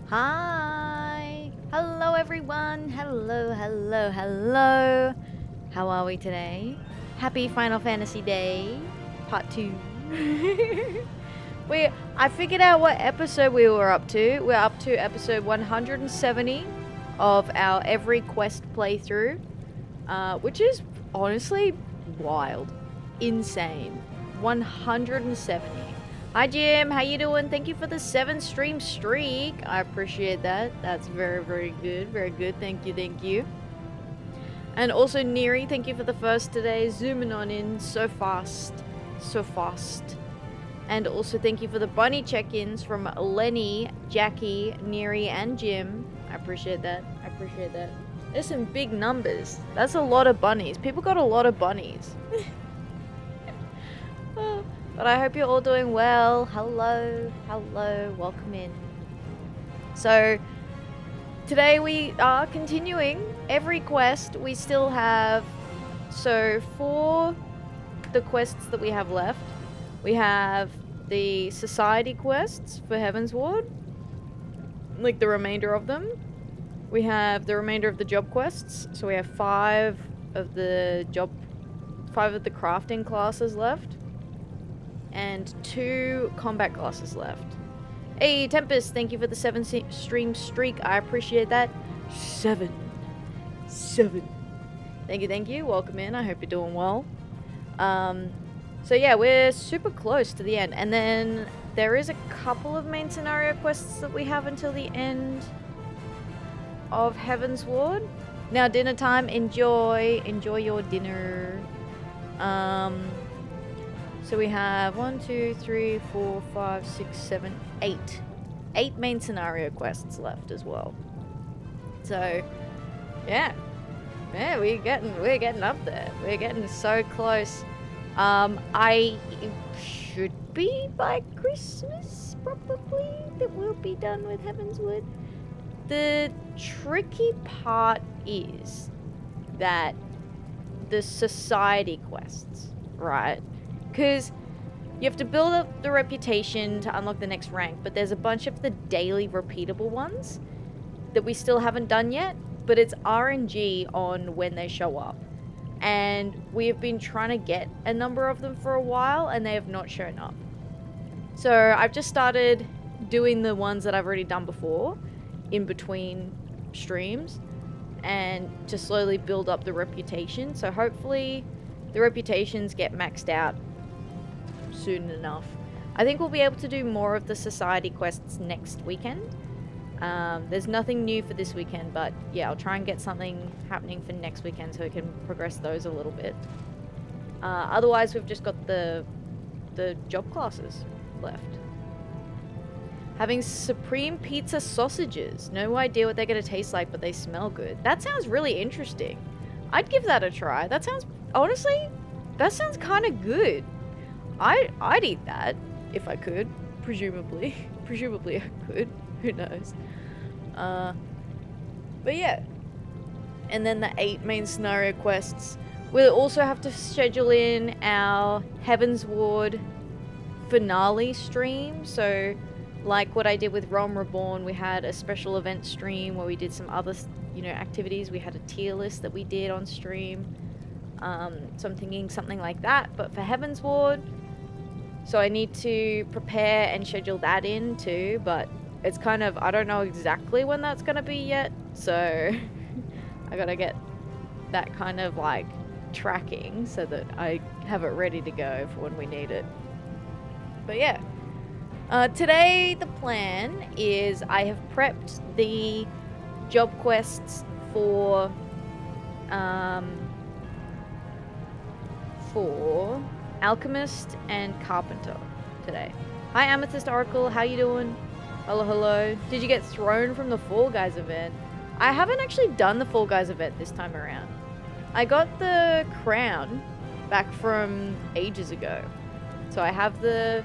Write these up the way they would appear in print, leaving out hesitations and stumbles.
Hi! Hello everyone! Hello! How are we today? Happy Final Fantasy Day, Part 2. I figured out what episode we were up to. We're up to episode 170 of our Every Quest playthrough, which is honestly wild. Insane. 170. Hi Jim, how you doing? Thank you for the 7 stream streak. I appreciate that. That's very, very good. Very good. Thank you. And also Neri, thank you for the first today. Zooming on in so fast. And also thank you for the bunny check-ins from Lenny, Jackie, Neri, and Jim. I appreciate that. There's some big numbers. That's a lot of bunnies. People got a lot of bunnies. But I hope you're all doing well. Hello, welcome in. So, today we are continuing every quest. We still have, so for the quests that we have left, we have the society quests for Heavensward, like the remainder of them. We have the remainder of the job quests, so we have 5 of the crafting classes left. And 2 combat classes left. Hey, Tempest, thank you for the 7 stream streak. I appreciate that. 7. Thank you. Welcome in. I hope you're doing well. So yeah, we're super close to the end. And then there is a couple of main scenario quests that we have until the end of Heavensward. Now, dinner time. Enjoy your dinner. So we have 1, 2, 3, 4, 5, 6, 7, 8. 8 main scenario quests left as well. So, yeah, we're getting up there. We're getting so close. I should be by Christmas, probably, that we'll be done with Heavensward. The tricky part is that the society quests, right? Because you have to build up the reputation to unlock the next rank, but there's a bunch of the daily repeatable ones that we still haven't done yet, but it's RNG on when they show up. And we have been trying to get a number of them for a while, and they have not shown up. So I've just started doing the ones that I've already done before in between streams, and to slowly build up the reputation. So hopefully the reputations get maxed out soon enough. I think we'll be able to do more of the society quests next weekend. There's nothing new for this weekend, but yeah, I'll try and get something happening for next weekend so we can progress those a little bit. Otherwise, we've just got the job classes left. Having supreme pizza sausages. No idea what they're going to taste like, but they smell good. That sounds really interesting. I'd give that a try. Honestly, that sounds kind of good. I'd eat that if I could, presumably. Presumably I could. Who knows? But yeah. And then the 8 main scenario quests. We'll also have to schedule in our Heavensward finale stream. So, like what I did with Realm Reborn, we had a special event stream where we did some other, activities. We had a tier list that we did on stream. So I'm thinking something like that, but for Heavensward. So I need to prepare and schedule that in too, but it's kind of, I don't know exactly when that's going to be yet. So I got to get that kind of like tracking so that I have it ready to go for when we need it. But yeah, today the plan is I have prepped the job quests for Alchemist and Carpenter today. Hi Amethyst Oracle, how you doing? Hello. Did you get thrown from the Fall Guys event? I haven't actually done the Fall Guys event this time around. I got the crown back from ages ago. So I have the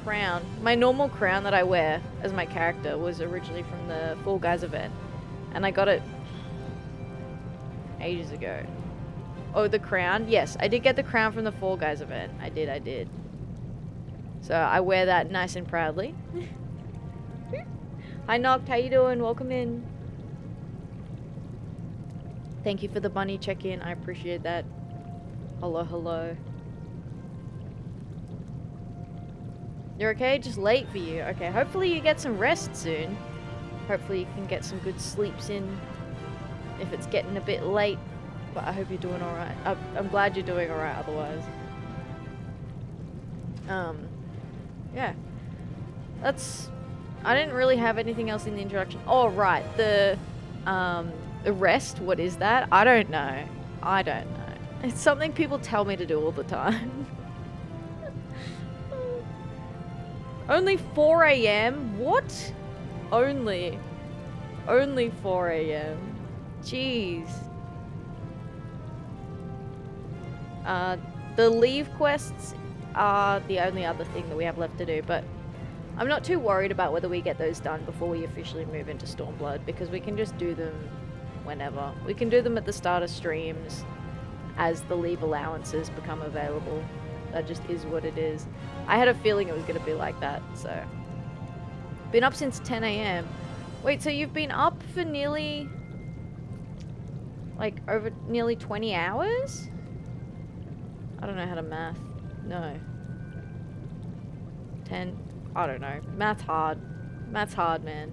crown. My normal crown that I wear as my character was originally from the Fall Guys event. And I got it ages ago. Oh, the crown? Yes, I did get the crown from the Fall Guys event. I did. So I wear that nice and proudly. Hi Noct, how you doing? Welcome in. Thank you for the bunny check-in. I appreciate that. Hello, hello. You're okay? Just late for you. Okay, hopefully you get some rest soon. Hopefully you can get some good sleeps in if it's getting a bit late. But I hope you're doing alright. I'm glad you're doing alright otherwise. Yeah. I didn't really have anything else in the introduction. Oh, right. The rest, what is that? I don't know. I don't know. It's something people tell me to do all the time. Only 4 a.m.? What? Only 4 a.m. Jeez. The leave quests are the only other thing that we have left to do, but I'm not too worried about whether we get those done before we officially move into Stormblood, because we can just do them whenever. We can do them at the start of streams as the leave allowances become available. That just is what it is. I had a feeling it was going to be like that, so. Been up since 10 a.m. Wait, so you've been up for nearly, like, over nearly 20 hours? I don't know how to math. No. 10. I don't know. Math's hard. Math's hard, man.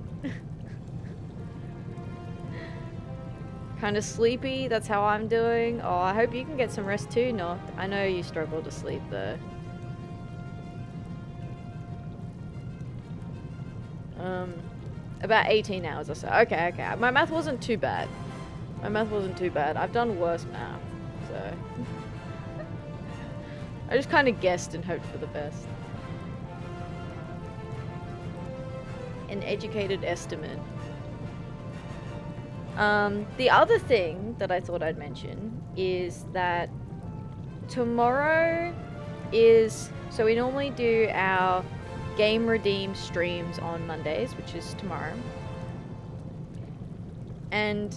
Kind of sleepy. That's how I'm doing. Oh, I hope you can get some rest too, Noct. I know you struggle to sleep, though. About 18 hours or so. Okay, okay. My math wasn't too bad. My math wasn't too bad. I've done worse math, so... I just kind of guessed and hoped for the best. An educated estimate. The other thing that I thought I'd mention is that tomorrow is... So we normally do our Game Redeem streams on Mondays, which is tomorrow. And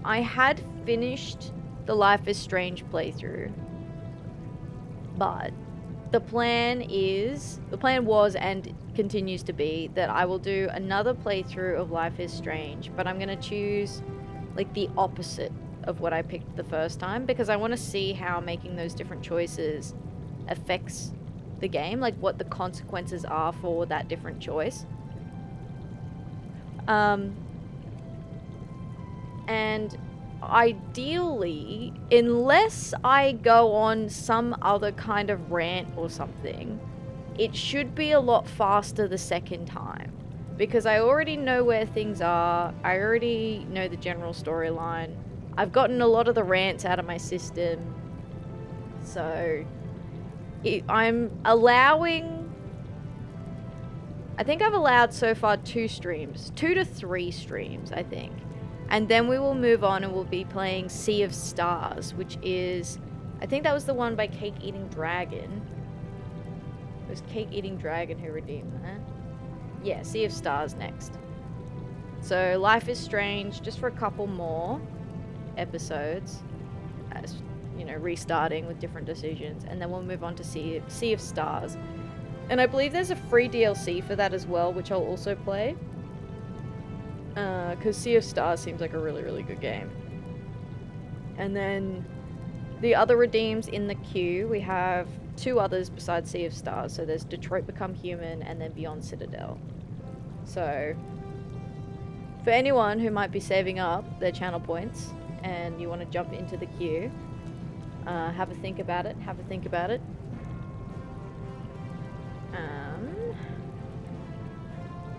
I had finished the Life is Strange playthrough. But the plan was and continues to be that I will do another playthrough of Life is Strange, but I'm going to choose like the opposite of what I picked the first time, because I want to see how making those different choices affects the game, like what the consequences are for that different choice. And ideally, unless I go on some other kind of rant or something, it should be a lot faster the second time, because I already know where things are. I already know the general storyline. I've gotten a lot of the rants out of my system, so I'm allowing... I think I've allowed so far 2 to 3 streams, I think. And then we will move on and we'll be playing Sea of Stars, which is... I think that was the one by Cake Eating Dragon. It was Cake Eating Dragon who redeemed that. Yeah, Sea of Stars next. So Life is Strange, just for a couple more episodes. As, you know, restarting with different decisions. And then we'll move on to Sea of Stars. And I believe there's a free DLC for that as well, which I'll also play. Because Sea of Stars seems like a really, really good game. And then the other redeems in the queue, we have 2 others besides Sea of Stars. So there's Detroit Become Human and then Beyond Citadel. So for anyone who might be saving up their channel points and you want to jump into the queue, have a think about it.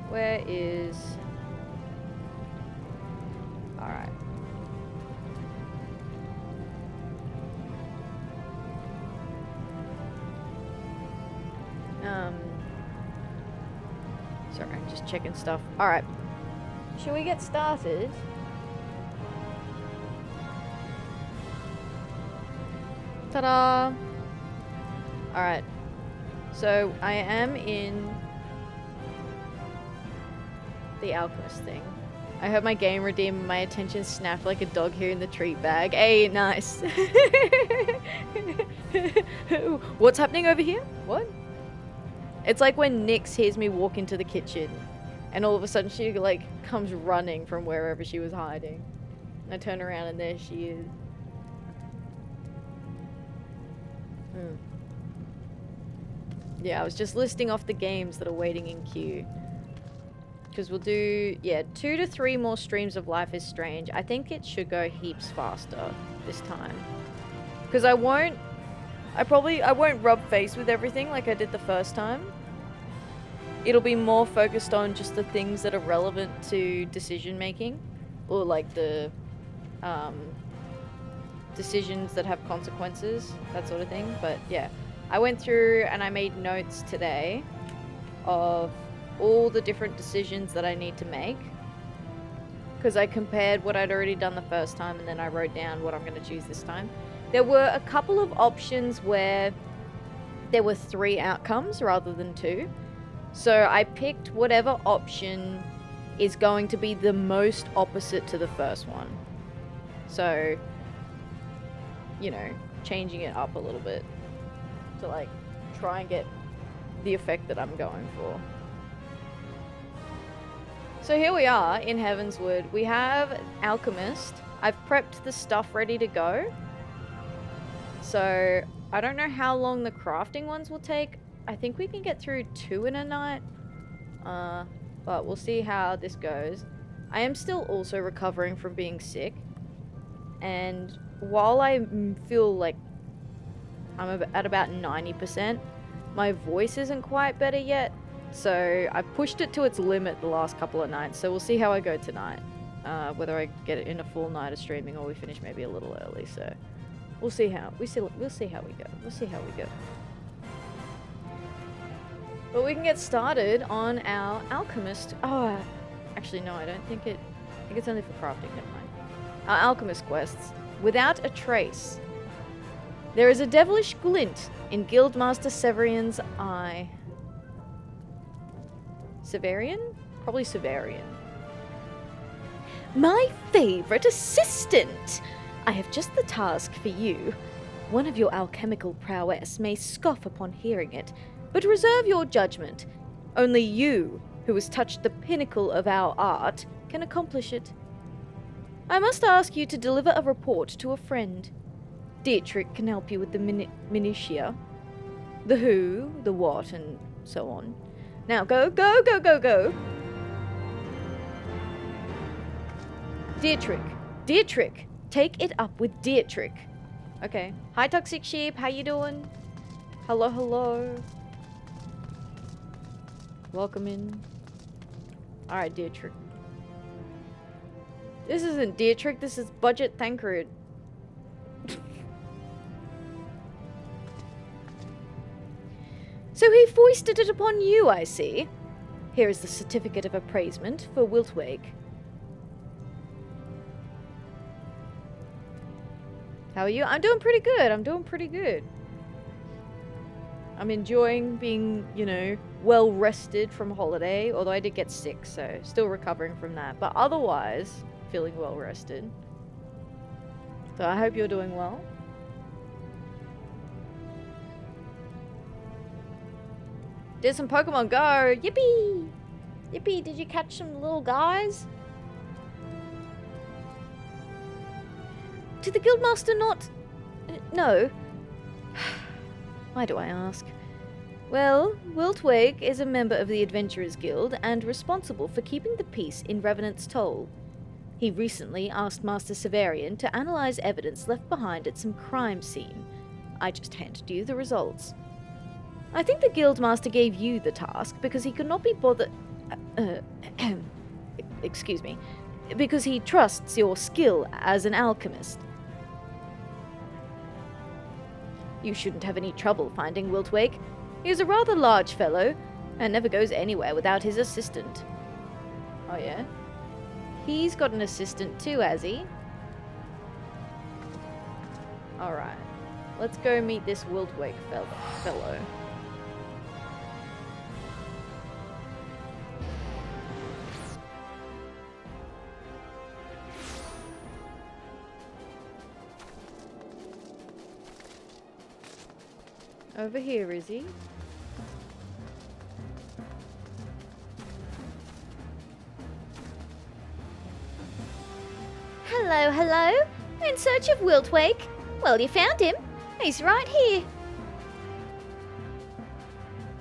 Where is... Alright. Sorry, I'm just checking stuff. Alright. Should we get started? Ta-da! Alright. So, I am in the Alchemist thing. I heard my game redeem and my attention snapped like a dog hearing the treat bag. Hey, nice. What's happening over here? What? It's like when Nyx hears me walk into the kitchen And all of a sudden she like comes running from wherever she was hiding. And I turn around and there she is. Yeah, I was just listing off the games that are waiting in queue. Because we'll do, yeah, 2 to 3 more streams of Life is Strange. I think it should go heaps faster this time. Because I won't rub face with everything like I did the first time. It'll be more focused on just the things that are relevant to decision making. Or like the decisions that have consequences, that sort of thing. But yeah, I went through and I made notes today of all the different decisions that I need to make, because I compared what I'd already done the first time and then I wrote down what I'm going to choose this time. There were a couple of options where there were 3 outcomes rather than 2, so I picked whatever option is going to be the most opposite to the first one, so you know, changing it up a little bit to like try and get the effect that I'm going for. So here we are in Heavenswood. We have Alchemist. I've prepped the stuff ready to go. So I don't know how long the crafting ones will take. I think we can get through 2 in a night. But we'll see how this goes. I am still also recovering from being sick. And while I feel like I'm at about 90%, my voice isn't quite better yet. So I pushed it to its limit the last couple of nights. So we'll see how I go tonight. Whether I get it in a full night of streaming or we finish maybe a little early. So we'll see how we'll see how we go. We'll see how we go. But we can get started on our Alchemist. Oh, actually no, I don't think it. I think it's only for crafting. Never mind. Our Alchemist quests. Without a trace. There is a devilish glint in Guildmaster Severian's eye. Severian? Probably Severian. My favorite assistant! I have just the task for you. One of your alchemical prowess may scoff upon hearing it, but reserve your judgment. Only you, who has touched the pinnacle of our art, can accomplish it. I must ask you to deliver a report to a friend. Dietrich can help you with the minutiae. The who, the what, and so on. Now go, go, go, go, go! Dietrich! Take it up with Dietrich. Okay. Hi, Toxic Sheep. How you doing? Hello, hello. Welcome in. Alright, Dietrich. This isn't Dietrich, this is Budget Thancred. So he foisted it upon you, I see. Here is the certificate of appraisement for Wiltwake. How are you? I'm doing pretty good. I'm enjoying being, you know, well rested from holiday, although I did get sick, so still recovering from that. But otherwise, feeling well rested. So I hope you're doing well. Did some Pokemon Go! Yippee! Yippee, did you catch some little guys? Did the Guildmaster not... no. Why do I ask? Well, Wiltwake is a member of the Adventurers Guild and responsible for keeping the peace in Revenant's Toll. He recently asked Master Severian to analyze evidence left behind at some crime scene. I just handed you the results. I think the Guildmaster gave you the task because he could not be bothered... excuse me. Because he trusts your skill as an alchemist. You shouldn't have any trouble finding Wiltwake. He is a rather large fellow, and never goes anywhere without his assistant. Oh yeah? He's got an assistant too, has he? Alright. Let's go meet this Wiltwake fellow. Over here, is he? Hello, hello. In search of Wiltwake? Well, you found him. He's right here.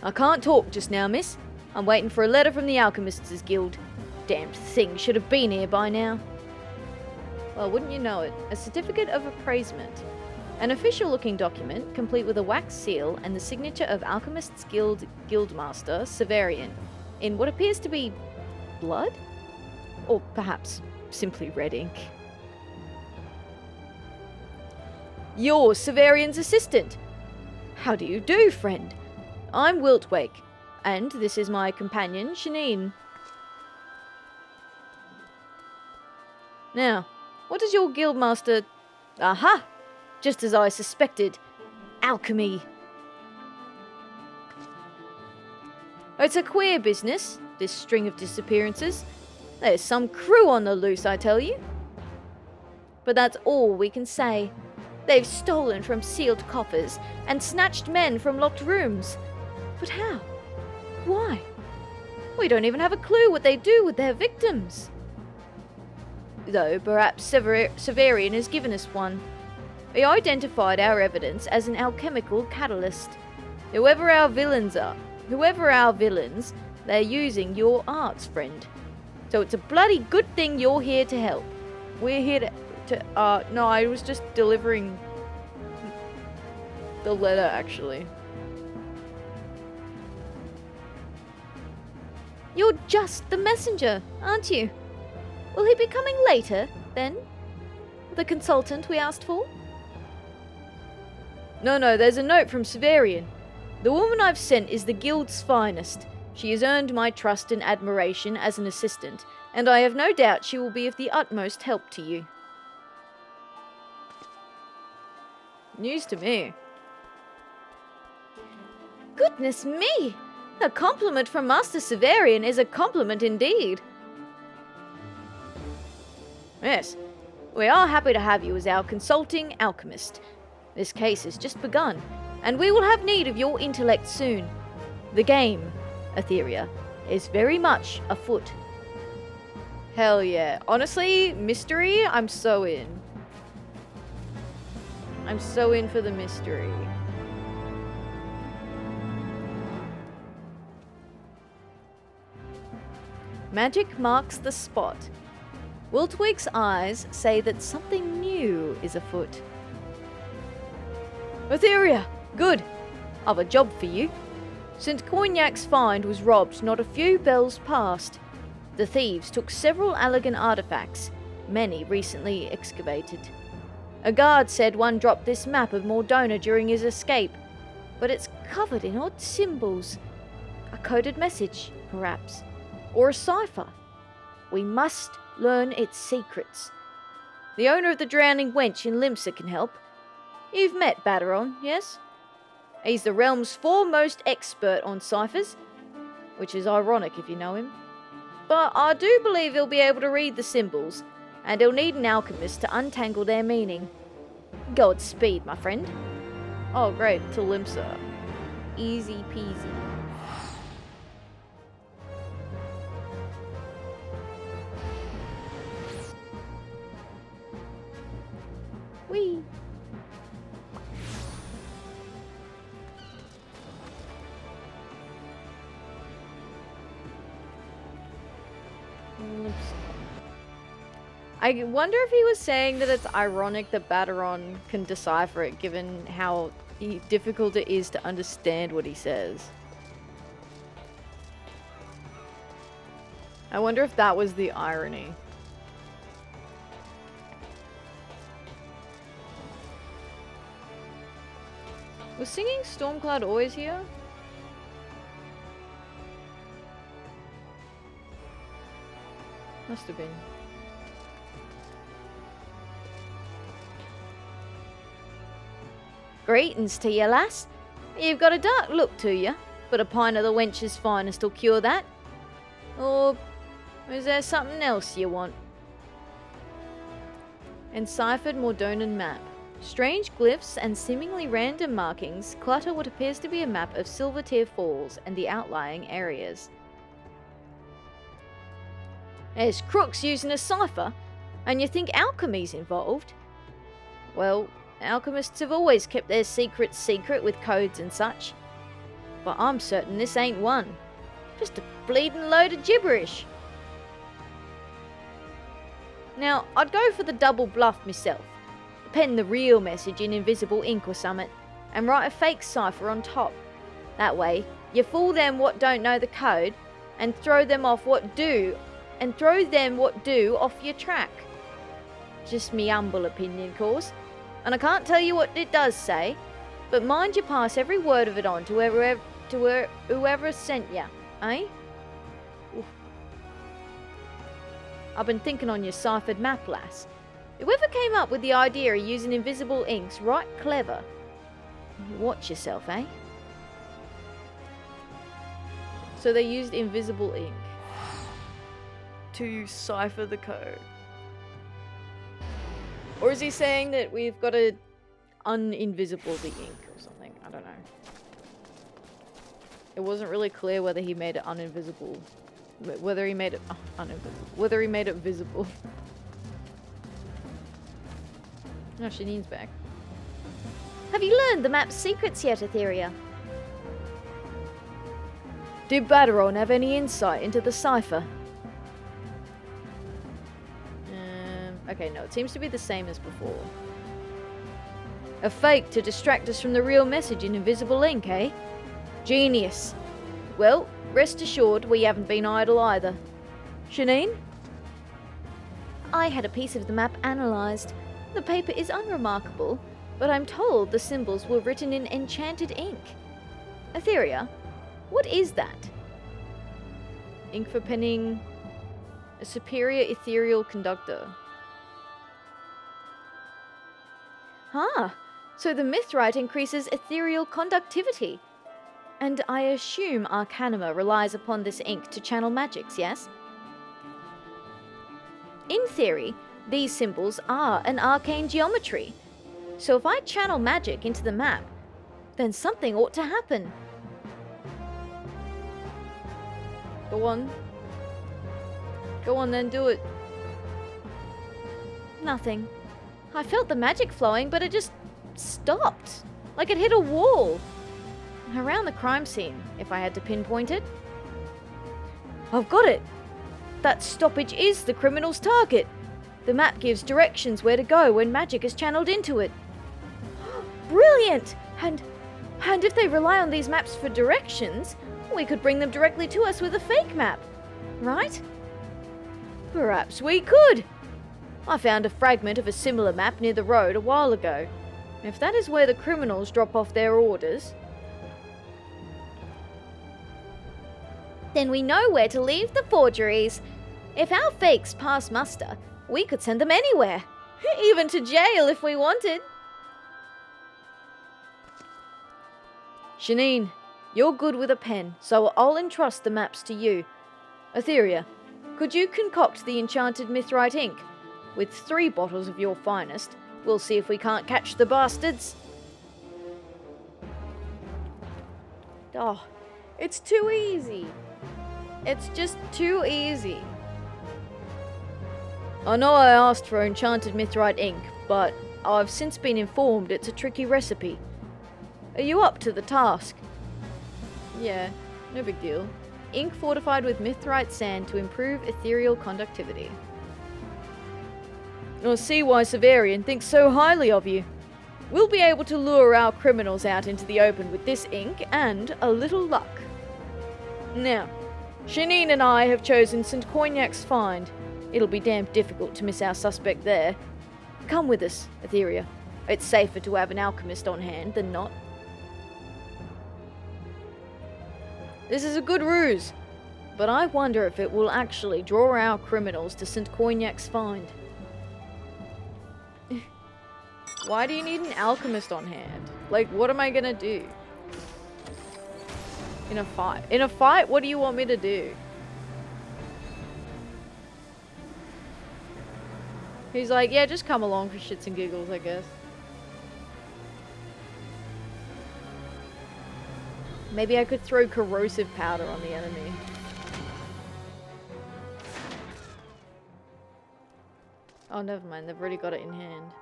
I can't talk just now, miss. I'm waiting for a letter from the Alchemists' Guild. Damned thing should have been here by now. Well, wouldn't you know it, a certificate of appraisement. An official-looking document, complete with a wax seal and the signature of Alchemists' Guild Guildmaster Severian, in what appears to be blood? Or perhaps simply red ink. You're Severian's assistant. How do you do, friend? I'm Wiltwake, and this is my companion, Shanine. Now, what does your guildmaster... Aha! Just as I suspected. Alchemy. It's a queer business, this string of disappearances. There's some crew on the loose, I tell you. But that's all we can say. They've stolen from sealed coffers and snatched men from locked rooms. But how? Why? We don't even have a clue what they do with their victims. Though perhaps Severian has given us one. He identified our evidence as an alchemical catalyst. Whoever our villains, they're using your arts, friend. So it's a bloody good thing you're here to help. We're here no, I was just delivering the letter, actually. You're just the messenger, aren't you? Will he be coming later, then? The consultant we asked for? No, there's a note from Severian. The woman I've sent is the guild's finest. She has earned my trust and admiration as an assistant, and I have no doubt she will be of the utmost help to you. News to me. Goodness me! A compliment from Master Severian is a compliment indeed. Yes, we are happy to have you as our consulting alchemist. This case has just begun, and we will have need of your intellect soon. The game, Atheria, is very much afoot. Hell yeah. Honestly, mystery, I'm so in. I'm so in for the mystery. Magic marks the spot. Wiltwake's eyes say that something new is afoot. Atheria, good. I've a job for you. Since Coignac's find was robbed not a few bells passed. The thieves took several elegant artifacts, many recently excavated. A guard said one dropped this map of Mordona during his escape, but it's covered in odd symbols. A coded message, perhaps, or a cipher. We must learn its secrets. The owner of the drowning wench in Limsa can help. You've met Baderon, yes? He's the realm's foremost expert on ciphers, which is ironic if you know him. But I do believe he'll be able to read the symbols, and he'll need an alchemist to untangle their meaning. Godspeed, my friend. Oh great, to Limsa. Easy peasy. Whee! I wonder if he was saying that it's ironic that Baderon can decipher it, given how difficult it is to understand what he says. I wonder if that was the irony. Was singing Stormcloud always here? Must have been. Greetings to you, lass. You've got a dark look to you, but a pint of the wench's finest will cure that. Or is there something else you want? Enciphered Mordonan map. Strange glyphs and seemingly random markings clutter what appears to be a map of Silvertear Falls and the outlying areas. There's crooks using a cipher. And you think alchemy's involved? Well, alchemists have always kept their secrets secret with codes and such. But I'm certain this ain't one. Just a bleeding load of gibberish. Now, I'd go for the double bluff myself. Pen the real message in invisible ink or summit, and write a fake cipher on top. That way, you fool them what don't know the code, and throw them what do off your track. Just me humble opinion, course. And I can't tell you what it does say, but mind you pass every word of it on to whoever sent ya, eh? Oof. I've been thinking on your ciphered map, lass. Whoever came up with the idea of using invisible ink's right clever. Watch yourself, eh? So they used invisible ink to cipher the code. Or is he saying that we've got to uninvisible the ink or something? I don't know. It wasn't really clear whether he made it uninvisible. Whether he made it uninvisible. Whether he made it visible. No, Shanine's back. Have you learned the map's secrets yet, Atheria? Did Baderon have any insight into the cipher? Okay, no, it seems to be the same as before. A fake to distract us from the real message in invisible ink, eh? Genius. Well, rest assured we haven't been idle either. Shanine? I had a piece of the map analysed. The paper is unremarkable, but I'm told the symbols were written in enchanted ink. Atheria, what is that? Ink for penning a superior ethereal conductor. Ah, so the mithrite increases ethereal conductivity. And I assume Arcanima relies upon this ink to channel magics, yes? In theory, these symbols are an arcane geometry. So if I channel magic into the map, then something ought to happen. Go on. Go on then, do it. Nothing. I felt the magic flowing, but it just stopped. Like it hit a wall. Around the crime scene, if I had to pinpoint it. I've got it! That stoppage is the criminal's target. The map gives directions where to go when magic is channeled into it. Brilliant! And if they rely on these maps for directions, we could bring them directly to us with a fake map, right? Perhaps we could! I found a fragment of a similar map near the road a while ago. If that is where the criminals drop off their orders... Then we know where to leave the forgeries. If our fakes pass muster, we could send them anywhere. Even to jail if we wanted. Shanine, you're good with a pen, so I'll entrust the maps to you. Atheria, could you concoct the enchanted mithrite ink? With 3 bottles of your finest, we'll see if we can't catch the bastards. Oh, it's too easy. It's just too easy. I know I asked for enchanted mithrite ink, but I've since been informed it's a tricky recipe. Are you up to the task? Yeah, no big deal. Ink fortified with mithrite sand to improve ethereal conductivity. I see why Severian thinks so highly of you. We'll be able to lure our criminals out into the open with this ink and a little luck. Now, Shanine and I have chosen St. Cognac's find. It'll be damn difficult to miss our suspect there. Come with us, Atheria. It's safer to have an alchemist on hand than not. This is a good ruse, but I wonder if it will actually draw our criminals to St. Cognac's find. Why do you need an alchemist on hand? Like, what am I gonna do? In a fight? In a fight, what do you want me to do? He's like, yeah, just come along for shits and giggles, I guess. Maybe I could throw corrosive powder on the enemy. Oh, never mind. They've already got it in hand.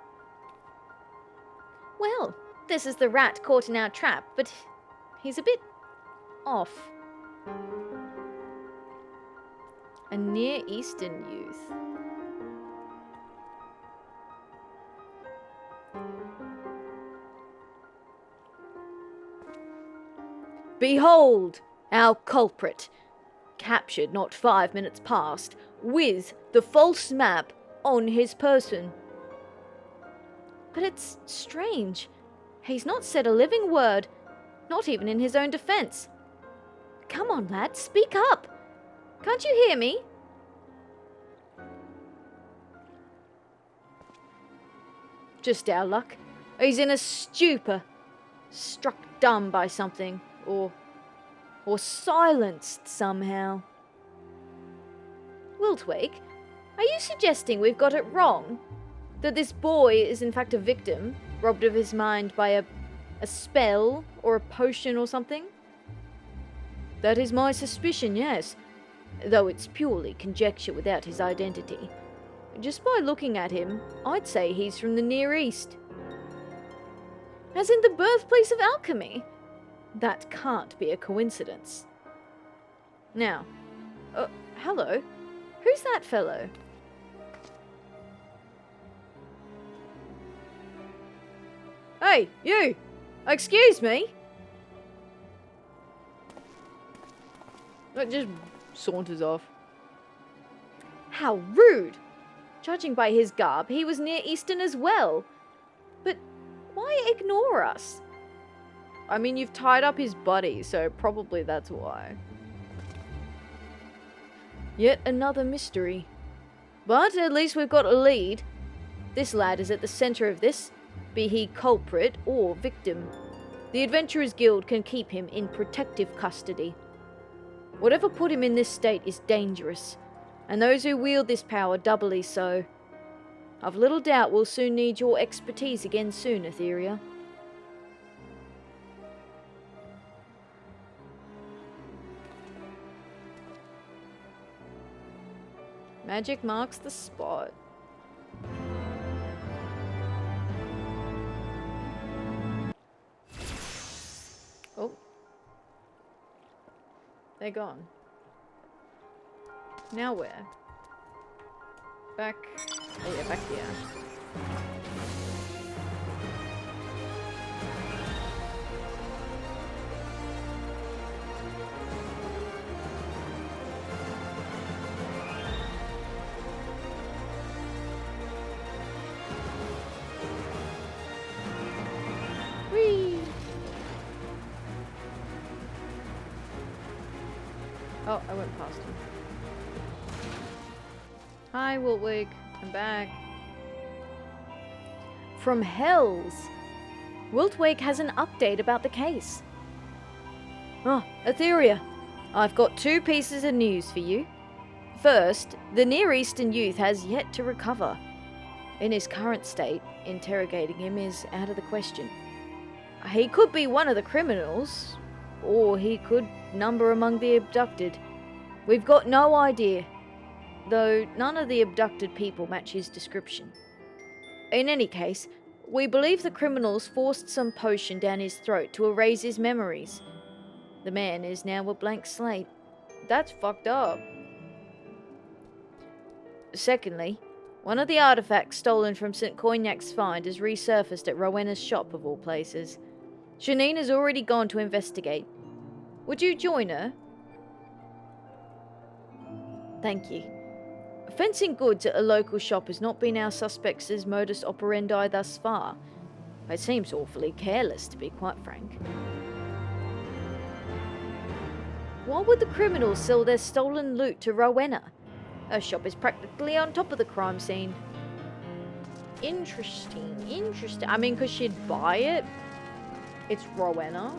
Well, this is the rat caught in our trap, but he's a bit off. A Near Eastern youth. Behold, our culprit, captured not 5 minutes past, with the false map on his person. But it's strange. He's not said a living word, not even in his own defense. Come on, lad, speak up. Can't you hear me? Just our luck. He's in a stupor, struck dumb by something, or silenced somehow. Wiltwake, are you suggesting we've got it wrong? That this boy is in fact a victim, robbed of his mind by a spell or a potion or something? That is my suspicion, yes, though it's purely conjecture without his identity. Just by looking at him, I'd say he's from the Near East. As in the birthplace of alchemy? That can't be a coincidence. Now, hello? Who's that fellow? Hey, you! Excuse me? It just saunters off. How rude! Judging by his garb, he was Near Eastern as well. But why ignore us? I mean, you've tied up his body, so probably that's why. Yet another mystery. But at least we've got a lead. This lad is at the centre of this, be he culprit or victim. The Adventurers Guild can keep him in protective custody. Whatever put him in this state is dangerous, and those who wield this power doubly so. I've little doubt we'll soon need your expertise again soon, Atheria. Magic marks the spot. Oh. They're gone. Now where? Back... Oh yeah, back here. Whee! Oh, I went past him. Hi, Wiltwig. I'm back. From Hells! Wiltwake has an update about the case. Oh, Atheria, I've got 2 pieces of news for you. First, the Near Eastern youth has yet to recover. In his current state, interrogating him is out of the question. He could be one of the criminals, or he could number among the abducted. We've got no idea, though none of the abducted people match his description. In any case, we believe the criminals forced some potion down his throat to erase his memories. The man is now a blank slate. That's fucked up. Secondly, one of the artifacts stolen from St. Coignac's find has resurfaced at Rowena's shop of all places. Janine has already gone to investigate. Would you join her? Thank you. Fencing goods at a local shop has not been our suspects' modus operandi thus far. It seems awfully careless, to be quite frank. Why would the criminals sell their stolen loot to Rowena? Her shop is practically on top of the crime scene. Interesting. I mean, because she'd buy it. It's Rowena.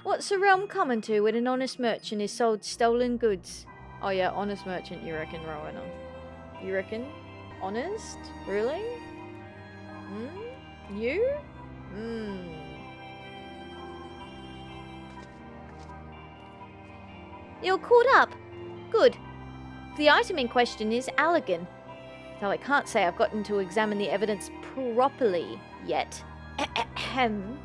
What's a realm coming to when an honest merchant is sold stolen goods? Oh yeah, honest merchant, you reckon, Rowena? You reckon? Honest? Really? You? You're caught up. Good. The item in question is Allegan, though I can't say I've gotten to examine the evidence properly yet. Ahem.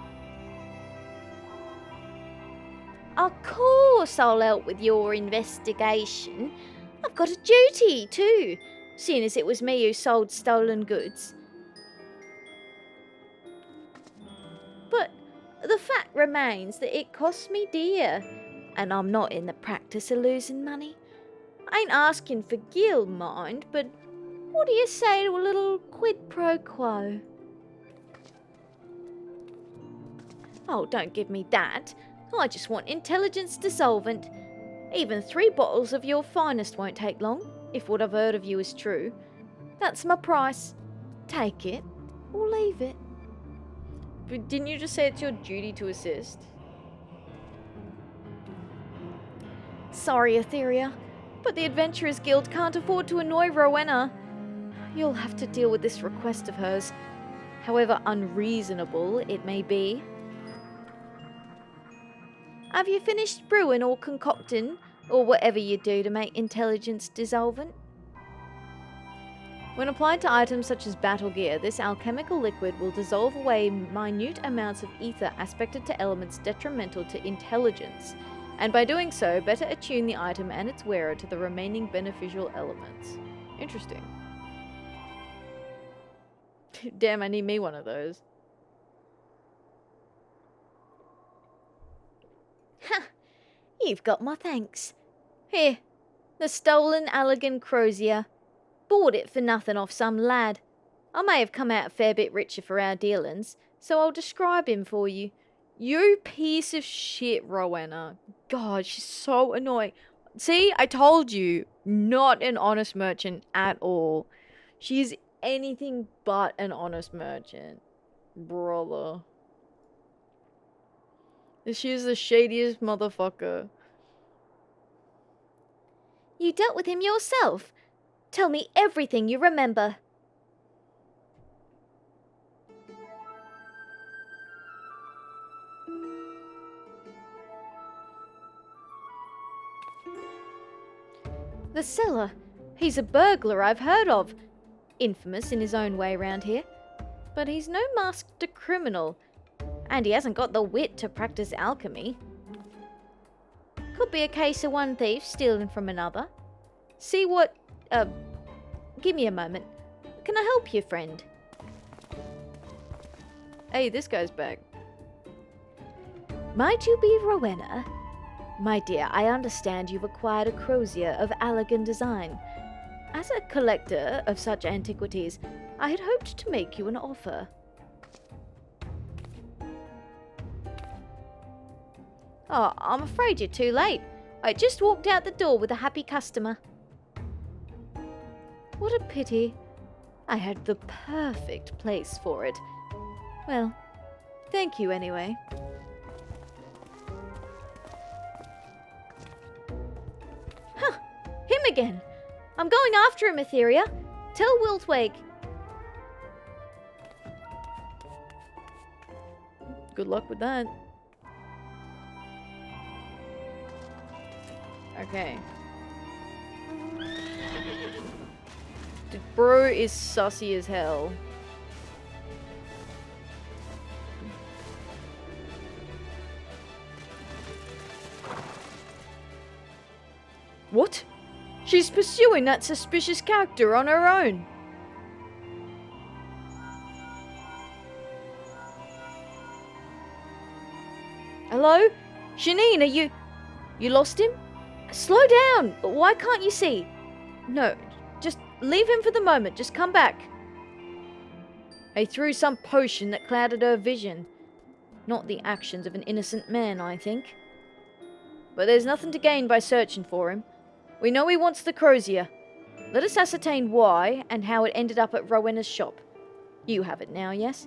Of course I'll help with your investigation. I've got a duty too, seeing as it was me who sold stolen goods. But the fact remains that it cost me dear, and I'm not in the practice of losing money. I ain't asking for gil, mind, but what do you say to a little quid pro quo? Oh, don't give me that. I just want intelligence dissolvent. Even 3 bottles of your finest won't take long, if what I've heard of you is true. That's my price. Take it, or leave it. But didn't you just say it's your duty to assist? Sorry, Atheria, but the Adventurers Guild can't afford to annoy Rowena. You'll have to deal with this request of hers, however unreasonable it may be. Have you finished brewing or concocting, or whatever you do to make intelligence dissolvent? When applied to items such as battle gear, this alchemical liquid will dissolve away minute amounts of ether aspected to elements detrimental to intelligence, and by doing so, better attune the item and its wearer to the remaining beneficial elements. Interesting. Damn, I need me one of those. Ha! You've got my thanks. Here, the stolen Allegan Crozier. Bought it for nothing off some lad. I may have come out a fair bit richer for our dealings, so I'll describe him for you. You piece of shit, Rowena. God, she's so annoying. See, I told you, not an honest merchant at all. She's anything but an honest merchant. Brother. She is the shadiest motherfucker. You dealt with him yourself. Tell me everything you remember. The cellar. He's a burglar I've heard of. Infamous in his own way round here. But he's no masked criminal. And he hasn't got the wit to practice alchemy. Could be a case of one thief stealing from another. See what... give me a moment. Can I help you, friend? Hey, this guy's back. Might you be Rowena? My dear, I understand you've acquired a crozier of Allegan design. As a collector of such antiquities, I had hoped to make you an offer. Oh, I'm afraid you're too late. I just walked out the door with a happy customer. What a pity. I had the perfect place for it. Well, thank you anyway. Huh, him again. I'm going after him, Atheria. Tell Wiltwake. Good luck with that. Okay. Bro is sussy as hell. What? She's pursuing that suspicious character on her own. Hello? Shanine, are you... You lost him? Slow down! Why can't you see? No, just leave him for the moment. Just come back. They threw some potion that clouded her vision. Not the actions of an innocent man, I think. But there's nothing to gain by searching for him. We know he wants the crozier. Let us ascertain why and how it ended up at Rowena's shop. You have it now, yes?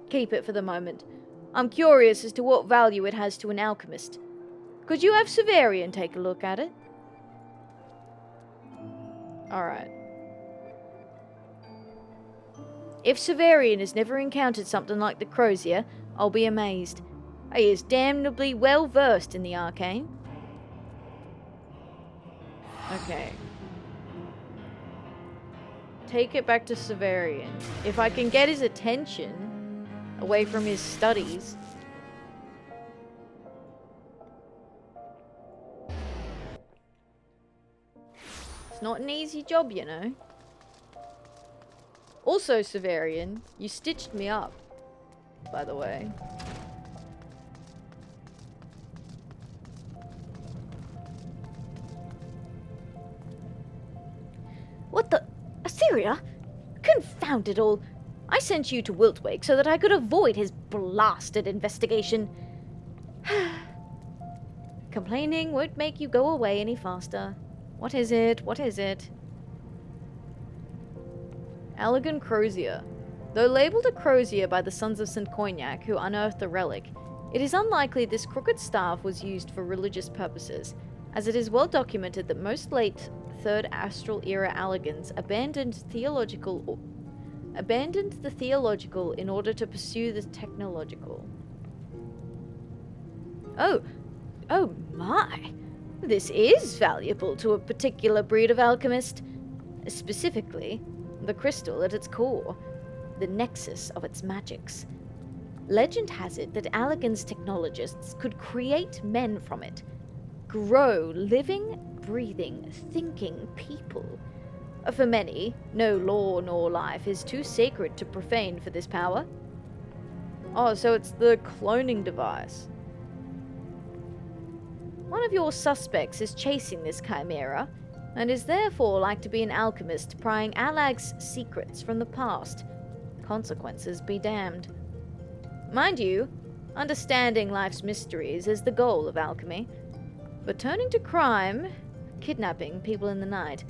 Keep it for the moment. I'm curious as to what value it has to an alchemist. Could you have Severian take a look at it? Alright. If Severian has never encountered something like the Crozier, I'll be amazed. He is damnably well versed in the arcane. Okay. Take it back to Severian. If I can get his attention away from his studies. It's not an easy job, you know. Also, Severian, you stitched me up, by the way. What the? Atheria? Confound it all. I sent you to Wiltwake so that I could avoid his blasted investigation. Complaining won't make you go away any faster. What is it? What is it? Allegan Crozier. Though labelled a Crozier by the Sons of St. Cognac, who unearthed the relic, it is unlikely this crooked staff was used for religious purposes, as it is well documented that most late Third Astral Era Allegans abandoned the theological in order to pursue the technological. Oh my. This is valuable to a particular breed of alchemist. Specifically, the crystal at its core, the nexus of its magics. Legend has it that Allegan's technologists could create men from it, grow living, breathing, thinking people. For many, no law nor life is too sacred to profane for this power. Oh, so it's the cloning device. One of your suspects is chasing this chimera, and is therefore like to be an alchemist prying Allag's secrets from the past. Consequences be damned. Mind you, understanding life's mysteries is the goal of alchemy, but turning to crime, kidnapping people in the night,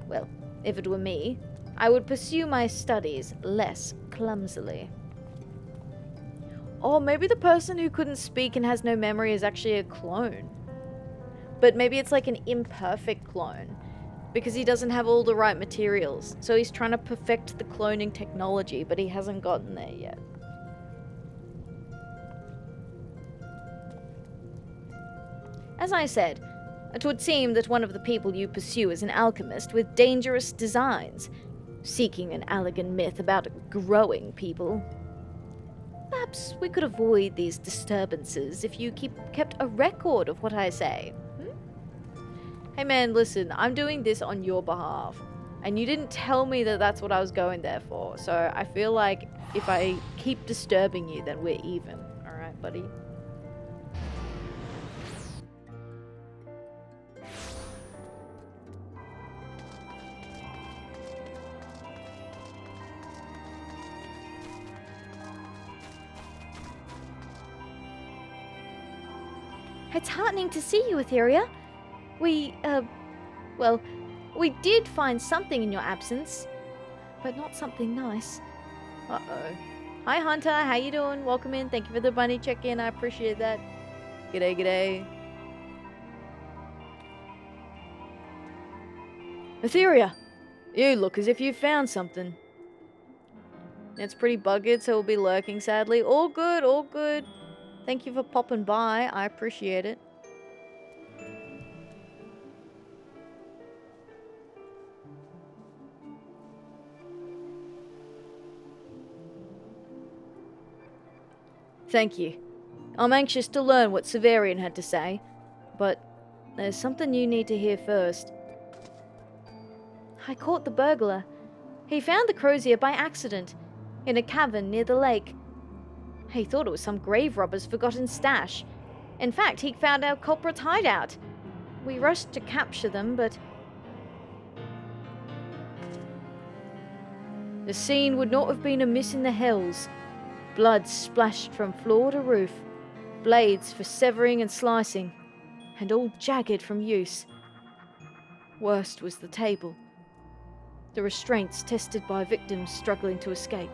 well, if it were me, I would pursue my studies less clumsily. Or maybe the person who couldn't speak and has no memory is actually a clone. But maybe it's like an imperfect clone, because he doesn't have all the right materials. So he's trying to perfect the cloning technology, but he hasn't gotten there yet. As I said, it would seem that one of the people you pursue is an alchemist with dangerous designs, seeking an Allegan myth about growing people. Perhaps we could avoid these disturbances if you kept a record of what I say. Hey man, listen, I'm doing this on your behalf. And you didn't tell me that that's what I was going there for. So I feel like if I keep disturbing you, then we're even. Alright, buddy? It's heartening to see you, Atheria. We did find something in your absence, but not something nice. Uh-oh. Hi, Hunter. How you doing? Welcome in. Thank you for the bunny check-in. I appreciate that. G'day, g'day. Atheria, you look as if you found something. It's pretty buggered, so we'll be lurking, sadly. All good, all good. Thank you for popping by. I appreciate it. Thank you. I'm anxious to learn what Severian had to say, but there's something you need to hear first. I caught the burglar. He found the Crozier by accident, in a cavern near the lake. He thought it was some grave robber's forgotten stash. In fact, he found our culprit's hideout. We rushed to capture them, but... The scene would not have been amiss in the hells. Blood splashed from floor to roof, blades for severing and slicing, and all jagged from use. Worst was the table, the restraints tested by victims struggling to escape.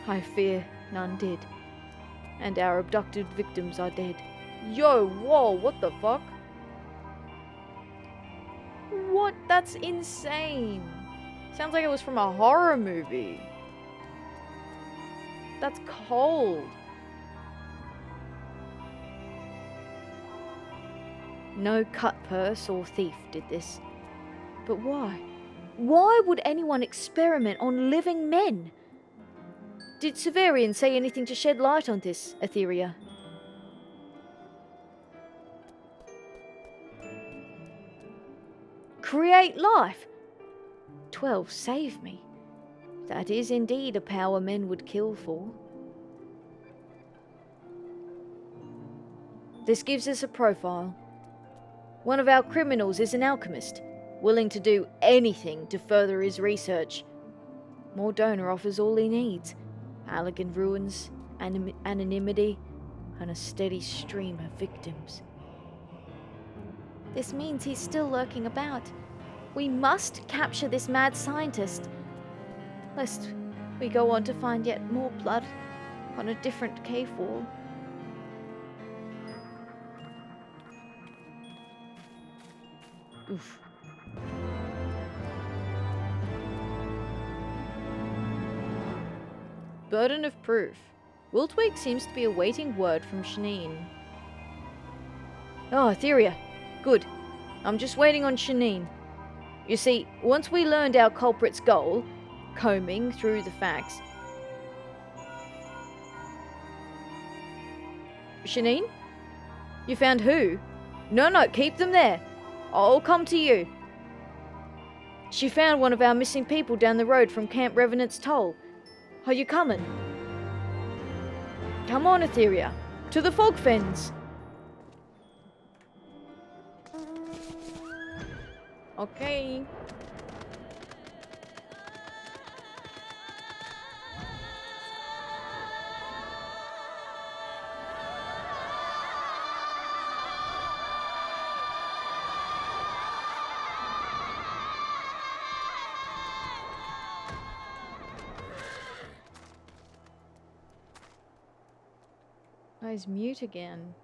I fear none did, and our abducted victims are dead. Yo, whoa, what the fuck? What? That's insane. Sounds like it was from a horror movie. That's cold. No cut purse or thief did this. But why? Why would anyone experiment on living men? Did Severian say anything to shed light on this, Atheria? Create life? 12 save me. That is indeed a power men would kill for. This gives us a profile. One of our criminals is an alchemist, willing to do anything to further his research. More donor offers all he needs. Elegant ruins, anonymity, and a steady stream of victims. This means he's still lurking about. We must capture this mad scientist, lest we go on to find yet more blood on a different cave wall. Oof. Burden of proof. Wiltwig seems to be awaiting word from Shanine. Oh, Atheria. Good. I'm just waiting on Shanine. You see, once we learned our culprit's goal, combing through the facts... Shanine? You found who? No, keep them there. I'll come to you. She found one of our missing people down the road from Camp Revenant's Toll. Are you coming? Come on, Atheria. To the fog fens. Okay. Oh, he's mute again.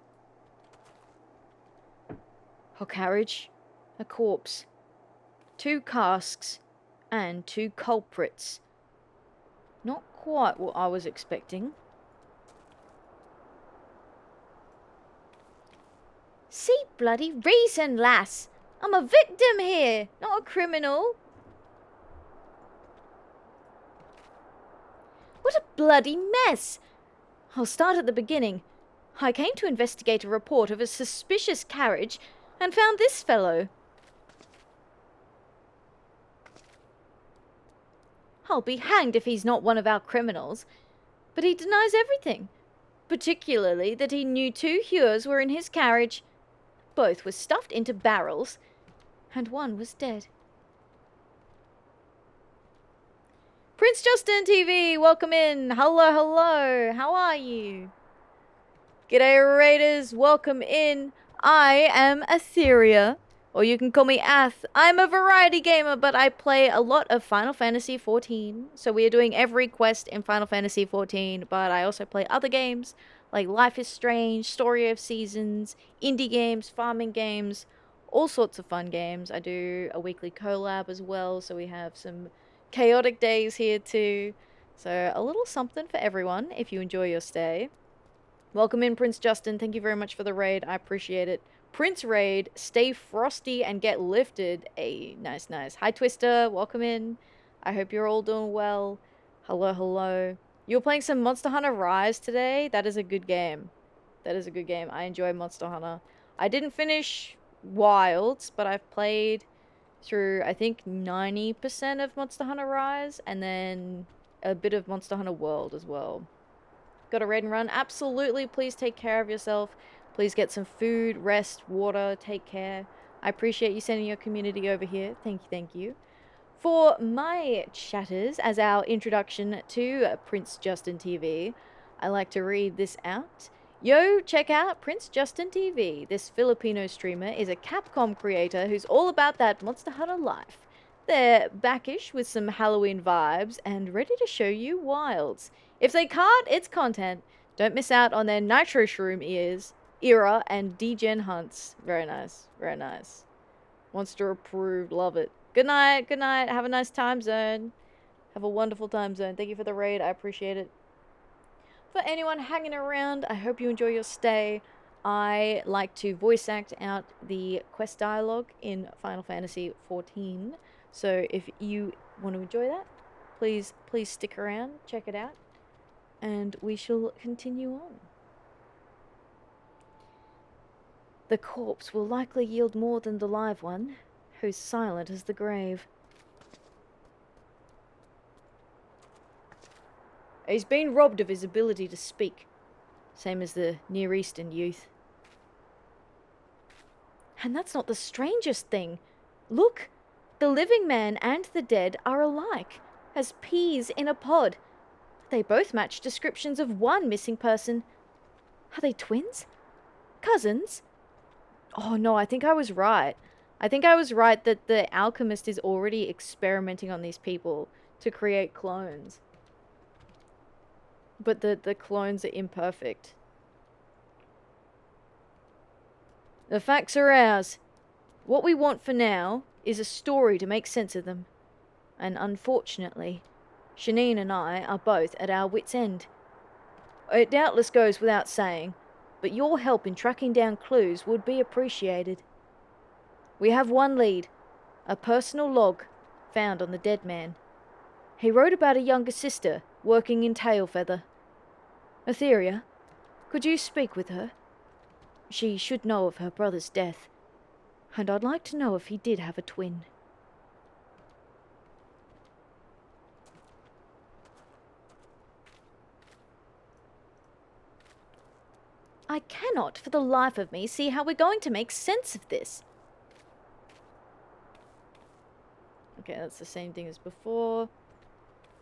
A carriage, a corpse, 2 casks, and 2 culprits. Not quite what I was expecting. See bloody reason, lass! I'm a victim here, not a criminal. What a bloody mess! I'll start at the beginning. I came to investigate a report of a suspicious carriage and found this fellow. I'll be hanged if he's not one of our criminals. But he denies everything, particularly that he knew 2 Hures were in his carriage. Both were stuffed into barrels, and one was dead. Prince Justin TV, welcome in. Hello, how are you? G'day Raiders, welcome in. I am Atheria, or you can call me Ath. I'm a variety gamer, but I play a lot of Final Fantasy XIV. So we are doing every quest in Final Fantasy XIV, but I also play other games like Life is Strange, Story of Seasons, indie games, farming games, all sorts of fun games. I do a weekly collab as well, so we have some chaotic days here too. So a little something for everyone if you enjoy your stay. Welcome in, Prince Justin. Thank you very much for the raid. I appreciate it. Prince Raid, stay frosty and get lifted. Hey, nice. Hi, Twister. Welcome in. I hope you're all doing well. Hello. You're playing some Monster Hunter Rise today? That is a good game. I enjoy Monster Hunter. I didn't finish Wilds, but I've played through, I think, 90% of Monster Hunter Rise, and then a bit of Monster Hunter World as well. Got a raid and run? Absolutely. Please take care of yourself. Please get some food, rest, water, take care. I appreciate you sending your community over here. Thank you. For my chatters, as our introduction to Prince Justin TV, I like to read this out. Yo, check out Prince Justin TV. This Filipino streamer is a Capcom creator who's all about that Monster Hunter life. They're backish with some Halloween vibes and ready to show you wilds. If they can't, it's content. Don't miss out on their Nitro Shroom era and degen hunts. Very nice. Monster approved. Love it. Good night. Good night. Have a nice time zone. Have a wonderful time zone. Thank you for the raid. I appreciate it. For anyone hanging around, I hope you enjoy your stay. I like to voice act out the quest dialogue in Final Fantasy XIV. So if you want to enjoy that, please stick around, check it out, and we shall continue on. The corpse will likely yield more than the live one, who's silent as the grave. He's been robbed of his ability to speak, same as the Near Eastern youth. And that's not the strangest thing. Look, the living man and the dead are alike, as peas in a pod. They both match descriptions of one missing person. Are they twins? Cousins? Oh no, I think I was right. I think I was right that the alchemist is already experimenting on these people to create clones. But the clones are imperfect. The facts are ours. What we want for now is a story to make sense of them. And unfortunately, Shanine and I are both at our wits' end. It doubtless goes without saying, but your help in tracking down clues would be appreciated. We have one lead, a personal log found on the dead man. He wrote about a younger sister working in Tailfeather. Atheria, could you speak with her? She should know of her brother's death, and I'd like to know if he did have a twin. I cannot for the life of me see how we're going to make sense of this. Okay, that's the same thing as before.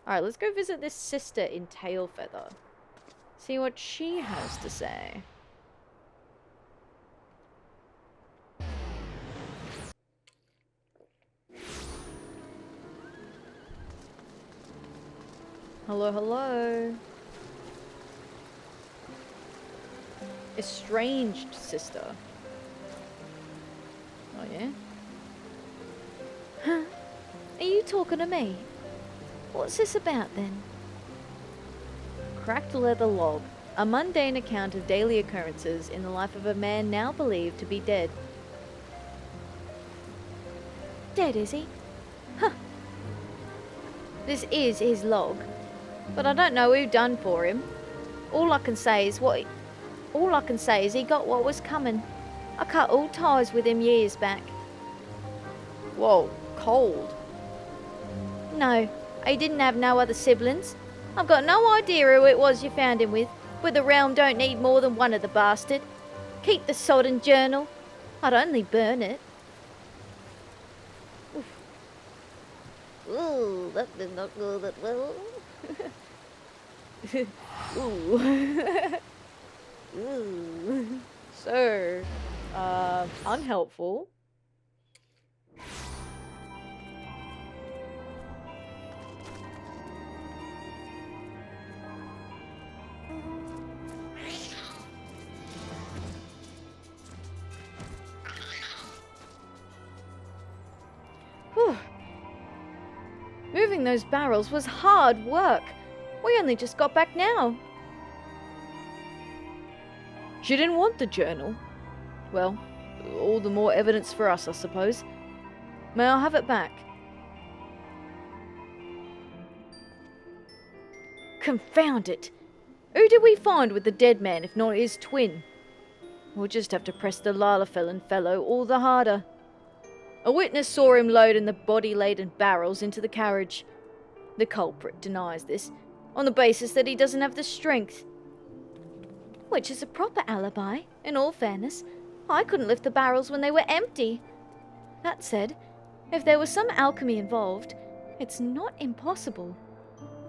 Alright, let's go visit this sister in Tailfeather. See what she has to say. Hello, hello. Estranged sister. Oh, yeah? Huh? Are you talking to me? What's this about, then? Cracked leather log. A mundane account of daily occurrences in the life of a man now believed to be dead. Dead, is he? Huh. This is his log. But I don't know who done for him. All I can say is he got what was coming. I cut all ties with him years back. Whoa, cold. No, he didn't have no other siblings. I've got no idea who it was you found him with, but the realm don't need more than one of the bastard. Keep the sodden journal. I'd only burn it. Oof. Ooh, that did not go that well. Ooh. Ooh. So, unhelpful. Whew. Moving those barrels was hard work. We only just got back now. She didn't want the journal. Well, all the more evidence for us, I suppose. May I have it back? Confound it! Who did we find with the dead man if not his twin? We'll just have to press the Lalafell fellow all the harder. A witness saw him loading the body-laden barrels into the carriage. The culprit denies this, on the basis that he doesn't have the strength. Which is a proper alibi, in all fairness. I couldn't lift the barrels when they were empty. That said, if there was some alchemy involved, it's not impossible.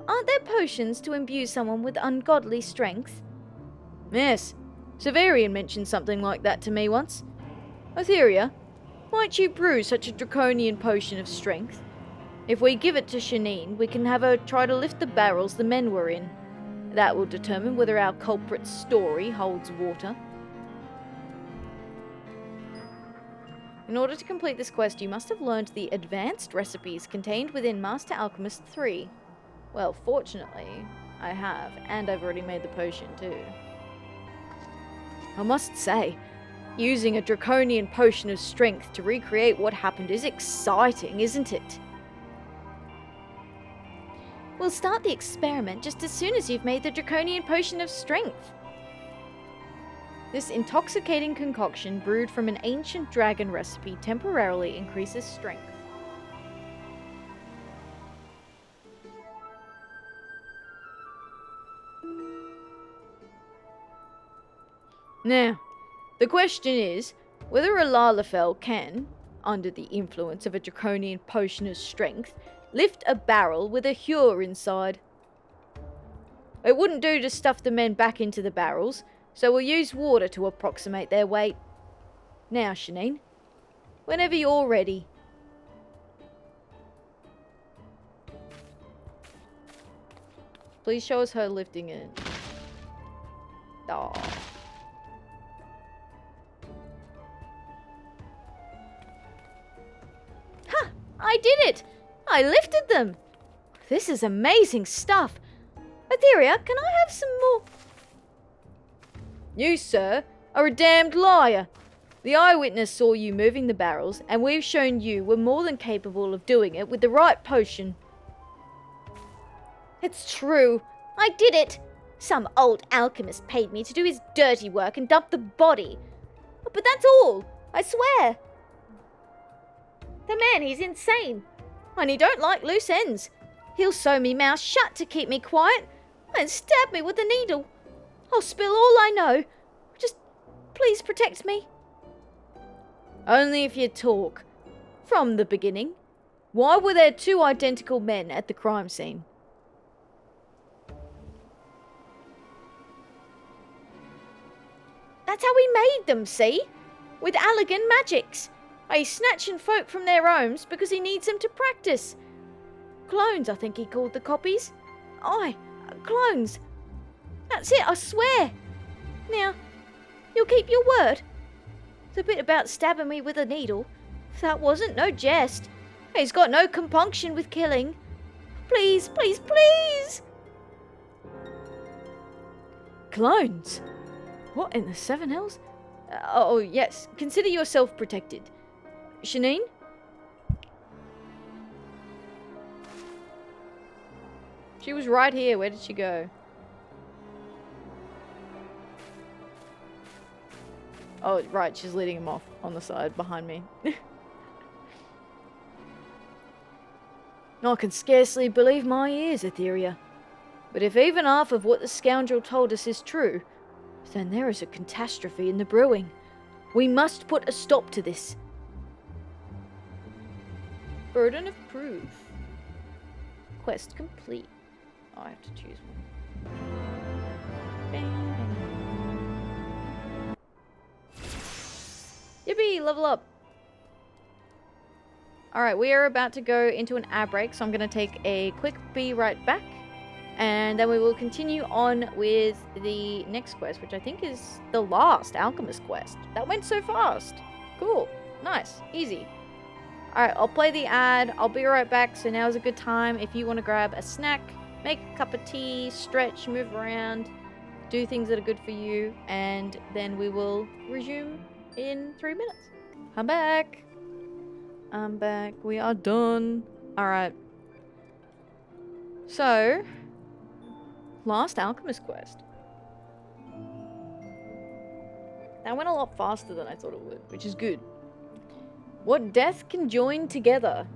Aren't there potions to imbue someone with ungodly strength? Yes, Severian mentioned something like that to me once. Atheria, might you brew such a draconian potion of strength? If we give it to Shanine, we can have her try to lift the barrels the men were in. That will determine whether our culprit's story holds water. In order to complete this quest, you must have learned the advanced recipes contained within Master Alchemist 3. Well, fortunately, I have, and I've already made the potion too. I must say, using a draconian potion of strength to recreate what happened is exciting, isn't it? We'll start the experiment just as soon as you've made the draconian potion of strength. This intoxicating concoction brewed from an ancient dragon recipe temporarily increases strength. Now, the question is whether a Lalafell can, under the influence of a draconian potion of strength, lift a barrel with a Hure inside. It wouldn't do to stuff the men back into the barrels, so we'll use water to approximate their weight. Now, Shanine, whenever you're ready. Please show us her lifting it. Oh. Ha! I did it! I lifted them! This is amazing stuff! Atheria, can I have some more? You, sir, are a damned liar. The eyewitness saw you moving the barrels, and we've shown you were more than capable of doing it with the right potion. It's true. I did it. Some old alchemist paid me to do his dirty work and dump the body. But that's all, I swear. The man, he's insane. And he don't like loose ends. He'll sew me mouth shut to keep me quiet and stab me with a needle. I'll spill all I know. Just please protect me. Only if you talk. From the beginning. Why were there two identical men at the crime scene? That's how we made them, see? With Allegan magics. He's snatching folk from their homes because he needs them to practice. Clones, I think he called the copies. Aye, clones. That's it, I swear. Now, you'll keep your word. The bit about stabbing me with a needle, that wasn't no jest. He's got no compunction with killing. Please, please, please. Clones? What in the seven hells? Oh, yes, consider yourself protected. Shanine? She was right here. Where did she go? Oh, right. She's leading him off on the side behind me. I can scarcely believe my ears, Atheria. But if even half of what the scoundrel told us is true, then there is a catastrophe in the brewing. We must put a stop to this. Burden of proof. Quest complete. Oh, I have to choose one. Bang, bang. Yippee! Level up! Alright, we are about to go into an ad break, so I'm going to take a quick be right back. And then we will continue on with the next quest, which I think is the last Alchemist quest. That went so fast. Cool. Nice. Easy. Alright, I'll play the ad. I'll be right back, so now's a good time if you want to grab a snack, make a cup of tea, stretch, move around, do things that are good for you, and then we will resume in 3 minutes. I'm back. I'm back. We are done. Alright. So, last Alchemist quest. That went a lot faster than I thought it would, which is good. What death can join together?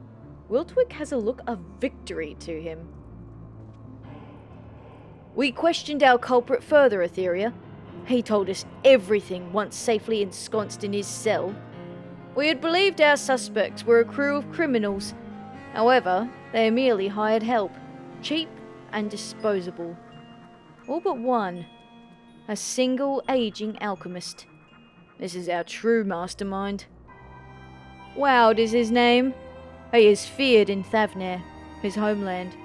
Wiltwyck has a look of victory to him. We questioned our culprit further, Atheria. He told us everything once safely ensconced in his cell. We had believed our suspects were a crew of criminals. However, they merely hired help, cheap and disposable. All but one. A single aging alchemist. This is our true mastermind. Woud is his name. He is feared in Thavnair, his homeland,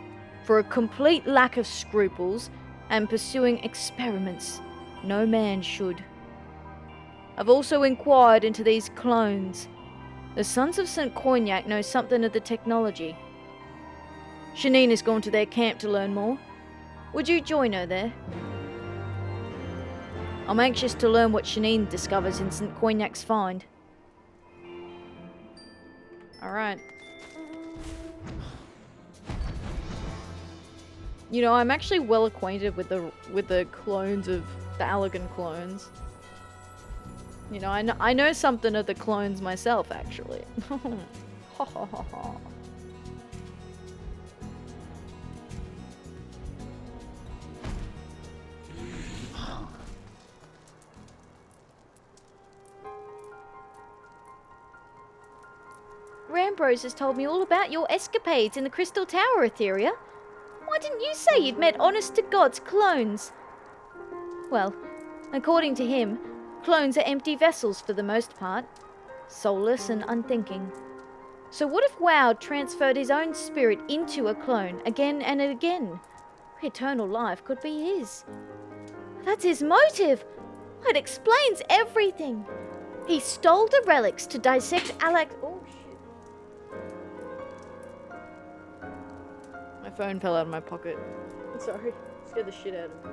for a complete lack of scruples and pursuing experiments no man should. I've also inquired into these clones. The Sons of St. Cognac know something of the technology. Shanine has gone to their camp to learn more. Would you join her there? I'm anxious to learn what Shanine discovers in St. Cognac's find. Alright. You know, I'm actually well acquainted with the clones of the Allergan clones. You know, I know something of the clones myself, actually. Ha ha ha ha. Rambrose has told me all about your escapades in the Crystal Tower, Atheria. Why didn't you say you'd met honest-to-God's clones? Well, according to him, clones are empty vessels for the most part, soulless and unthinking. So what if Woud transferred his own spirit into a clone again and again? Eternal life could be his. That's his motive! It explains everything! He stole the relics to dissect Alex... Oh, shit. My phone fell out of my pocket. Sorry. Scared the shit out of me.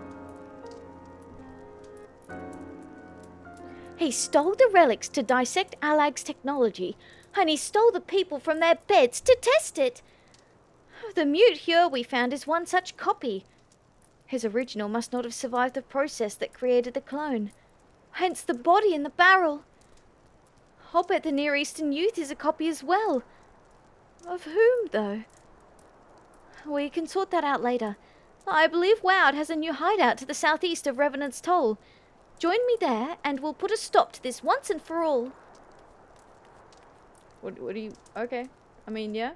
He stole the relics to dissect Alag's technology, and he stole the people from their beds to test it. The mute here we found is one such copy. His original must not have survived the process that created the clone. Hence the body in the barrel. I'll bet the Near Eastern youth is a copy as well. Of whom, though? We can sort that out later. I believe Woud has a new hideout to the southeast of Revenant's Toll. Join me there, and we'll put a stop to this once and for all. What do you... Okay. I mean, yeah.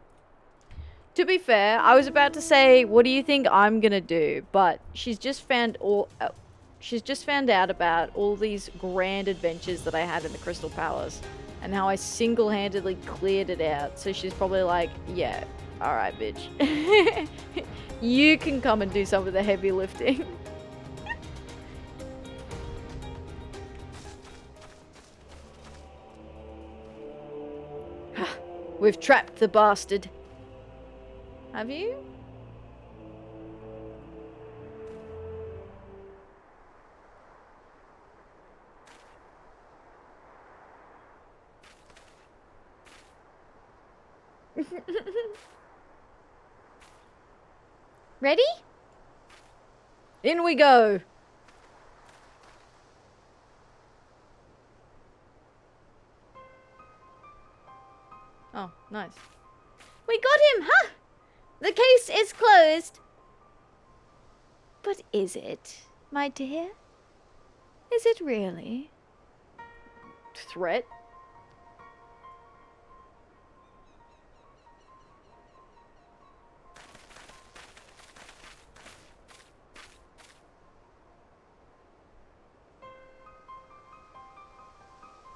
To be fair, I was about to say, what do you think I'm gonna do? But she's just found out about all these grand adventures that I had in the Crystal Palace. And how I single-handedly cleared it out. So she's probably like, yeah, alright, bitch. You can come and do some of the heavy lifting. We've trapped the bastard. Have you? Ready? In we go. Oh, nice. We got him, huh? The case is closed. But is it, my dear? Is it really? Threat?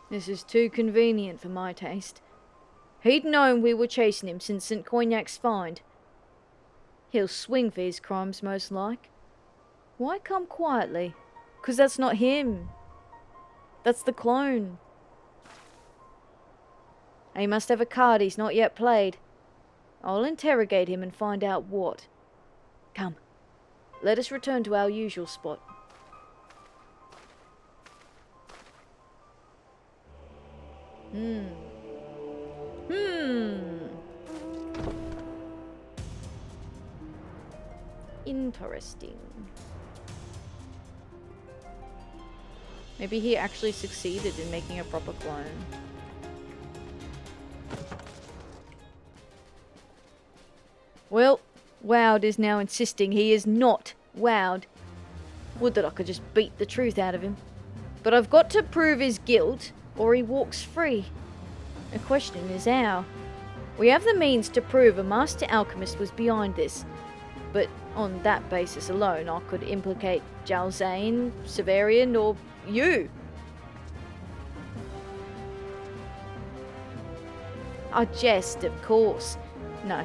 This is too convenient for my taste. He'd known we were chasing him since St. Cognac's find. He'll swing for his crimes most like. Why come quietly? 'Cause that's not him. That's the clone. He must have a card he's not yet played. I'll interrogate him and find out what. Come, let us return to our usual spot. Interesting. Maybe he actually succeeded in making a proper clone. Well, Woud is now insisting he is not Woud. Would that I could just beat the truth out of him. But I've got to prove his guilt, or he walks free. The question is how. We have the means to prove a master alchemist was behind this, but on that basis alone I could implicate Jalzane, Severian, or you. I jest, of course. No.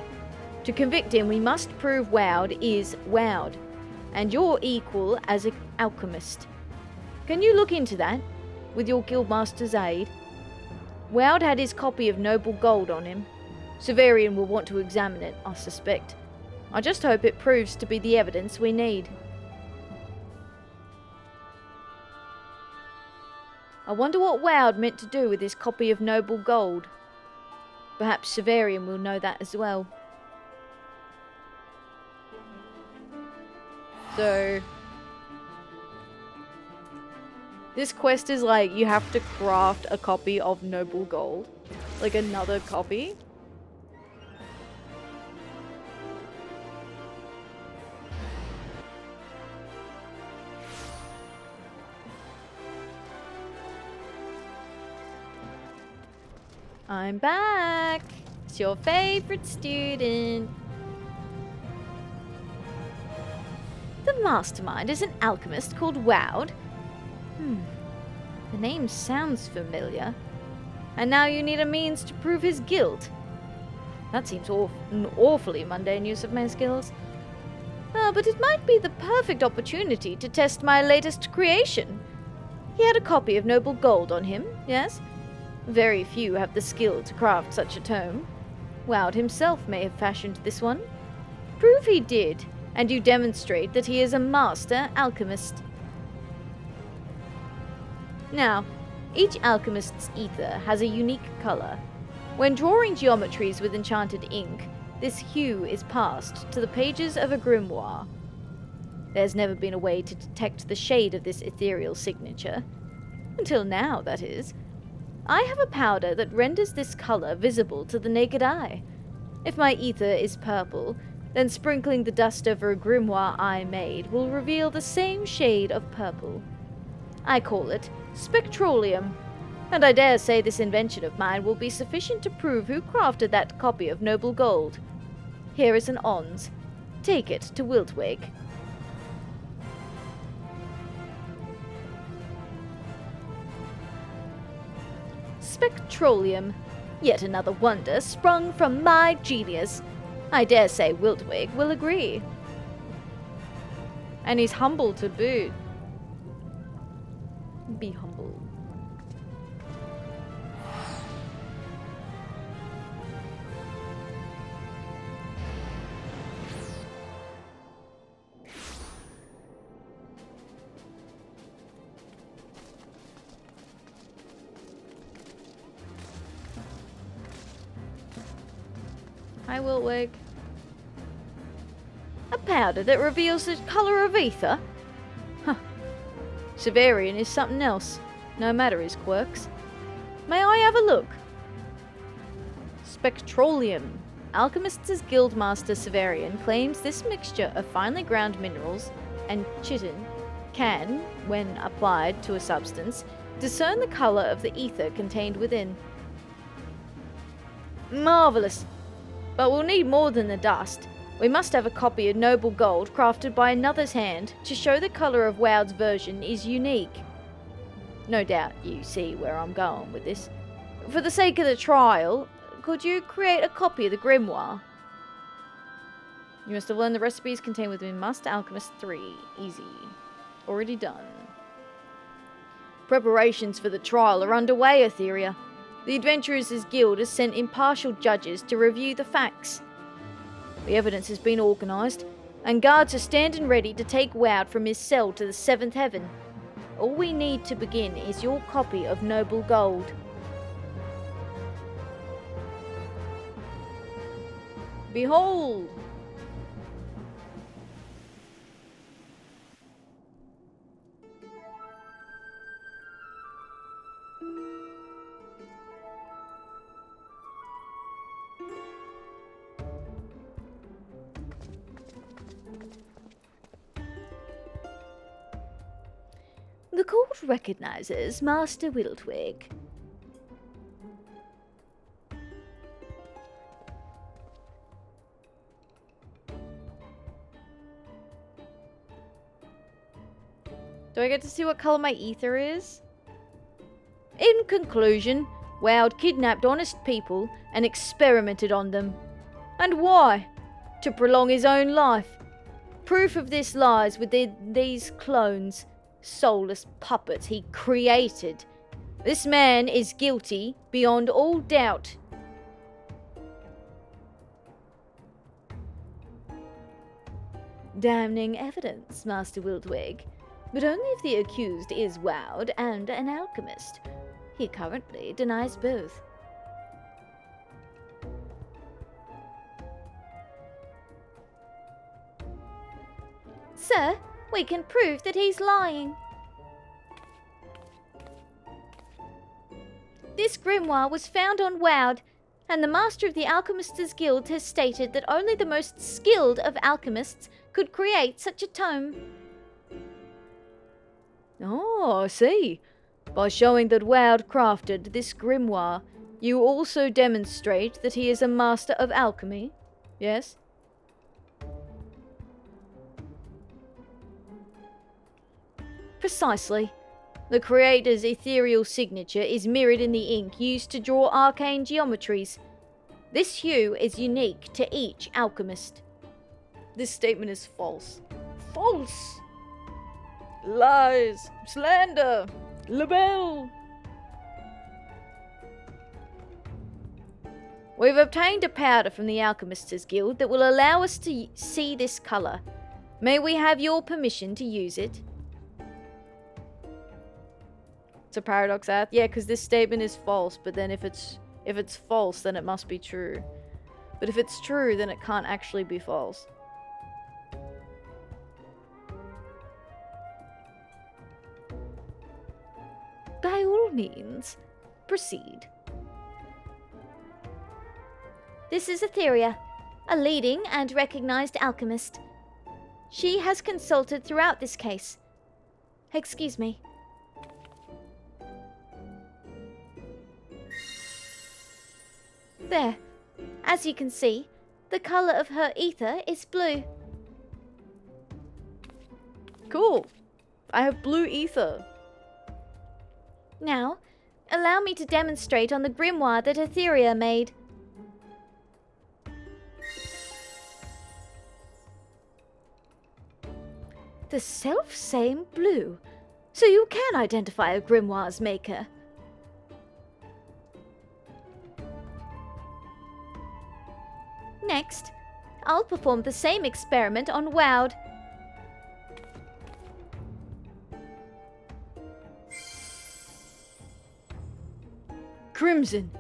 To convict him, we must prove Woud is Woud, and you're equal as an alchemist. Can you look into that, with your guildmaster's aid? Woud had his copy of Noble Gold on him. Severian will want to examine it, I suspect. I just hope it proves to be the evidence we need. I wonder what Woud meant to do with his copy of Noble Gold. Perhaps Severian will know that as well. So, this quest is like, you have to craft a copy of Noble Gold. Like another copy. I'm back! It's your favorite student. The mastermind is an alchemist called Woud. The name sounds familiar. And now you need a means to prove his guilt. That seems an awfully mundane use of my skills. But it might be the perfect opportunity to test my latest creation. He had a copy of Noble Gold on him, yes? Very few have the skill to craft such a tome. Woud himself may have fashioned this one. Prove he did, and you demonstrate that he is a master alchemist. Now, each alchemist's ether has a unique color. When drawing geometries with enchanted ink, this hue is passed to the pages of a grimoire. There's never been a way to detect the shade of this ethereal signature. Until now, that is. I have a powder that renders this color visible to the naked eye. If my ether is purple, then sprinkling the dust over a grimoire I made will reveal the same shade of purple. I call it spectroleum, and I dare say this invention of mine will be sufficient to prove who crafted that copy of Noble Gold. Here is an ons. Take it to Wiltwig. Spectroleum. Yet another wonder sprung from my genius. I dare say Wiltwig will agree. And he's humble to boot. Be humble. Hi, Wiltwig. A powder that reveals the colour of ether? Huh. Severian is something else, no matter his quirks. May I have a look? Spectroleum. Alchemist's Guildmaster Severian claims this mixture of finely ground minerals and chitin can, when applied to a substance, discern the colour of the ether contained within. Marvellous! But we'll need more than the dust. We must have a copy of Noble Gold crafted by another's hand to show the colour of Woud's version is unique. No doubt you see where I'm going with this. For the sake of the trial, could you create a copy of the grimoire? You must have learned the recipes contained within Master Alchemist 3. Easy. Already done. Preparations for the trial are underway, Atheria. The Adventurers' Guild has sent impartial judges to review the facts. The evidence has been organised, and guards are standing ready to take Woud from his cell to the 7th heaven. All we need to begin is your copy of Noble Gold. Behold! The court recognizes Master Wiltwig. Do I get to see what color my ether is? In conclusion, Woud kidnapped honest people and experimented on them. And why? To prolong his own life. Proof of this lies within these clones. Soulless puppets he created. This man is guilty beyond all doubt. Damning evidence, Master Wildwig. But only if the accused is wowed and an alchemist. He currently denies both. Sir, we can prove that he's lying. This grimoire was found on Wowd, and the master of the Alchemists' Guild has stated that only the most skilled of alchemists could create such a tome. Oh, I see. By showing that Wowd crafted this grimoire, you also demonstrate that he is a master of alchemy, yes? Precisely. The creator's ethereal signature is mirrored in the ink used to draw arcane geometries. This hue is unique to each alchemist. This statement is false. False! Lies! Slander! Libel! We've obtained a powder from the Alchemists' Guild that will allow us to see this colour. May we have your permission to use it? It's a paradox, Ath. Yeah, because this statement is false, but then if it's false, then it must be true. But if it's true, then it can't actually be false. By all means, proceed. This is Atheria, a leading and recognized alchemist. She has consulted throughout this case. Excuse me. There. As you can see, the colour of her ether is blue. Cool. I have blue ether. Now, allow me to demonstrate on the grimoire that Atheria made. The self-same blue. So you can identify a grimoire's maker. Next, I'll perform the same experiment on Wowd. Crimson.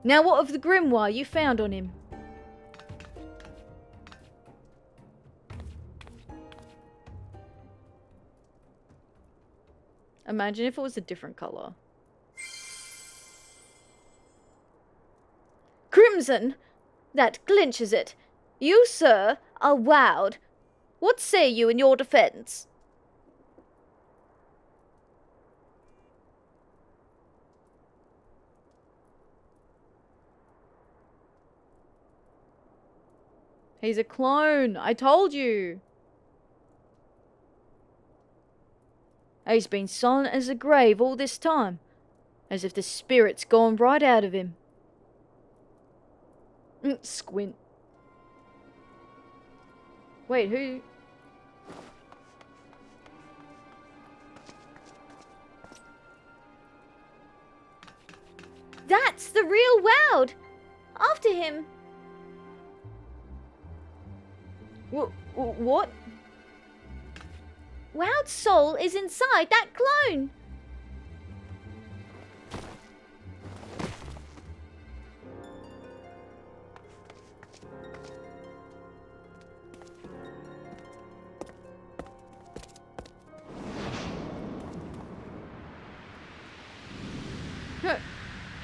Now what of the grimoire you found on him? Imagine if it was a different colour. Crimson! That clinches it. You, sir, are Wowd. What say you in your defence? He's a clone. I told you. He's been silent as a grave all this time, as if the spirit's gone right out of him. Squint. Wait, who? That's the real Wowd! After him! What? Wowd's soul is inside that clone!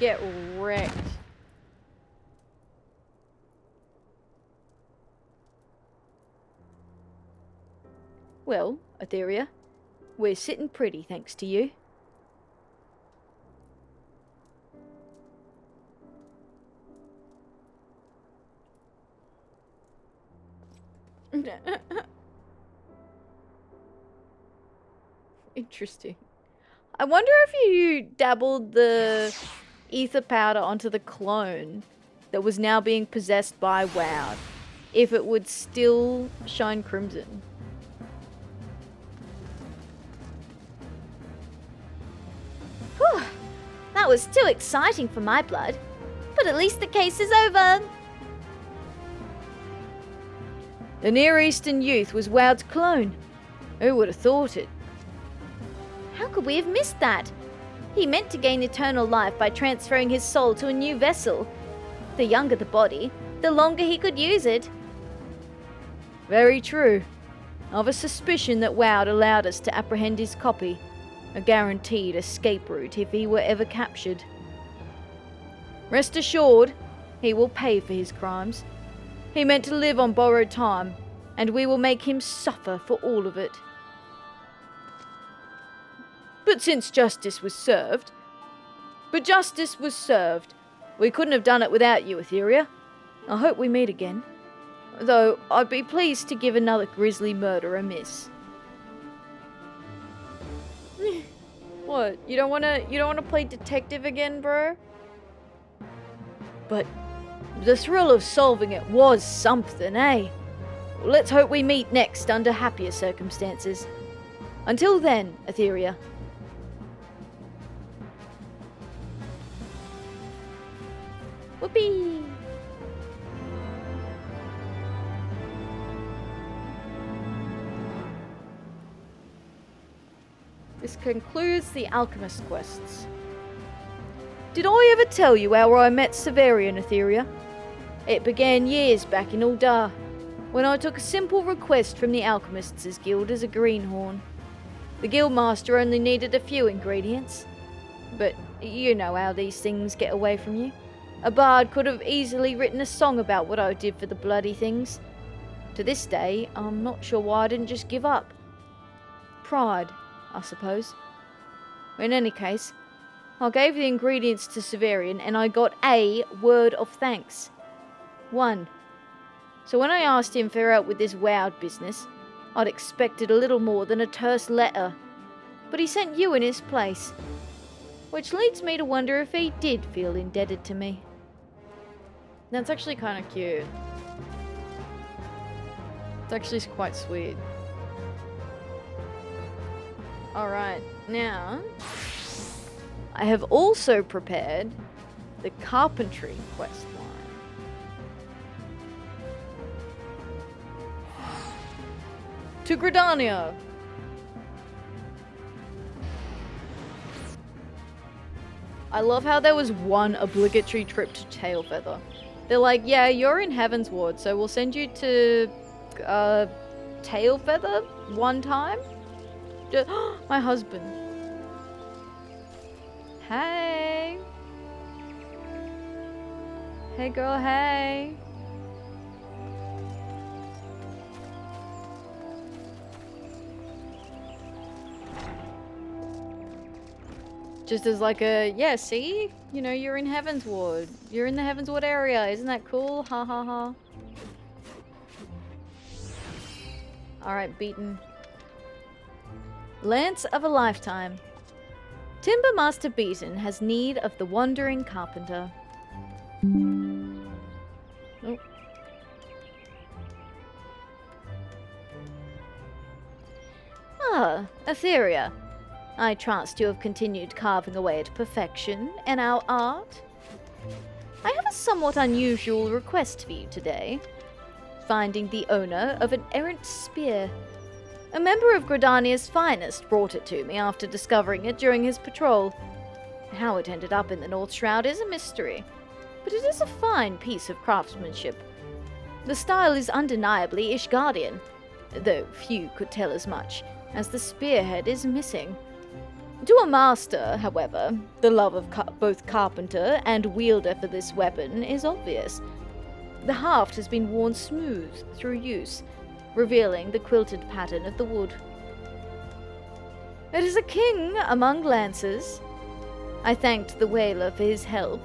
Get wrecked. Well, Atheria, we're sitting pretty thanks to you. Interesting. I wonder if you dabbled the ether powder onto the clone that was now being possessed by Wowd, if it would still shine crimson. Whew. was too exciting for my blood. But at least the case is over. The Near Eastern youth was Woud's clone. Who would have thought it? How could we have missed that? He meant to gain eternal life by transferring his soul to a new vessel. The younger the body, the longer he could use it. Very true. I've a suspicion that Woud allowed us to apprehend his copy, a guaranteed escape route if he were ever captured. Rest assured, he will pay for his crimes. He meant to live on borrowed time, and we will make him suffer for all of it. But justice was served. We couldn't have done it without you, Atheria. I hope we meet again. Though I'd be pleased to give another grisly murder a miss. What? You don't wanna play detective again, bro? But the thrill of solving it was something, eh? Let's hope we meet next under happier circumstances. Until then, Atheria. Whoopee! This concludes the alchemist quests. Did I ever tell you how I met Severian, Atheria? It began years back in Uldar, when I took a simple request from the Alchemists' Guild as a greenhorn. The guildmaster only needed a few ingredients. But you know how these things get away from you. A bard could have easily written a song about what I did for the bloody things. To this day, I'm not sure why I didn't just give up. Pride, I suppose. In any case, I gave the ingredients to Severian and I got a word of thanks. 1. So when I asked him for help with this Woud business, I'd expected a little more than a terse letter. But he sent you in his place. Which leads me to wonder if he did feel indebted to me. That's actually kind of cute. It's actually quite sweet. Alright, now I have also prepared the carpentry quest line. To Gridania! I love how there was one obligatory trip to Tailfeather. They're like, yeah, you're in Heaven's Ward, so we'll send you to Tailfeather one time? My husband. Hey. Hey girl, hey. Just as like a, yeah, see? You know, you're in Heaven's Ward. You're in the Heaven's Ward area. Isn't that cool? Ha ha ha. Alright, beaten. Lance of a Lifetime. Timber Master Beaton has need of the wandering carpenter. Oh. Ah, Atheria. I trust you have continued carving away at perfection in our art. I have a somewhat unusual request for you today. Finding the owner of an errant spear. A member of Gridania's finest brought it to me after discovering it during his patrol. How it ended up in the North Shroud is a mystery, but it is a fine piece of craftsmanship. The style is undeniably Ishgardian, though few could tell as much, as the spearhead is missing. To a master, however, the love of both carpenter and wielder for this weapon is obvious. The haft has been worn smooth through use, revealing the quilted pattern of the wood. It is a king among lancers. I thanked the whaler for his help,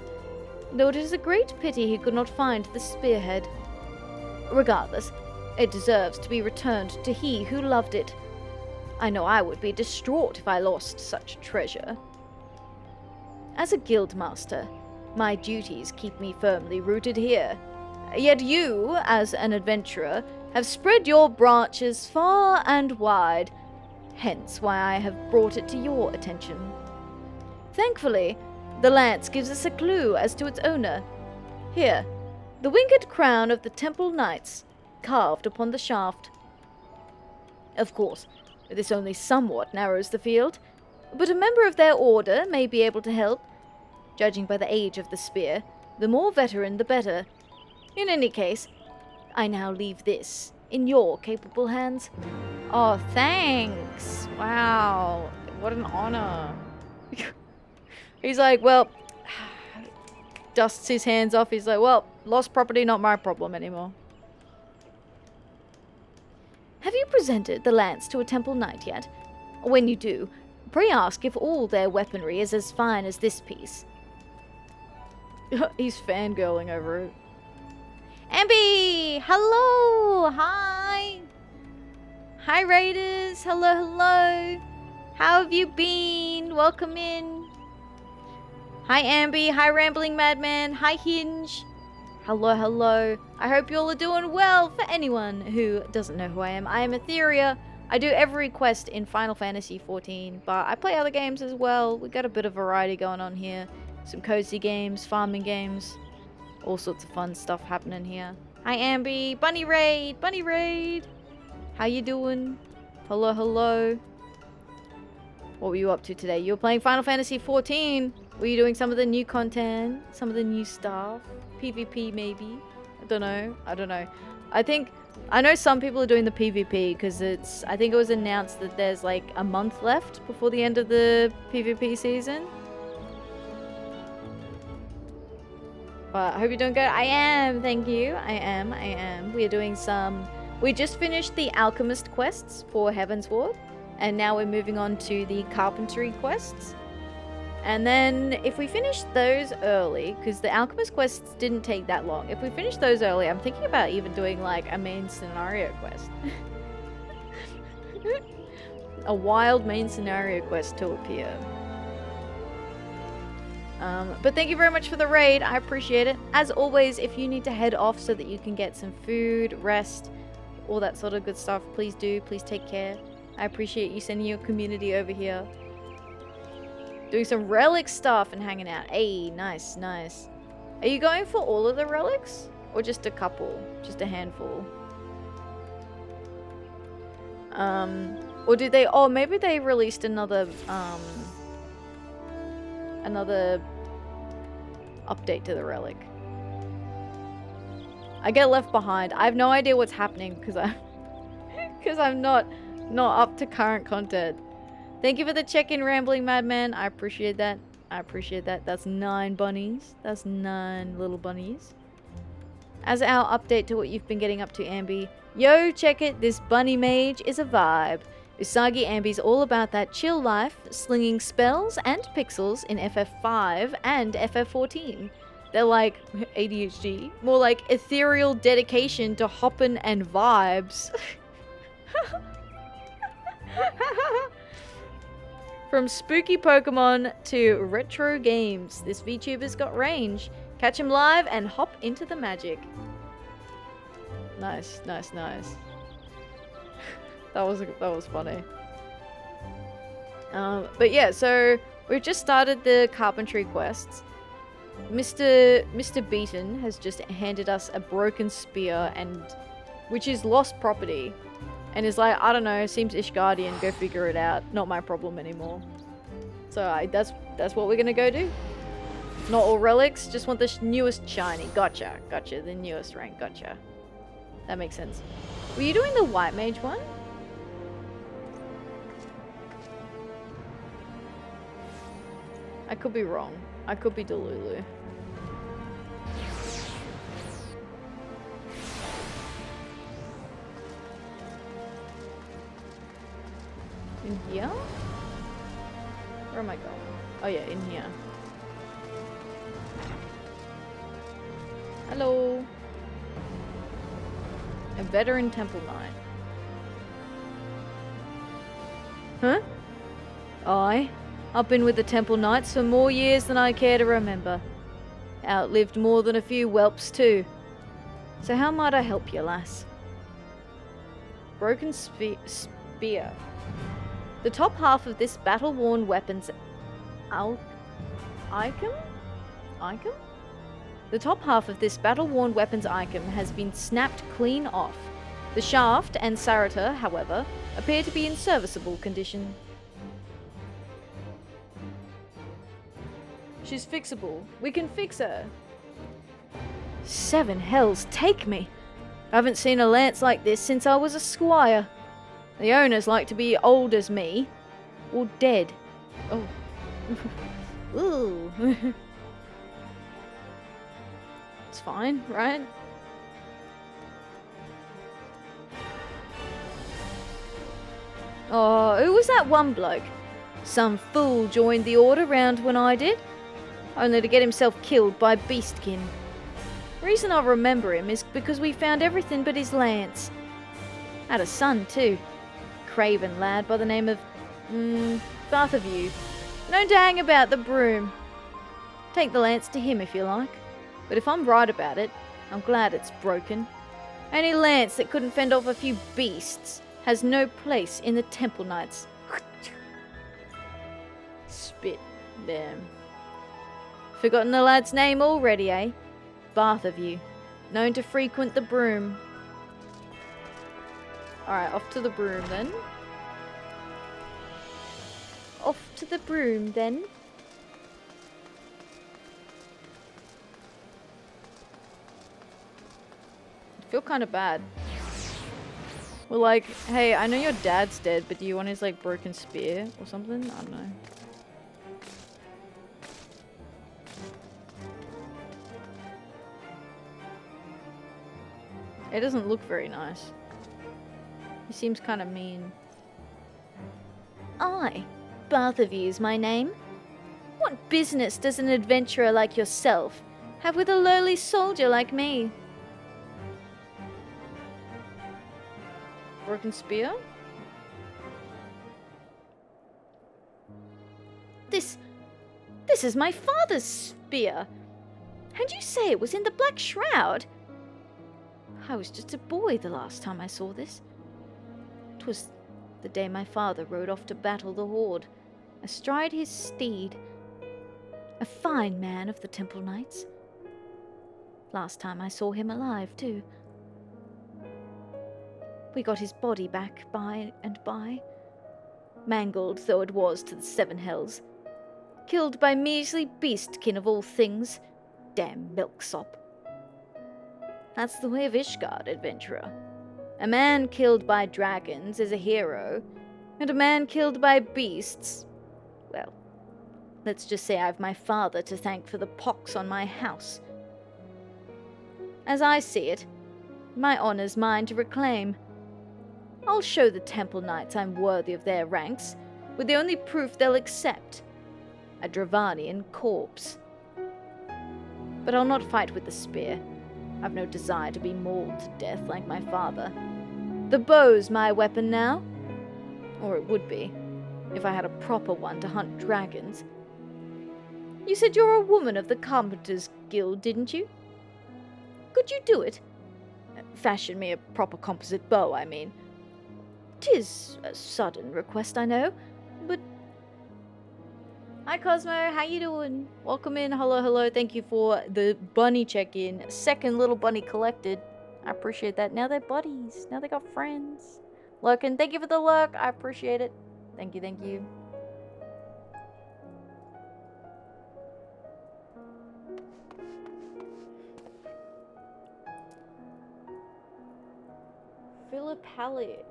though it is a great pity he could not find the spearhead. Regardless, it deserves to be returned to he who loved it. I know I would be distraught if I lost such treasure. As a guildmaster, my duties keep me firmly rooted here. Yet you, as an adventurer, have spread your branches far and wide, hence why I have brought it to your attention. Thankfully, The lance gives us a clue as to its owner. Here, the winged crown of the Temple Knights, carved upon the shaft. Of course, this only somewhat narrows the field, but a member of their order may be able to help. Judging by the age of the spear, the more veteran the better. In any case, I now leave this in your capable hands. Oh, thanks. Wow. What an honor. He's like, well, dusts his hands off. He's like, well, lost property, not my problem anymore. Have you presented the lance to a Temple Knight yet? When you do, pray ask if all their weaponry is as fine as this piece. He's fangirling over it. Ambi! Hello! Hi! Hi, Raiders! Hello, hello! How have you been? Welcome in. Hi, Ambi. Hi, Rambling Madman. Hi, Hinge. Hello, hello. I hope you all are doing well. For anyone who doesn't know who I am Atheria. I do every quest in Final Fantasy XIV, but I play other games as well. We got a bit of variety going on here. Some cozy games, farming games. All sorts of fun stuff happening here. Hi, Ambi. Bunny Raid. Bunny Raid. How you doing? Hello, hello. What were you up to today? You were playing Final Fantasy XIV. Were you doing some of the new content? Some of the new stuff? PvP maybe? I don't know. I know some people are doing the PvP because I think it was announced that there's like a month left before the end of the PvP season. But I hope you're doing good. I am, thank you. I am. We just finished the Alchemist quests for Heavensward. And now we're moving on to the Carpentry quests. And then if we finish those early, because the Alchemist quests didn't take that long. If we finish those early, I'm thinking about even doing like a main scenario quest. A wild main scenario quest to appear. But thank you very much for the raid. I appreciate it. As always, if you need to head off so that you can get some food, rest, all that sort of good stuff, please do. Please take care. I appreciate you sending your community over here. Doing some relic stuff and hanging out. Hey, nice, nice. Are you going for all of the relics? Or just a couple? Just a handful? Or did they... Oh, maybe they released another update to the relic. I get left behind. I have no idea what's happening because I'm not up to current content. Thank you for the check-in, Rambling Madman. I appreciate that. That's 9 bunnies. That's 9 little bunnies. As our update to what you've been getting up to, Ambi. Yo, check it. This bunny mage is a vibe. Usagi Ambi's all about that chill life, slinging spells and pixels in FF5 and FF14. They're like ADHD. More like ethereal dedication to hoppin' and vibes. From spooky Pokemon to retro games, this VTuber's got range. Catch him live and hop into the magic. Nice, nice, nice. That was funny. But yeah, so we've just started the carpentry quests. Mr. Beaton has just handed us a broken spear, which is lost property. And is like, I don't know, seems Ishgardian, go figure it out. Not my problem anymore. So that's what we're gonna go do. Not all relics, just want the newest shiny. Gotcha, the newest rank, gotcha. That makes sense. Were you doing the white mage one? I could be wrong. I could be Delulu. In here? Where am I going? Oh yeah, in here. Hello. A veteran temple knight. Huh? I've been with the Temple Knights for more years than I care to remember. Outlived more than a few whelps too. So how might I help you, lass? Broken spear. The top half of this battle-worn weapon's icon? Icon? The top half of this battle-worn weapon's icon has been snapped clean off. The shaft and serrator, however, appear to be in serviceable condition. She's fixable. We can fix her. 7 hells take me. I haven't seen a lance like this since I was a squire. The owners like to be old as me. Or dead. Oh. Ooh. It's fine, right? Oh, who was that one bloke? Some fool joined the order round when I did, only to get himself killed by beastkin. The reason I remember him is because we found everything but his lance. Had a son too, craven lad by the name of Atheria, known to hang about the broom. Take the lance to him if you like, but if I'm right about it, I'm glad it's broken. Any lance that couldn't fend off a few beasts has no place in the Temple Knights. Spit, damn. Forgotten the lad's name already, eh? Atheria, known to frequent the broom. Alright, off to the broom then. Off to the broom then. I feel kind of bad. We're like, hey, I know your dad's dead, but do you want his like broken spear or something? I don't know. It doesn't look very nice. He seems kind of mean. Atheria is my name. What business does an adventurer like yourself have with a lowly soldier like me? Broken spear? This is my father's spear. And you say it was in the Black Shroud? I was just a boy the last time I saw this. 'Twas the day my father rode off to battle the Horde, astride his steed. A fine man of the Temple Knights. Last time I saw him alive, too. We got his body back by and by, mangled though it was to the 7 hells. Killed by measly beastkin of all things. Damn milksop. That's the way of Ishgard, adventurer. A man killed by dragons is a hero, and a man killed by beasts, well, let's just say I've my father to thank for the pox on my house. As I see it, my honor's mine to reclaim. I'll show the Temple Knights I'm worthy of their ranks, with the only proof they'll accept, a Dravanian corpse. But I'll not fight with the spear. I've no desire to be mauled to death like my father. The bow's my weapon now. Or it would be, if I had a proper one to hunt dragons. You said you're a woman of the Carpenter's Guild, didn't you? Could you do it? Fashion me a proper composite bow, I mean. 'Tis a sudden request, I know, but... Hi Cosmo, how you doing? Welcome in, hello, thank you for the bunny check-in. Second little bunny collected. I appreciate that. Now they're buddies. Now they got friends. Lurkin, thank you for the lurk. I appreciate it. Thank you. Philip Hallett.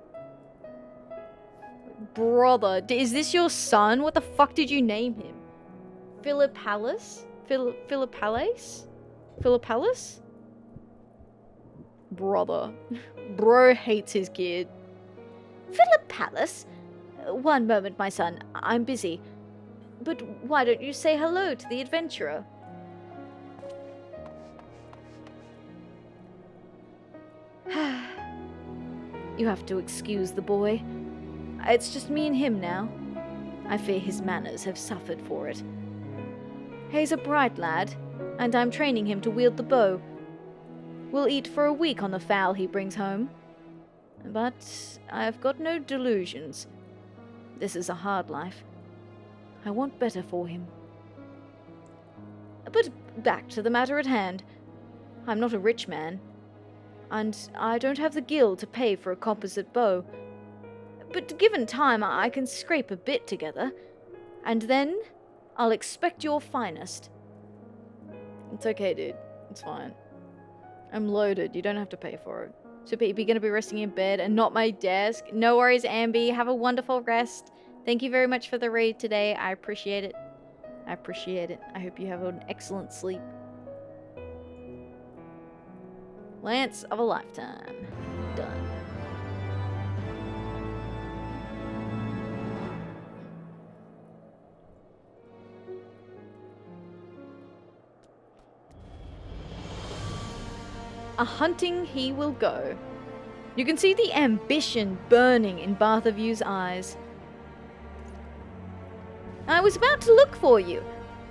Brother, is this your son? What the fuck did you name him? Philip Hallis? Philip Hallis? Philip Hallis? Brother. Bro hates his kid. Philip Palace? One moment, my son. I'm busy. But why don't you say hello to the adventurer? You have to excuse the boy. It's just me and him now. I fear his manners have suffered for it. He's a bright lad, and I'm training him to wield the bow. We'll eat for a week on the fowl he brings home. But I've got no delusions. This is a hard life. I want better for him. But back to the matter at hand. I'm not a rich man, and I don't have the gil to pay for a composite bow. But given time, I can scrape a bit together, and then I'll expect your finest. It's okay, dude. It's fine. I'm loaded. You don't have to pay for it. So you're going to be resting in bed and not my desk? No worries, Ambi. Have a wonderful rest. Thank you very much for the raid today. I appreciate it. I appreciate it. I hope you have an excellent sleep. Lance of a lifetime. Done. A hunting he will go. You can see the ambition burning in Barthoview's eyes. I was about to look for you.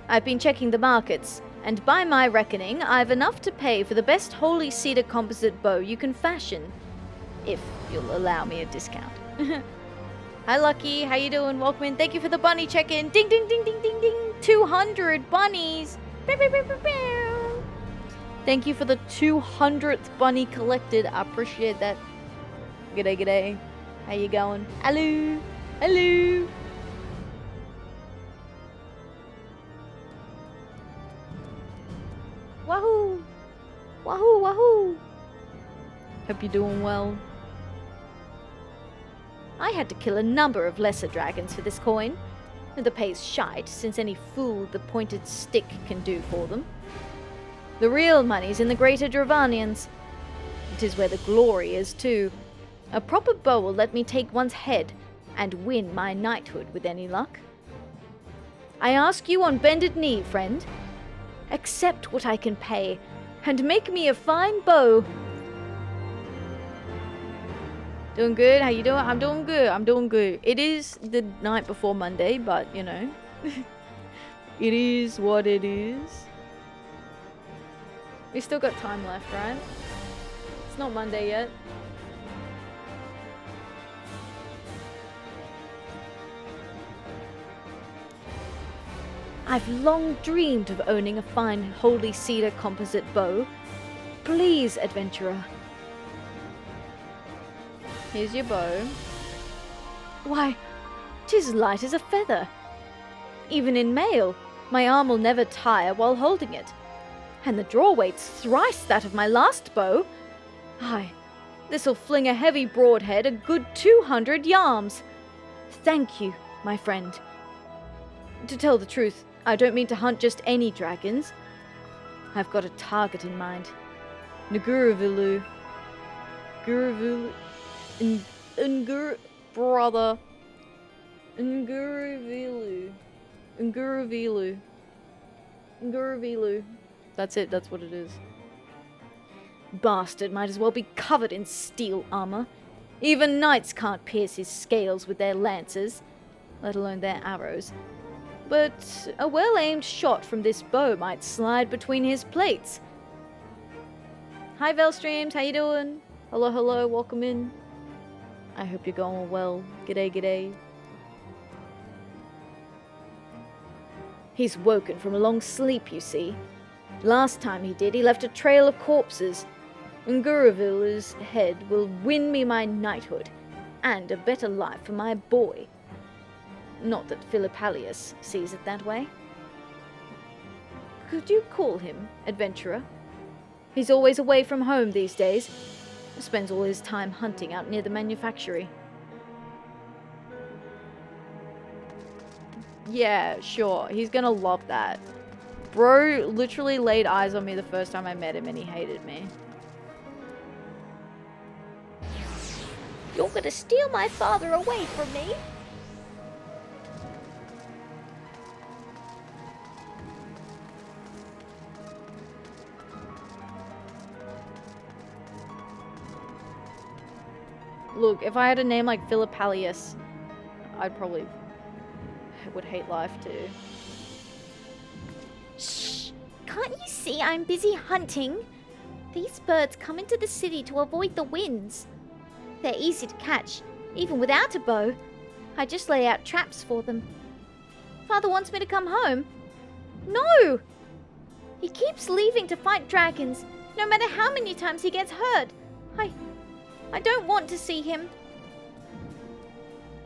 I've been checking the markets, and by my reckoning, I've enough to pay for the best holy cedar composite bow you can fashion, if you'll allow me a discount. Hi, Lucky. How you doing? Welcome in. Thank you for the bunny check-in. Ding, ding, ding, ding, ding, ding. 200 bunnies. Bow, bow, bow, bow, bow. Thank you for the 200th bunny collected. I appreciate that. G'day, g'day. How you going? Hello. Hello. Wahoo! Wahoo, wahoo! Hope you're doing well. I had to kill a number of lesser dragons for this coin. The pay's shite, since any fool the pointed stick can do for them. The real money's in the greater Dravanians. It is where the glory is, too. A proper bow will let me take one's head and win my knighthood with any luck. I ask you on bended knee, friend. Accept what I can pay, and make me a fine bow. Doing good? How you doing? I'm doing good. I'm doing good. It is the night before Monday, but, you know. It is what it is. We still got time left, right? It's not Monday yet. I've long dreamed of owning a fine holy cedar composite bow. Please, adventurer. Here's your bow. Why, 'tis light as a feather. Even in mail, my arm will never tire while holding it. And the draw weight's thrice that of my last bow. Aye, this'll fling a heavy broadhead a good 200 yarms. Thank you, my friend. To tell the truth, I don't mean to hunt just any dragons. I've got a target in mind. Nguravilu. Nguravilu. Brother. Nguravilu. Nguravilu. Nguravilu. That's it, that's what it is. Bastard might as well be covered in steel armor. Even knights can't pierce his scales with their lances, let alone their arrows. But a well-aimed shot from this bow might slide between his plates. Hi, Velstreams, how you doing? Hello, hello, welcome in. I hope you're going well. G'day, g'day. He's woken from a long sleep, you see. Last time he did, he left a trail of corpses. Nguravilu's head will win me my knighthood, and a better life for my boy. Not that Philippalius sees it that way. Could you call him adventurer? He's always away from home these days. Spends all his time hunting out near the manufactory. Yeah, sure. He's gonna love that. Bro literally laid eyes on me the first time I met him and he hated me. You're gonna steal my father away from me? Look, if I had a name like Philippalius, I'd probably would hate life too. Shh! Can't you see I'm busy hunting? These birds come into the city to avoid the winds. They're easy to catch, even without a bow. I just lay out traps for them. Father wants me to come home. No! He keeps leaving to fight dragons, no matter how many times he gets hurt. I don't want to see him.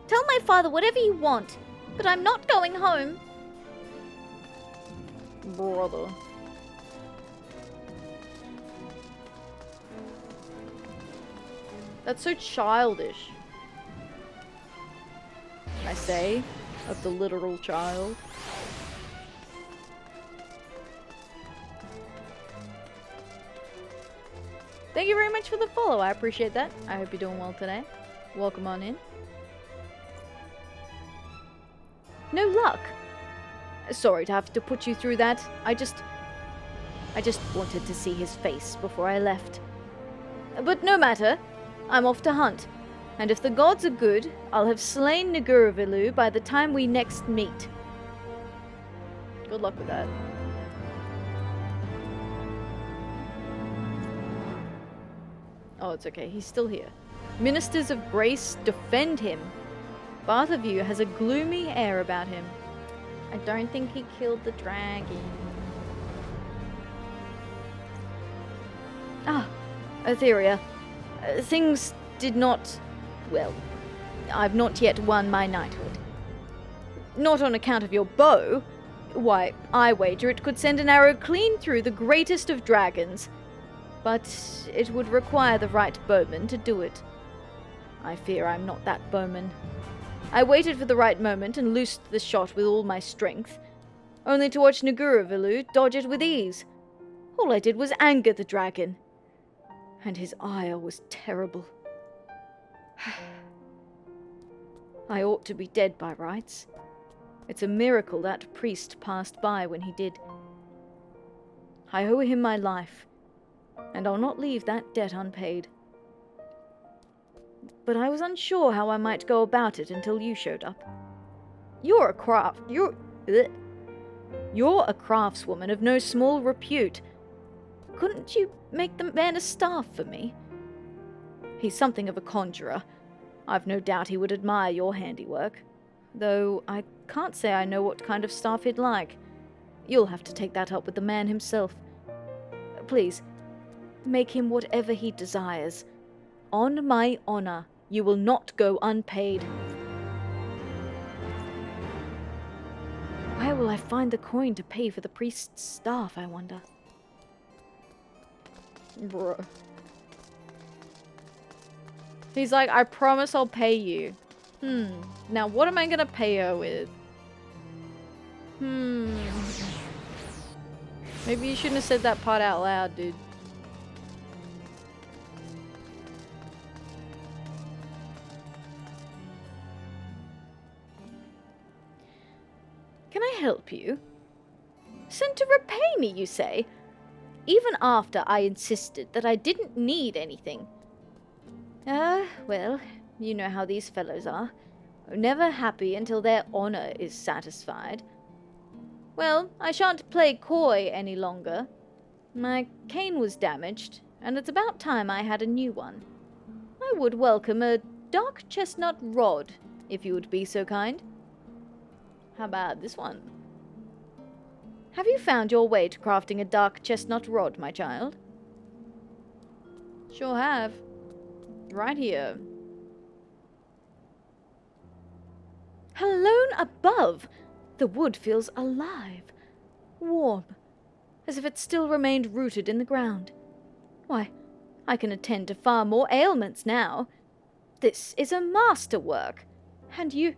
Tell my father whatever you want, but I'm not going home. Brother. That's so childish. I say, of the literal child. Thank you very much for the follow. I appreciate that. I hope you're doing well today. Welcome on in. No luck. Sorry to have to put you through that. I just wanted to see his face before I left. But no matter. I'm off to hunt. And if the gods are good, I'll have slain Naguravilu by the time we next meet. Good luck with that. Oh, it's okay. He's still here. Ministers of Grace, defend him. Bartholomew has a gloomy air about him. I don't think he killed the dragon. Ah, Atheria. Things did not... Well, I've not yet won my knighthood. Not on account of your bow. Why, I wager it could send an arrow clean through the greatest of dragons. But it would require the right bowman to do it. I fear I'm not that bowman. I waited for the right moment and loosed the shot with all my strength, only to watch Naguravilu dodge it with ease. All I did was anger the dragon, and his ire was terrible. I ought to be dead by rights. It's a miracle that priest passed by when he did. I owe him my life, and I'll not leave that debt unpaid. But I was unsure how I might go about it until you showed up. You're a craftswoman of no small repute. Couldn't you make the man a staff for me? He's something of a conjurer. I've no doubt he would admire your handiwork, though I can't say I know what kind of staff he'd like. You'll have to take that up with the man himself. Please, make him whatever he desires. On my honor, you will not go unpaid. Where will I find the coin to pay for the priest's staff, I wonder? Bruh. He's like, I promise I'll pay you. Now what am I gonna pay her with? Maybe you shouldn't have said that part out loud, dude. Can I help you? Sent to repay me, you say? Even after I insisted that I didn't need anything. Well, you know how these fellows are. Never happy until their honor is satisfied. Well, I shan't play coy any longer. My cane was damaged, and it's about time I had a new one. I would welcome a dark chestnut rod, if you would be so kind. How about this one? Have you found your way to crafting a dark chestnut rod, my child? Sure have. Right here. Alone above, the wood feels alive, warm, as if it still remained rooted in the ground. Why, I can attend to far more ailments now. This is a masterwork. And you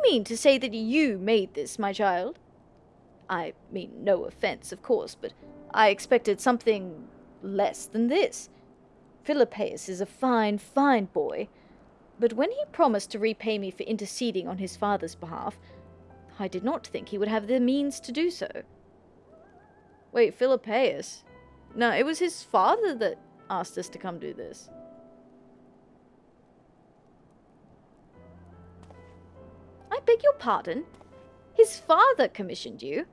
mean to say that you made this, my child? I mean no offense, of course, but I expected something less than this. Philippaeus is a fine, fine boy, but when he promised to repay me for interceding on his father's behalf, I did not think he would have the means to do so. Wait, Philippaeus? No, it was his father that asked us to come do this. I beg your pardon? His father commissioned you?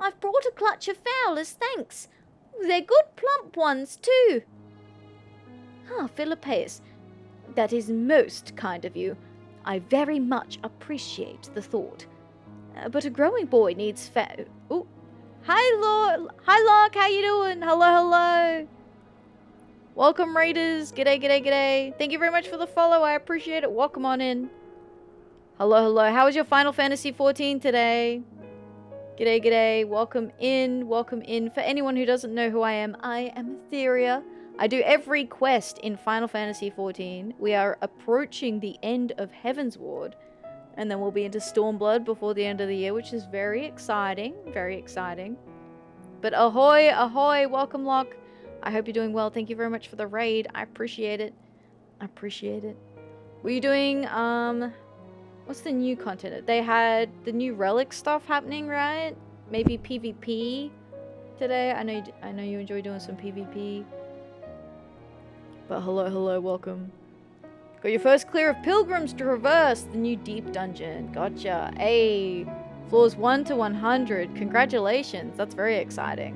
I've brought a clutch of fowl as thanks. They're good plump ones, too. Ah, Philippaeus, that is most kind of you. I very much appreciate the thought. But a growing boy needs Ooh. Hi, Locke. How you doing? Hello. Welcome, Raiders. G'day. Thank you very much for the follow. I appreciate it. Welcome on in. Hello. How was your Final Fantasy XIV today? G'day. Welcome in. For anyone who doesn't know who I am Atheria. I do every quest in Final Fantasy XIV. We are approaching the end of Heavensward. And then we'll be into Stormblood before the end of the year, which is very exciting. But ahoy. Welcome, Locke. I hope you're doing well. Thank you very much for the raid. I appreciate it. Were you doing, what's the new content? They had the new relic stuff happening, right? Maybe PvP today. I know you enjoy doing some PvP. But hello, welcome. Got your first clear of Pilgrim's Traverse, the new deep dungeon. Gotcha. Hey, floors 1 to 100. Congratulations. That's very exciting.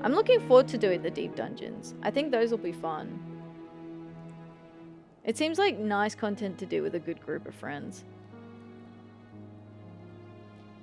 I'm looking forward to doing the deep dungeons. I think those will be fun. It seems like nice content to do with a good group of friends.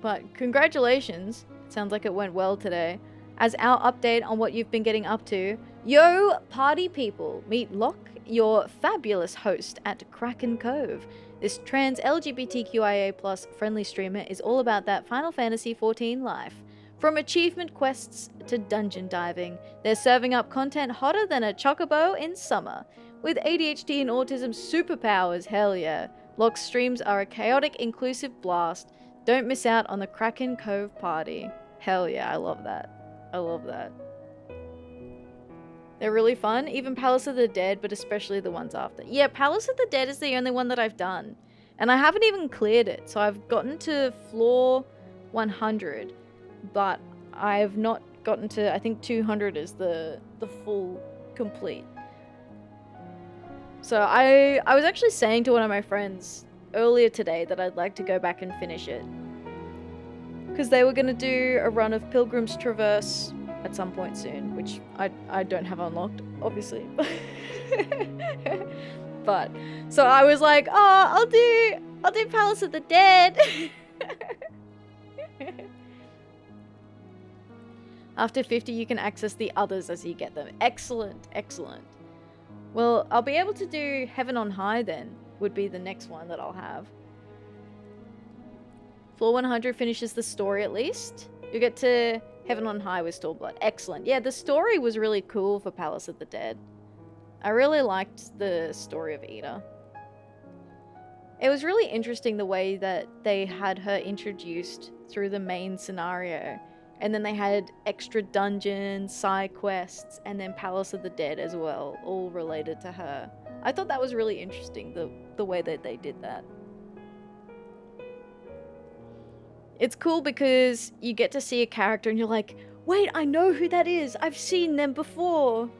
But congratulations. Sounds like it went well today. As our update on what you've been getting up to, yo, party people, meet Locke, your fabulous host at Kraken Cove. This trans LGBTQIA+ friendly streamer is all about that Final Fantasy XIV life. From achievement quests to dungeon diving, they're serving up content hotter than a chocobo in summer. With ADHD and autism superpowers, hell yeah. Locke's streams are a chaotic, inclusive blast. Don't miss out on the Kraken Cove party. Hell yeah, I love that. They're really fun, even Palace of the Dead, but especially the ones after. Yeah, Palace of the Dead is the only one that I've done. And I haven't even cleared it, so I've gotten to floor 100. But I've not gotten to, I think 200 is the full complete. So I was actually saying to one of my friends earlier today that I'd like to go back and finish it. Because they were going to do a run of Pilgrim's Traverse at some point soon, which I don't have unlocked, obviously. But, so I was like, oh, I'll do Palace of the Dead. After 50, you can access the others as you get them. Excellent. Well, I'll be able to do Heaven on High then, would be the next one that I'll have. Floor 100 finishes the story at least. You get to Heaven on High with Stormblood. Excellent. Yeah, the story was really cool for Palace of the Dead. I really liked the story of Ida. It was really interesting the way that they had her introduced through the main scenario. And then they had extra dungeons, side quests, and then Palace of the Dead as well, all related to her. I thought that was really interesting, the way that they did that. It's cool because you get to see a character and you're like, wait, I know who that is. I've seen them before.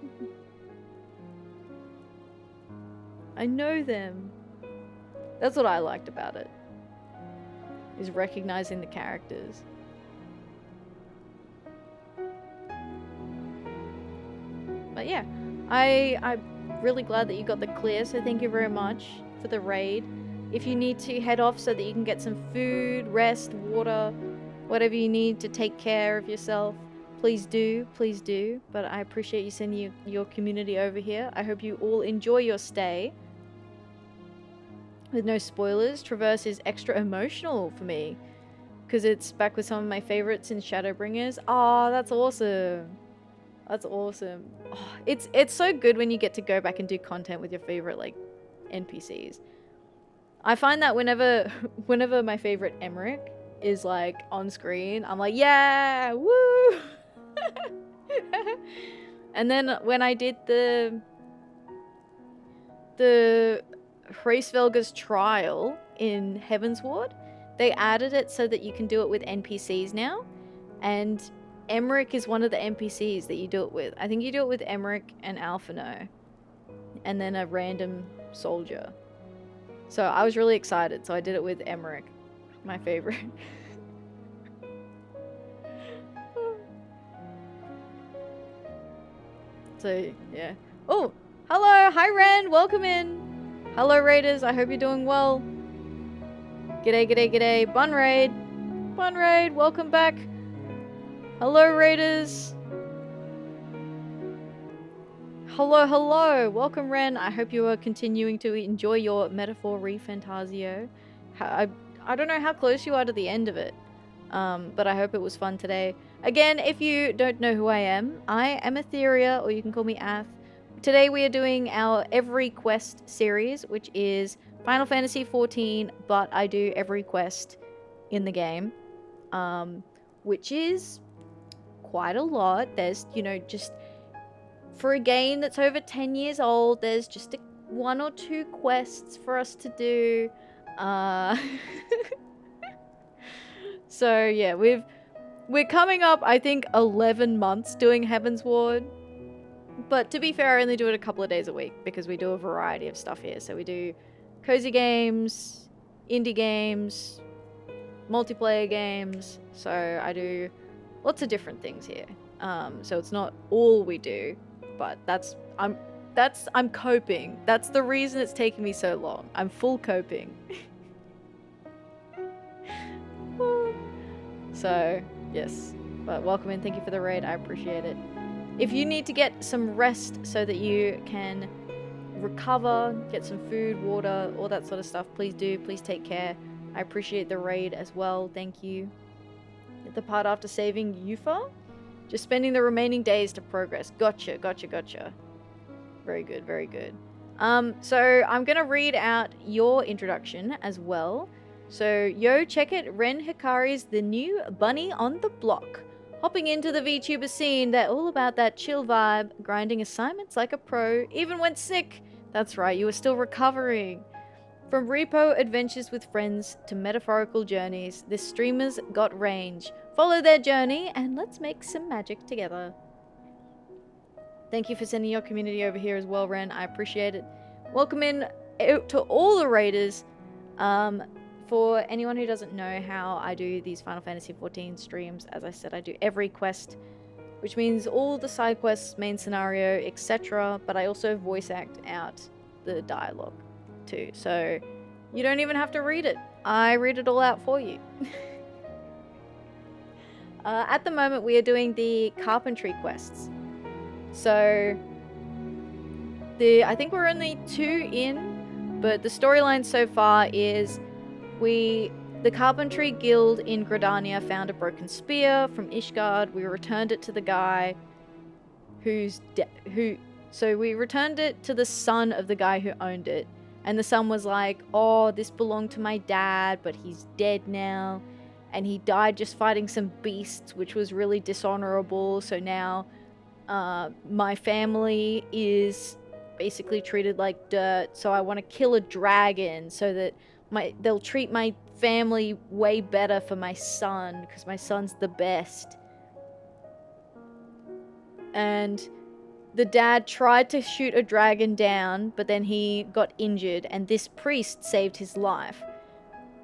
I know them. That's what I liked about it. Is recognizing the characters. But yeah, I'm really glad that you got the clear, so thank you very much for the raid. If you need to head off so that you can get some food, rest, water, whatever you need to take care of yourself, please do. But I appreciate you sending your community over here. I hope you all enjoy your stay. With no spoilers, Traverse is extra emotional for me because it's back with some of my favorites in Shadowbringers. Oh, that's awesome. Oh, it's so good when you get to go back and do content with your favorite like NPCs. I find that whenever my favorite Emmerich is like on screen, I'm like, yeah, woo! And then when I did the Hraesvelga's trial in Heavensward, they added it so that you can do it with NPCs now, and Emmerich is one of the NPCs that you do it with. I think you do it with Emmerich and Alphino, and then a random soldier. So I was really excited, so I did it with Emmerich, my favorite. So, yeah. Oh, hello! Hi, Ren! Welcome in! Hello, Raiders! I hope you're doing well. G'day, g'day, g'day. Bun Raid. Bun Raid, welcome back. Hello, Raiders. Hello, hello. Welcome, Ren. I hope you are continuing to enjoy your Metaphor Refantasio. I don't know how close you are to the end of it, but I hope it was fun today. Again, if you don't know who I am Atheria, or you can call me Ath. Today we are doing our Every Quest series, which is Final Fantasy XIV, but I do every quest in the game, which is quite a lot. There's, you know, just for a game that's over 10 years old, there's just 1 or 2 quests for us to do. So yeah, we're coming up, I think, 11 months doing Heaven's Ward. But to be fair, I only do it a couple of days a week because we do a variety of stuff here. So we do cozy games, indie games, multiplayer games. So I do lots of different things here. So it's not all we do, but I'm coping. That's the reason it's taking me so long. I'm full coping. So yes, but welcome in. Thank you for the raid. I appreciate it. If you need to get some rest so that you can recover, get some food, water, all that sort of stuff, please do. Please take care. I appreciate the raid as well. Thank you. The part after saving Yufa? Just spending the remaining days to progress. Gotcha, gotcha, gotcha. Very good, very good. So I'm gonna read out your introduction as well. So, yo, check it. Ren Hikari's the new bunny on the block. Hopping into the VTuber scene, they're all about that chill vibe, grinding assignments like a pro, even when sick. That's right, you were still recovering. From repo adventures with friends to metaphorical journeys, this streamer's got range. Follow their journey and let's make some magic together. Thank you for sending your community over here as well, Ren. I appreciate it. Welcome in to all the raiders. For anyone who doesn't know how I do these Final Fantasy XIV streams, as I said, I do every quest, which means all the side quests, main scenario, etc. But I also voice act out the dialogue too. So you don't even have to read it. I read it all out for you. At the moment, we are doing the carpentry quests. So I think we're only 2 in, but the storyline so far is the Carpentry Guild in Gridania found a broken spear from Ishgard. We returned it to the guy so we returned it to the son of the guy who owned it. And the son was like, oh, this belonged to my dad, but he's dead now. And he died just fighting some beasts, which was really dishonorable. So now my family is basically treated like dirt. So I want to kill a dragon so that they'll treat my family way better for my son, because my son's the best. And the dad tried to shoot a dragon down, but then he got injured, and this priest saved his life.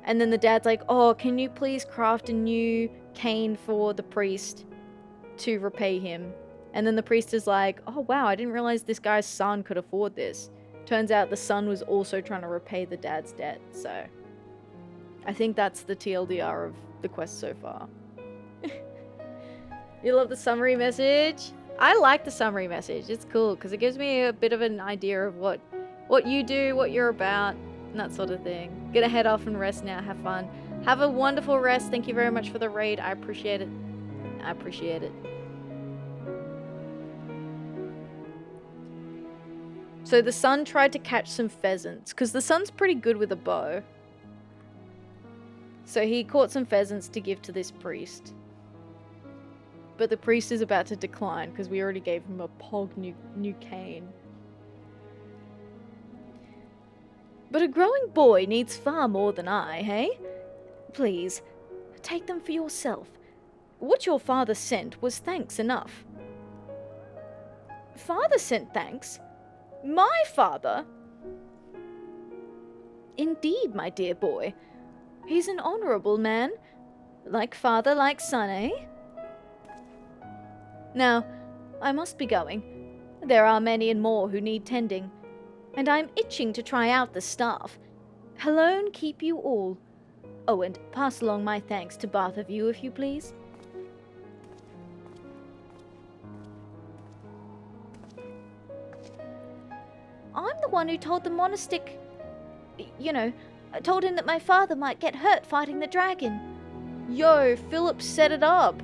And then the dad's like, oh, can you please craft a new cane for the priest to repay him? And then the priest is like, oh wow, I didn't realize this guy's son could afford this. Turns out the son was also trying to repay the dad's debt, so I think that's the TLDR of the quest so far. You love the summary message? I like the summary message. It's cool because it gives me a bit of an idea of what you do, what you're about, and that sort of thing. Gonna head off and rest now. Have fun. Have a wonderful rest. Thank you very much for the raid. I appreciate it. I appreciate it. So the son tried to catch some pheasants, because the son's pretty good with a bow. So he caught some pheasants to give to this priest. But the priest is about to decline, because we already gave him a pog new cane. But a growing boy needs far more than I, hey? Please, take them for yourself. What your father sent was thanks enough. Father sent thanks? My father? Indeed, my dear boy. He's an honourable man. Like father, like son, eh? Now, I must be going. There are many and more who need tending, and I'm itching to try out the staff. Helone keep you all. Oh, and pass along my thanks to both of you, if you please. I'm the one who told the monastic... told him that my father might get hurt fighting the dragon. Yo, Philip set it up.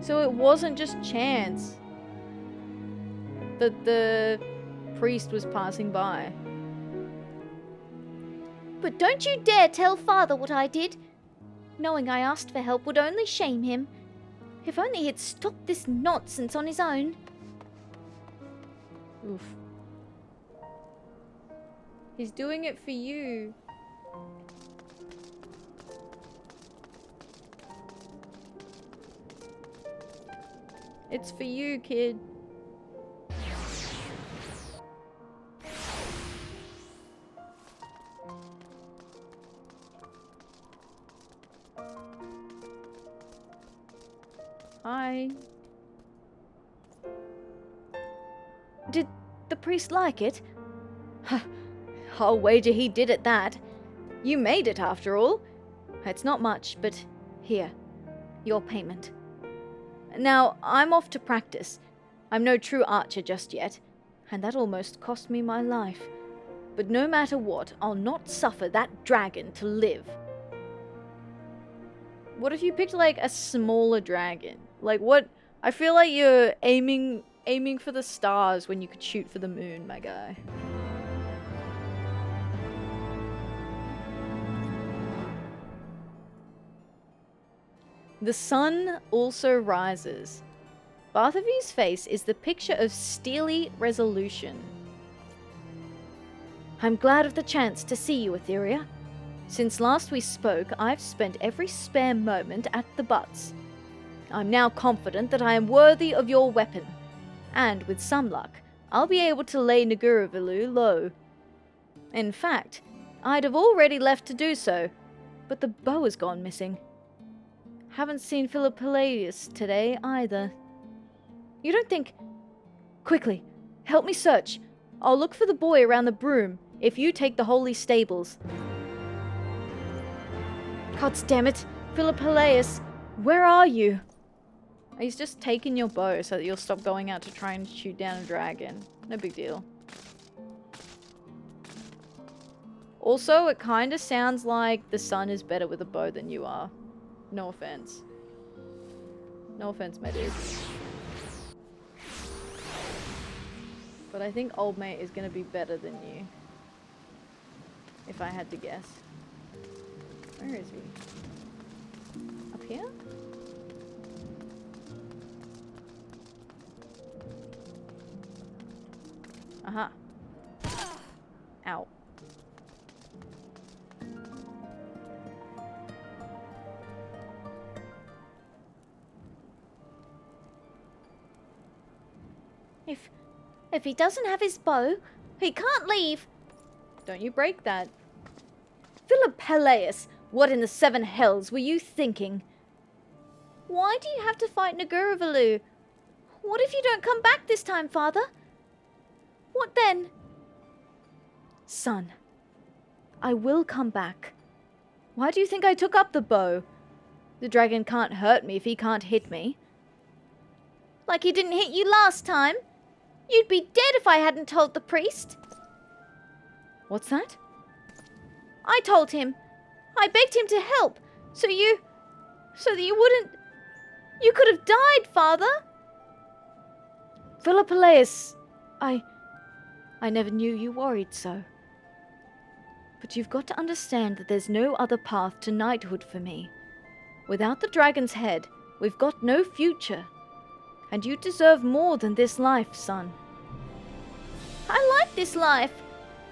So it wasn't just chance that the priest was passing by. But don't you dare tell father what I did. Knowing I asked for help would only shame him. If only he'd stopped this nonsense on his own. Oof. He's doing it for you. It's for you, kid. Hi. Did the priest like it? I'll wager he did at that. You made it after all. It's not much, but here, your payment. Now, I'm off to practice. I'm no true archer just yet, and that almost cost me my life. But no matter what, I'll not suffer that dragon to live. What if you picked, like, a smaller dragon? Like, what? I feel like you're aiming for the stars when you could shoot for the moon, my guy. The sun also rises. Barthavy's face is the picture of steely resolution. I'm glad of the chance to see you, Atheria. Since last we spoke, I've spent every spare moment at the butts. I'm now confident that I am worthy of your weapon, and with some luck, I'll be able to lay Naguravilu low. In fact, I'd have already left to do so, but the bow has gone missing. Haven't seen Philip Palladius today either. You don't think... Quickly, help me search. I'll look for the boy around the broom if you take the holy stables. God damn it, Philip Palladius, where are you? He's just taking your bow so that you'll stop going out to try and shoot down a dragon. No big deal. Also, it kind of sounds like the sun is better with a bow than you are. No offense. No offense, my dude. But I think old mate is going to be better than you. If I had to guess. Where is he? Up here? Aha. Ow. If he doesn't have his bow, he can't leave. Don't you break that. Philip Palladius, what in the seven hells were you thinking? Why do you have to fight Naguravilu? What if you don't come back this time, father? What then? Son, I will come back. Why do you think I took up the bow? The dragon can't hurt me if he can't hit me. Like he didn't hit you last time? You'd be dead if I hadn't told the priest. What's that? I told him. I begged him to help, so that you wouldn't... You could have died, father. Philip Palladius, I never knew you worried so. But you've got to understand that there's no other path to knighthood for me. Without the dragon's head, we've got no future. And you deserve more than this life, son. I like this life.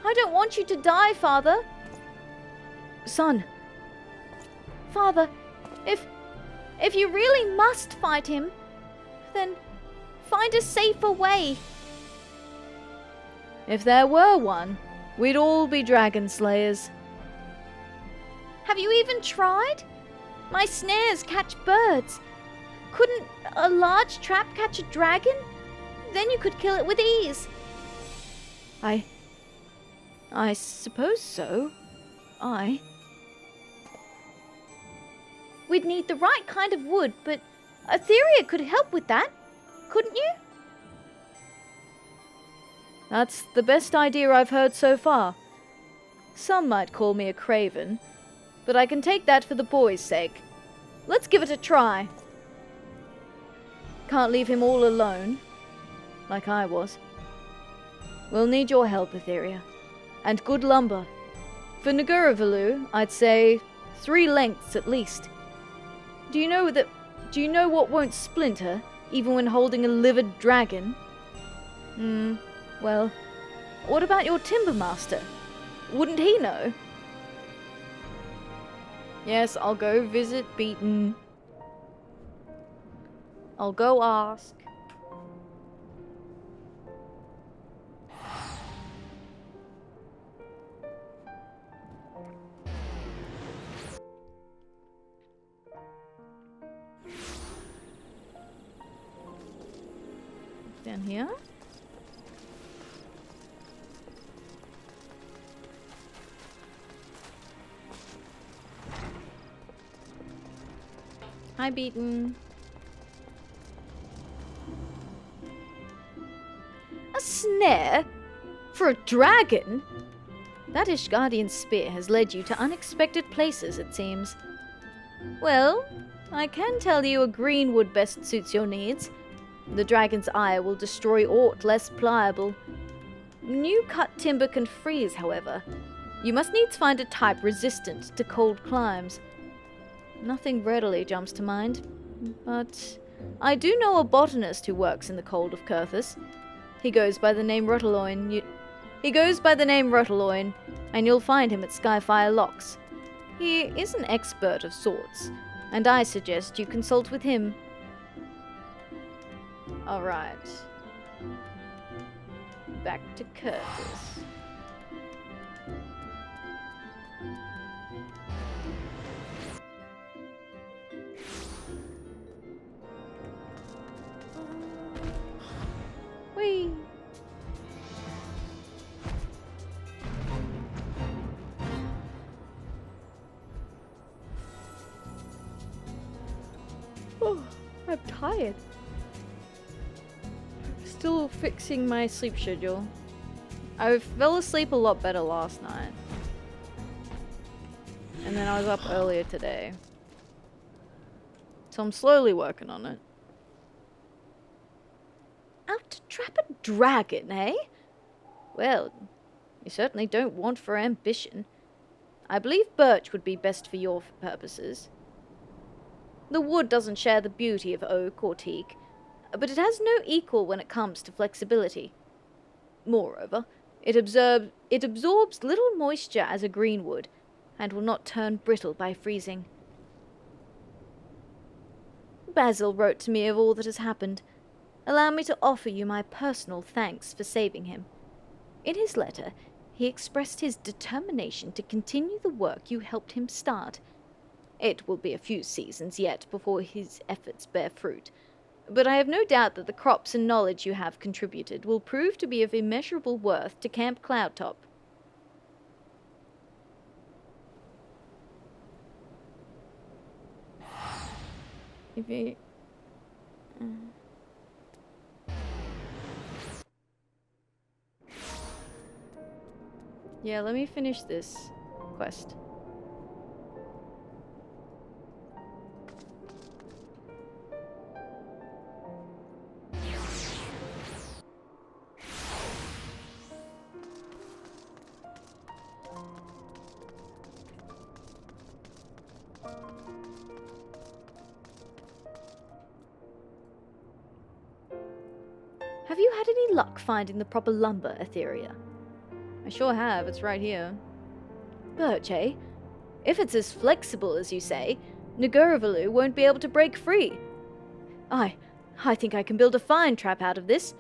I don't want you to die, father. Son. Father, if you really must fight him, then find a safer way. If there were one, we'd all be dragon slayers. Have you even tried? My snares catch birds. Couldn't a large trap catch a dragon? Then you could kill it with ease. I suppose so. we'd need the right kind of wood, but Atheria could help with that, couldn't you? That's the best idea I've heard so far. Some might call me a craven, but I can take that for the boy's sake. Let's give it a try. Can't leave him all alone, like I was. We'll need your help, Atheria, and good lumber. For Naguravalu, I'd say 3 lengths at least. Do you know what won't splinter, even when holding a livid dragon? Well, what about your timber master? Wouldn't he know? Yes, I'll go visit Beaton. I'll go ask. Down here. Hi, Beaton. A snare? For a dragon? That Ishgardian spear has led you to unexpected places, it seems. Well, I can tell you a greenwood best suits your needs. The dragon's eye will destroy aught less pliable. New cut timber can freeze, however. You must needs find a type resistant to cold climes. Nothing readily jumps to mind, but I do know a botanist who works in the cold of Kurthus. He goes by the name Rutterloin. And you'll find him at Skyfire Locks. He is an expert of sorts, and I suggest you consult with him. Alright. Back to Kurthus. Whee! Oh, I'm tired. Still fixing my sleep schedule. I fell asleep a lot better last night. And then I was up earlier today. So I'm slowly working on it. Out to trap a dragon, eh? Well, you certainly don't want for ambition. I believe birch would be best for your purposes. The wood doesn't share the beauty of oak or teak, but it has no equal when it comes to flexibility. Moreover, it absorbs little moisture as a greenwood, and will not turn brittle by freezing. Basil wrote to me of all that has happened. Allow me to offer you my personal thanks for saving him. In his letter, he expressed his determination to continue the work you helped him start. It will be a few seasons yet before his efforts bear fruit, but I have no doubt that the crops and knowledge you have contributed will prove to be of immeasurable worth to Camp Cloudtop. If you... Yeah, let me finish this quest. Have you had any luck finding the proper lumber, Atheria? I sure have, it's right here. Birch, eh? If it's as flexible as you say, Naguravalu won't be able to break free. I think I can build a fine trap out of this.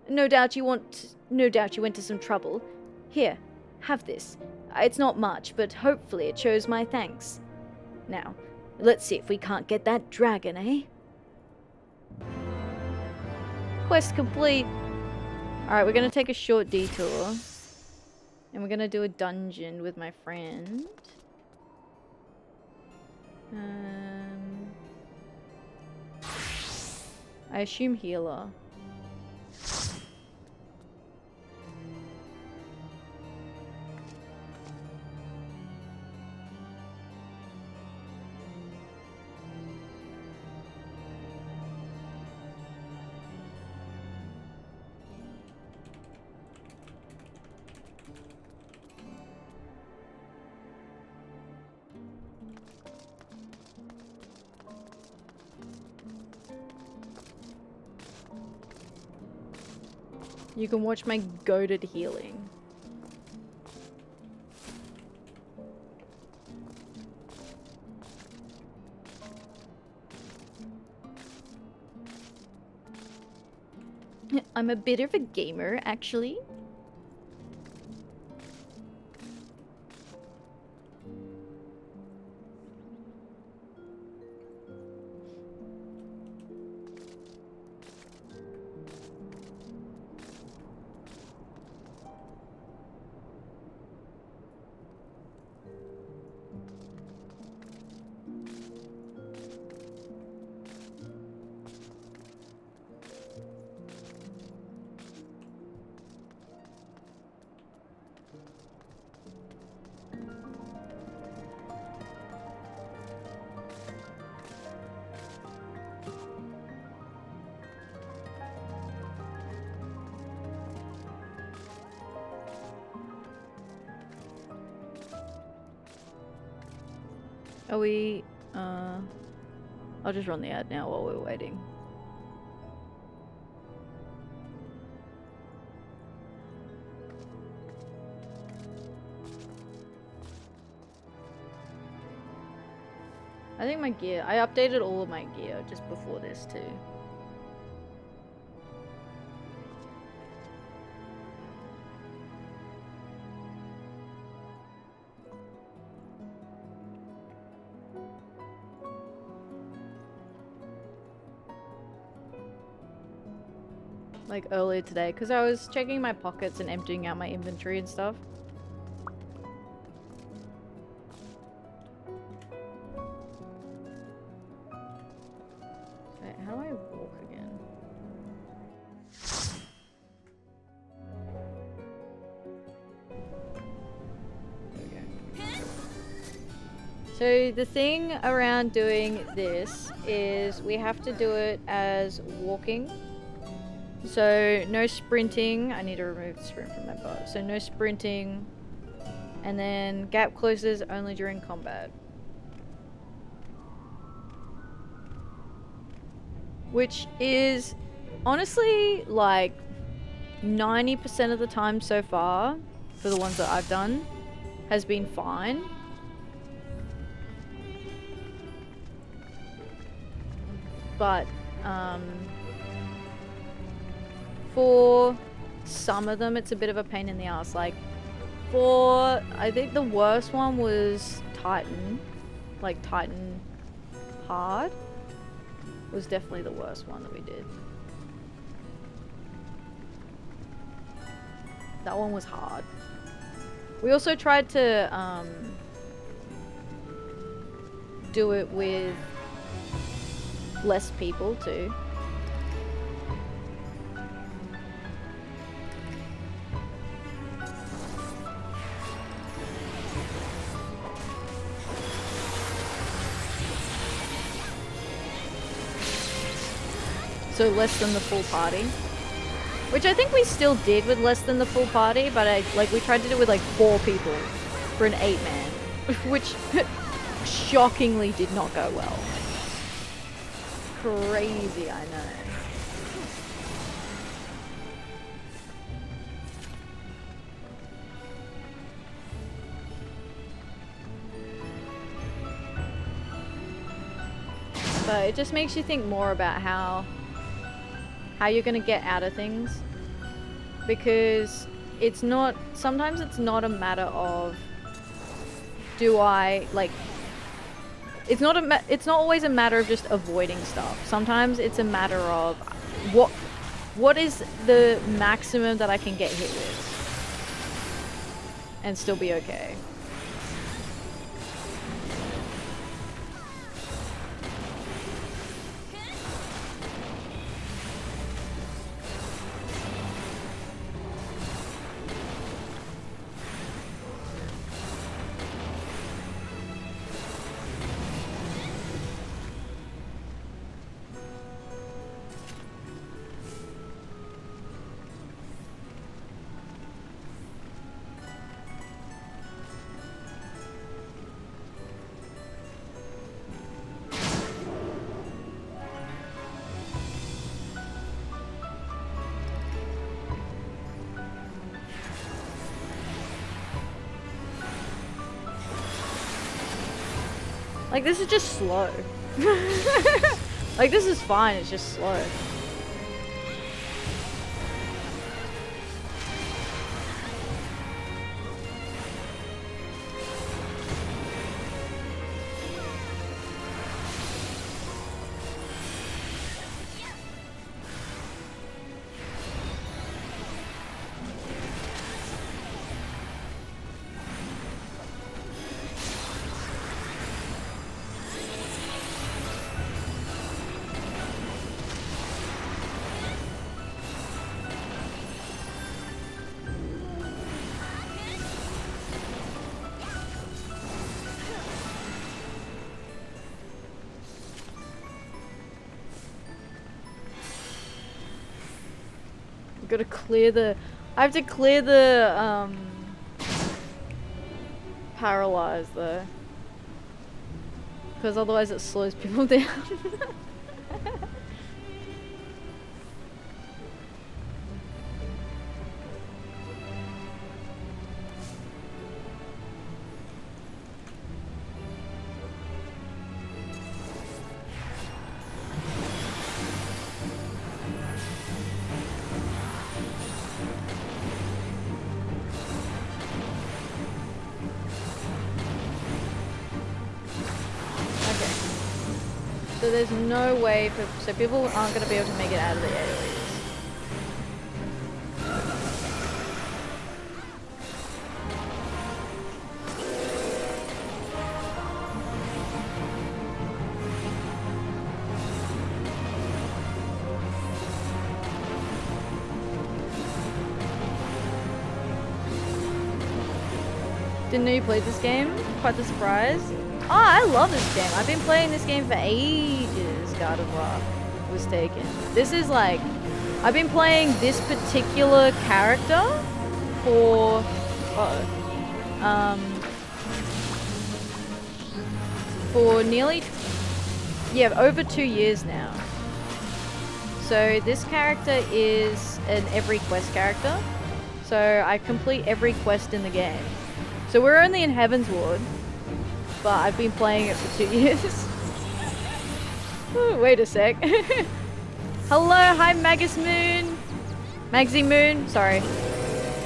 No doubt you went to some trouble. Here, have this. It's not much, but hopefully it shows my thanks. Now, let's see if we can't get that dragon, eh? Quest complete. Alright, we're gonna take a short detour. And we're gonna do a dungeon with my friend. I assume healer. You can watch my goated healing. I'm a bit of a gamer, actually. Are we, I'll just run the ad now while we're waiting. I think my gear, I updated all of my gear just before this too. Like earlier today, because I was checking my pockets and emptying out my inventory and stuff. Wait, how do I walk again? There we go. So the thing around doing this is we have to do it as walking. So no sprinting. I need to remove the sprint from my bar. So no sprinting. And then gap closes only during combat. Which is honestly like 90% of the time so far, for the ones that I've done, has been fine. But for some of them it's a bit of a pain in the ass. Like for, I think the worst one was Titan. Like Titan hard was definitely the worst one that we did. That one was hard. We also tried to do it with less people too. So less than the full party. Which I think we still did with less than the full party, but we tried to do it with like 4 people for an 8-man. Which shockingly did not go well. Crazy, I know. But it just makes you think more about how you're gonna get out of things, because it's not, sometimes it's not a matter of do I like, it's not always a matter of just avoiding stuff. Sometimes it's a matter of what is the maximum that I can get hit with and still be okay. Like, this is just slow. Like, this is fine, it's just slow. Gotta clear the... I have to clear the, paralyze though. Because otherwise it slows people down. So there's no way for... So people aren't going to be able to make it out of the AoEs. Didn't know you played this game. Quite the surprise. Oh, I love this game. I've been playing this game for ages. God of War was taken. This is like... I've been playing this particular character for... for nearly... Yeah, over 2 years now. So this character is an every quest character. So I complete every quest in the game. So we're only in Heaven's Ward. But I've been playing it for 2 years. Ooh, wait a sec. Hello, hi Magus Moon. Magsy Moon, sorry.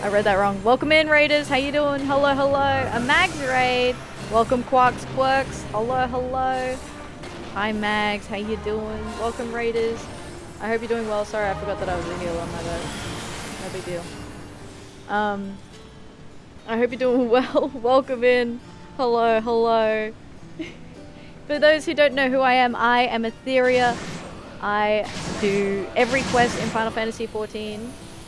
I read that wrong. Welcome in, Raiders, how you doing? Hello, hello. A Mags Raid. Welcome Quarks Quirks. Hello, hello. Hi Mags, how you doing? Welcome Raiders. I hope you're doing well. Sorry, I forgot that I was a healer, my bad. No big deal. I hope you're doing well. Welcome in. Hello, hello. For those who don't know who I am Atheria. I do every quest in Final Fantasy XIV.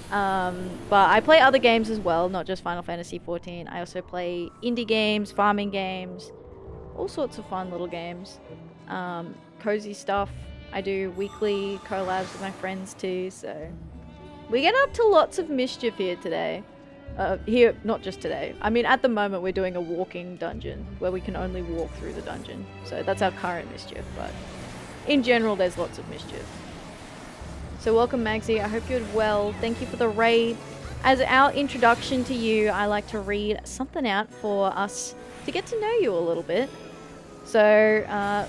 But I play other games as well, not just Final Fantasy XIV. I also play indie games, farming games, all sorts of fun little games. Cozy stuff. I do weekly collabs with my friends too, so... We get up to lots of mischief here today. Here, not just today. I mean, at the moment we're doing a walking dungeon where we can only walk through the dungeon. So that's our current mischief, but in general there's lots of mischief. So welcome Magsy, I hope you're well. Thank you for the raid. As our introduction to you, I like to read something out for us to get to know you a little bit. So,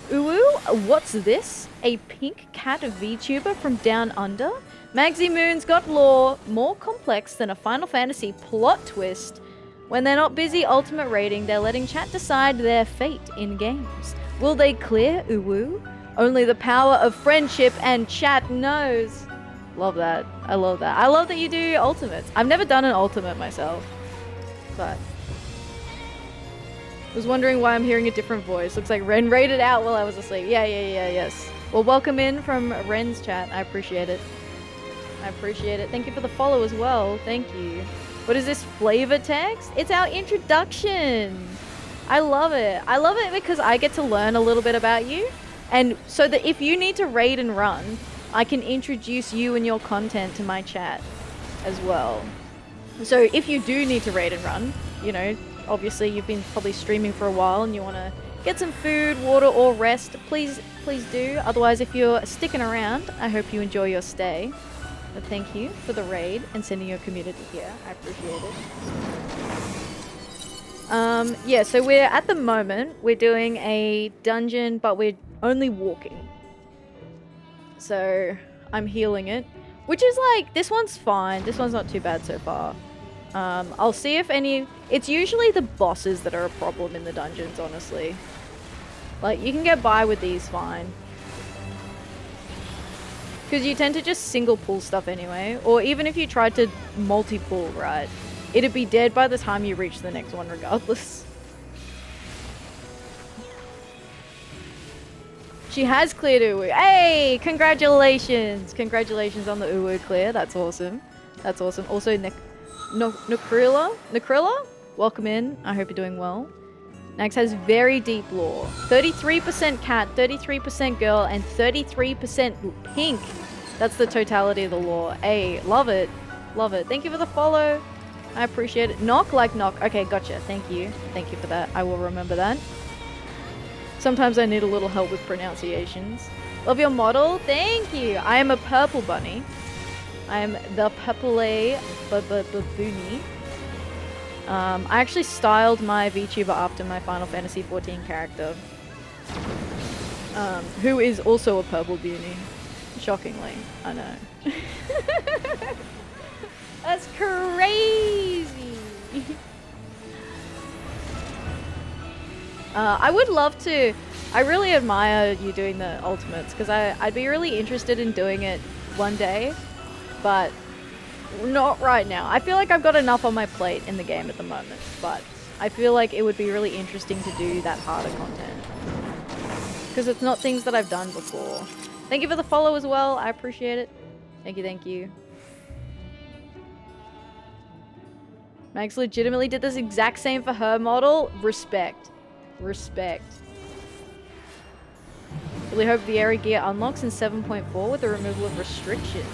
Uwu, what's this? A pink cat VTuber from down under? Magsy Moon's got lore more complex than a Final Fantasy plot twist. When they're not busy ultimate raiding, they're letting chat decide their fate in games. Will they clear Uwu? Only the power of friendship and chat knows. Love that. I love that. I love that you do ultimates. I've never done an ultimate myself, but I was wondering why I'm hearing a different voice. Looks like Ren raided out while I was asleep. Yes. Well, welcome in from Ren's chat. I appreciate it. I appreciate it. Thank you for the follow as well. Thank you. What is this flavor text? It's our introduction. I love it. I love it because I get to learn a little bit about you. And so that if you need to raid and run, I can introduce you and your content to my chat as well. So if you do need to raid and run, you know, obviously you've been probably streaming for a while and you want to get some food, water, or rest, please do. Otherwise, if you're sticking around, I hope you enjoy your stay. But thank you for the raid and sending your community here. I appreciate it. Yeah, so we're at the moment, we're doing a dungeon, but we're only walking. So I'm healing it, which is like, this one's fine. This one's not too bad so far. I'll see if any, it's usually the bosses that are a problem in the dungeons, honestly. Like, you can get by with these fine. Because you tend to just single pull stuff anyway. Or even if you tried to multi-pull, right? It'd be dead by the time you reach the next one regardless. She has cleared Uwu. Hey! Congratulations! Congratulations on the Uwu clear. That's awesome. That's awesome. Also, Nakrilla? Welcome in. I hope you're doing well. Nax has very deep lore. 33% cat, 33% girl, and 33% pink. That's the totality of the lore. Hey, love it. Love it. Thank you for the follow. I appreciate it. Knock like knock. Okay, gotcha. Thank you. Thank you for that. I will remember that. Sometimes I need a little help with pronunciations. Love your model. Thank you. I am a purple bunny. I am the purple baboony. I actually styled my VTuber after my Final Fantasy XIV character. Who is also a purple beauty. Shockingly. I know. That's crazy! I would love to... I really admire you doing the ultimates, because I'd be really interested in doing it one day, but not right now. I feel like I've got enough on my plate in the game at the moment, but I feel like it would be really interesting to do that harder content. Because it's not things that I've done before. Thank you for the follow as well. I appreciate it. Thank you, thank you. Max legitimately did this exact same for her model. Respect. Respect. Really hope Viera gear unlocks in 7.4 with the removal of restrictions.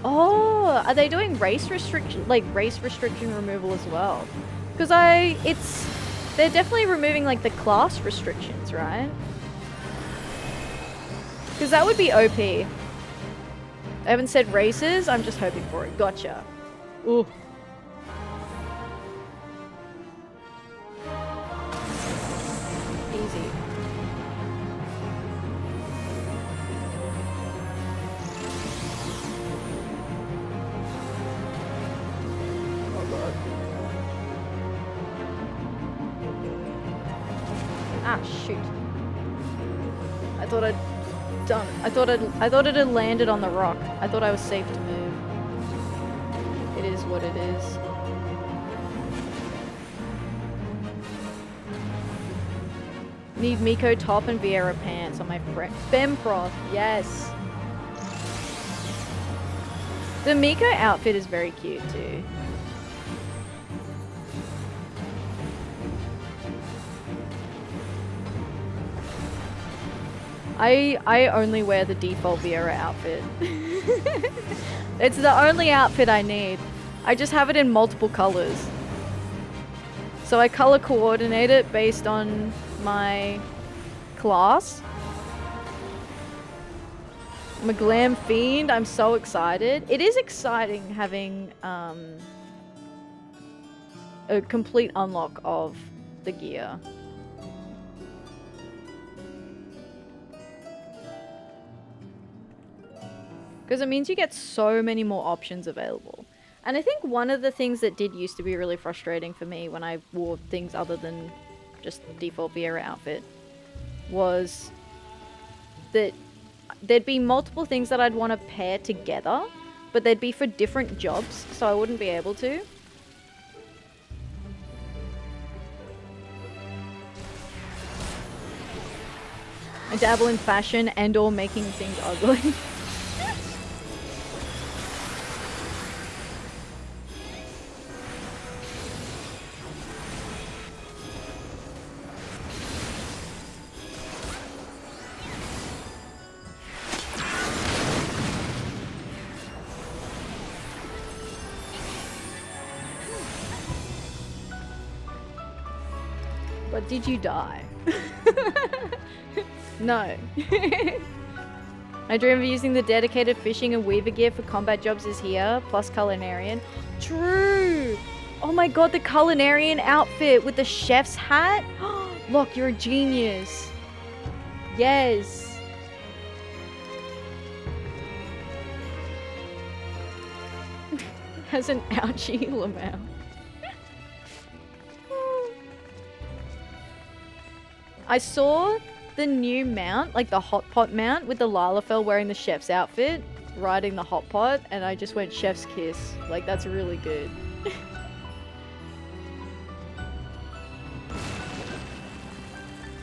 Oh, are they doing race restriction, like race restriction removal as well? Because they're definitely removing like the class restrictions, right? Because that would be OP. They haven't said races, I'm just hoping for it. Gotcha. Ooh. Easy. Oh god. Ah shoot. I thought I'd done it. I thought it had landed on the rock. I thought I was safe to move. It is what it is. Need Miko top and Viera pants on my Femfroth, yes. The Miko outfit is very cute too. I only wear the default Viera outfit. It's the only outfit I need. I just have it in multiple colors. So I color coordinate it based on my class. I'm a glam fiend. I'm so excited. It is exciting having a complete unlock of the gear. Because it means you get so many more options available. And I think one of the things that did used to be really frustrating for me when I wore things other than just default Viera outfit was that there'd be multiple things that I'd want to pair together, but they'd be for different jobs, so I wouldn't be able to. I dabble in fashion and or making things ugly. But did you die? No. My dream of using the dedicated fishing and weaver gear for combat jobs is here, plus culinarian. True! Oh my god, the culinarian outfit with the chef's hat. Look, you're a genius. Yes. Has an ouchie Lamau. I saw the new mount, like the hot pot mount with the Lalafell wearing the chef's outfit, riding the hot pot, and I just went chef's kiss. Like, that's really good.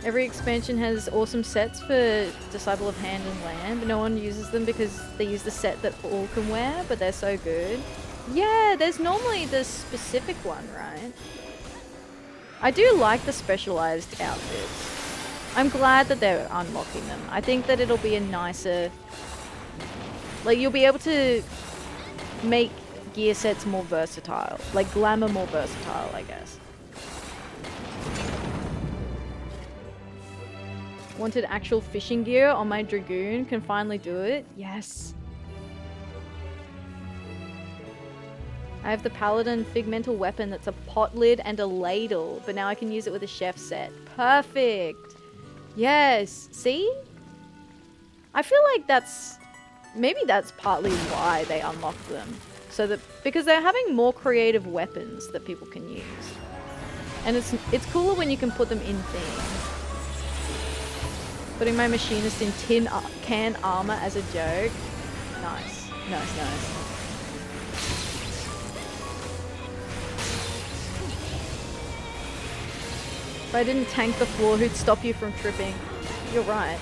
Every expansion has awesome sets for Disciple of Hand and Land, but no one uses them because they use the set that all can wear, but they're so good. Yeah, there's normally the specific one, right? I do like the specialized outfits. I'm glad that they're unlocking them. I think that it'll be a nicer... Like, you'll be able to make gear sets more versatile. Like, glamour more versatile, I guess. Wanted actual fishing gear on my Dragoon. Can finally do it. Yes. I have the Paladin Figmental Weapon that's a pot lid and a ladle, but now I can use it with a chef set. Perfect! Yes! See? I feel like that's... Maybe that's partly why they unlocked them. So that... Because they're having more creative weapons that people can use. And it's cooler when you can put them in theme. Putting my machinist in can armor as a joke. Nice. Nice, nice. If I didn't tank the floor, who'd stop you from tripping? You're right.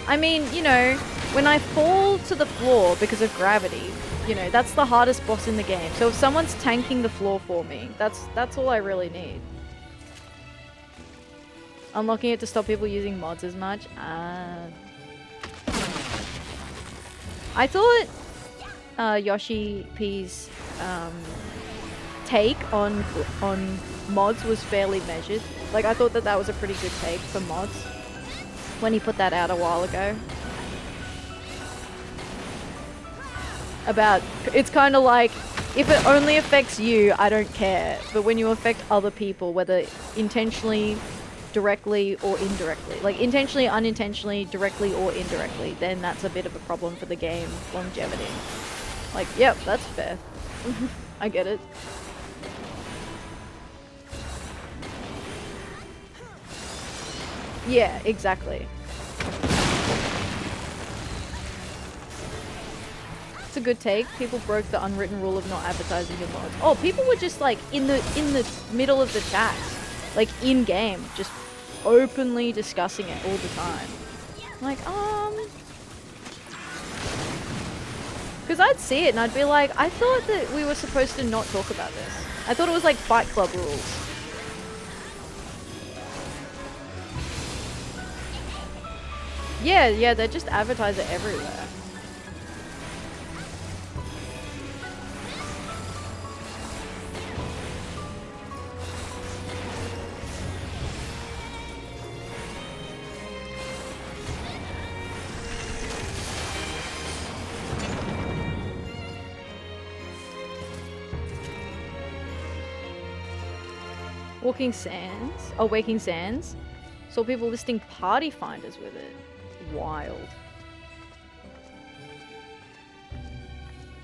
I mean, you know, when I fall to the floor because of gravity, you know, that's the hardest boss in the game. So if someone's tanking the floor for me, that's all I really need. Unlocking it to stop people using mods as much. I thought Yoshi P's take on mods was fairly measured. Like, I thought that that was a pretty good take for mods when he put that out a while ago. About, it's kind of like, if it only affects you, I don't care. But when you affect other people, whether intentionally, directly, or indirectly, like intentionally, unintentionally, directly, or indirectly, then that's a bit of a problem for the game longevity. Like, yep, that's fair. I get it. Yeah, exactly. It's a good take. People broke the unwritten rule of not advertising your mods. Oh, people were just like in the middle of the chat, like in game, just openly discussing it all the time. Like, because I'd see it and I'd be like, I thought that we were supposed to not talk about this. I thought it was like Fight Club rules. Yeah, they just advertise it everywhere. Walking Sands? Oh, Waking Sands? Saw people listing party finders with it. Wild.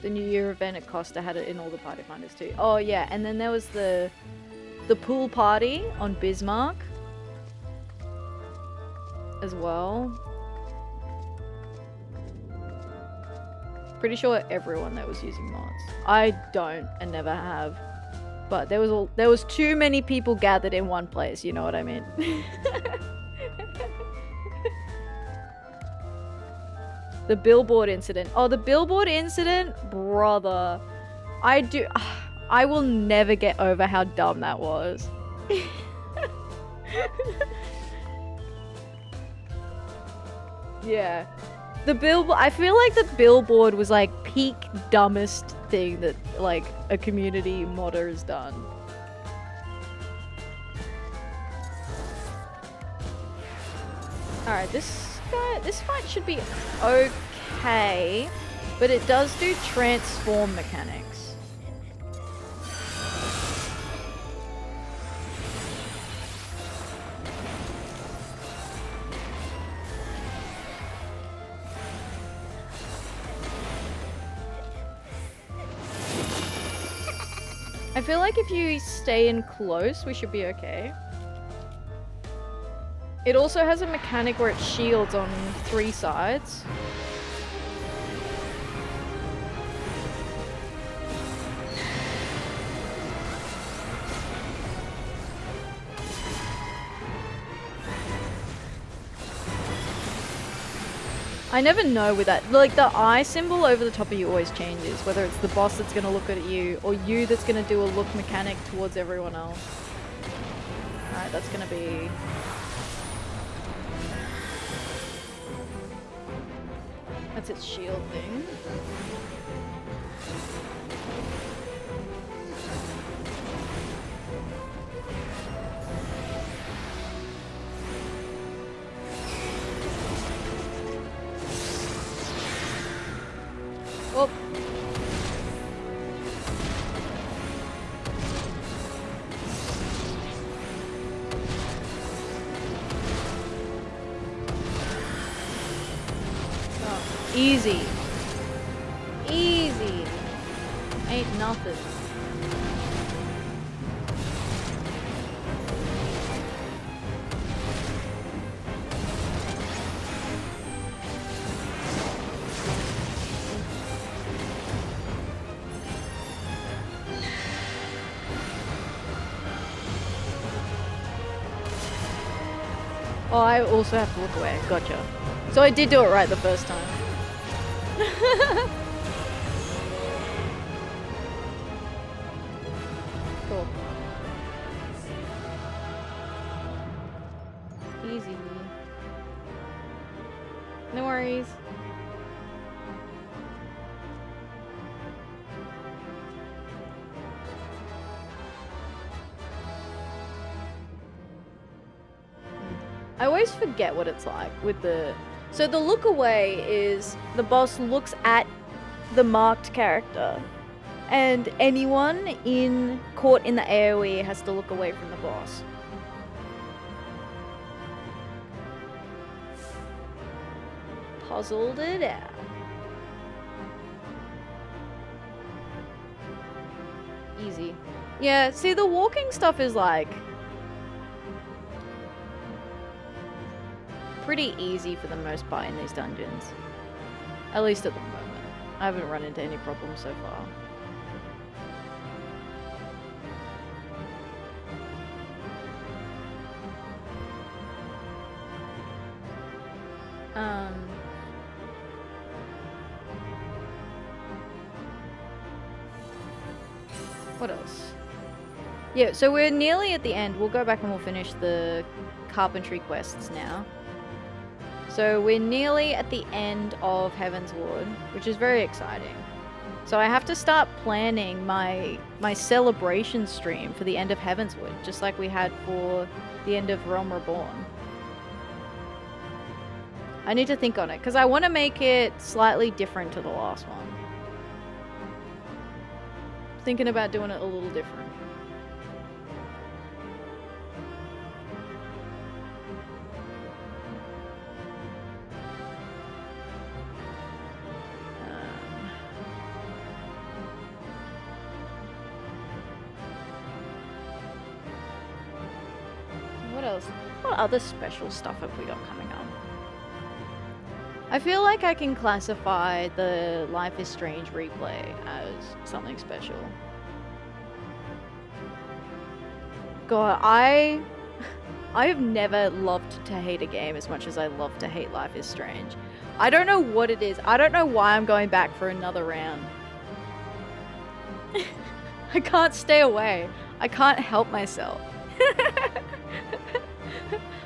The New Year event at Costa had it in all the party finders too. Oh yeah, and then there was the pool party on Bismarck as well. Pretty sure everyone there was using mods. I don't and never have. But there was too many people gathered in one place, you know what I mean? The billboard incident. Oh, the billboard incident? Brother. I will never get over how dumb that was. Yeah. The billboard, I feel like the billboard was like peak dumbest thing that like a community modder has done. Alright, this fight should be okay, but it does do transform mechanics. I feel like if you stay in close, we should be okay. It also has a mechanic where it shields on 3 sides. I never know with that. Like, the eye symbol over the top of you always changes, whether it's the boss that's going to look at you or you that's going to do a look mechanic towards everyone else. Alright, that's going to be... That's its shield thing. Oh. Oh, easy. Easy. Ain't nothing. Oh, I also have to look away. Gotcha. So I did do it right the first time. Cool. Easy. No worries. I always forget what it's like with the... So the look away is the boss looks at the marked character, and anyone caught in the AoE has to look away from the boss. Puzzled it out. Easy. Yeah, see, the walking stuff is like pretty easy for the most part in these dungeons. At least at the moment. I haven't run into any problems so far. What else? Yeah, so we're nearly at the end. We'll go back and we'll finish the carpentry quests now. So we're nearly at the end of Heavensward, which is very exciting. So I have to start planning my celebration stream for the end of Heavensward, just like we had for the end of Realm Reborn. I need to think on it, because I want to make it slightly different to the last one. Thinking about doing it a little different. What else? What other special stuff have we got coming up? I feel like I can classify the Life is Strange replay as something special. God, I have never loved to hate a game as much as I love to hate Life is Strange. I don't know what it is. I don't know why I'm going back for another round. I can't stay away. I can't help myself.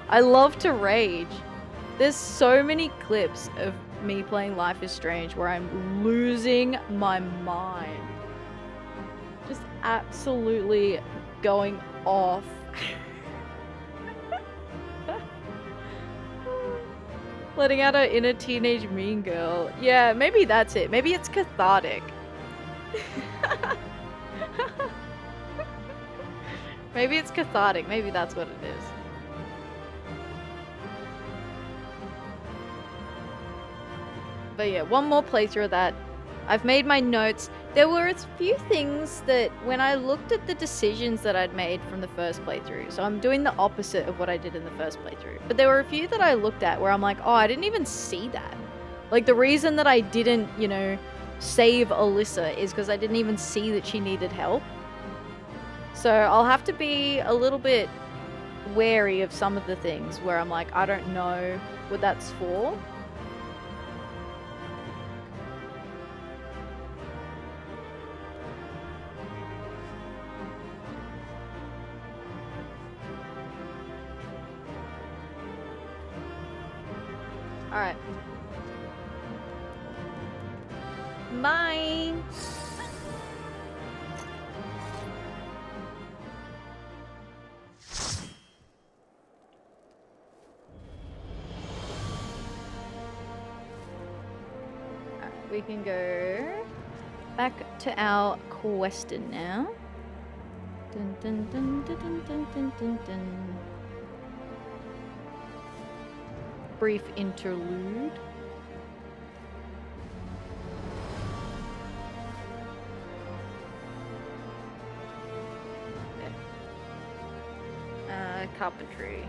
I love to rage. There's so many clips of me playing Life is Strange where I'm losing my mind. Just absolutely going off. Letting out her inner teenage mean girl. Yeah, maybe that's it. Maybe it's cathartic. Maybe it's cathartic. Maybe that's what it is. But yeah, one more playthrough of that. I've made my notes. There were a few things that when I looked at the decisions that I'd made from the first playthrough, so I'm doing the opposite of what I did in the first playthrough, but there were a few that I looked at where I'm like, oh, I didn't even see that. Like, the reason that I didn't, you know, save Alyssa is because I didn't even see that she needed help. So I'll have to be a little bit wary of some of the things where I'm like, I don't know what that's for. Alright. Mine! Alright, we can go back to our question now. Dun, dun, dun, dun, dun, dun, dun, dun, dun. Brief interlude. Carpentry.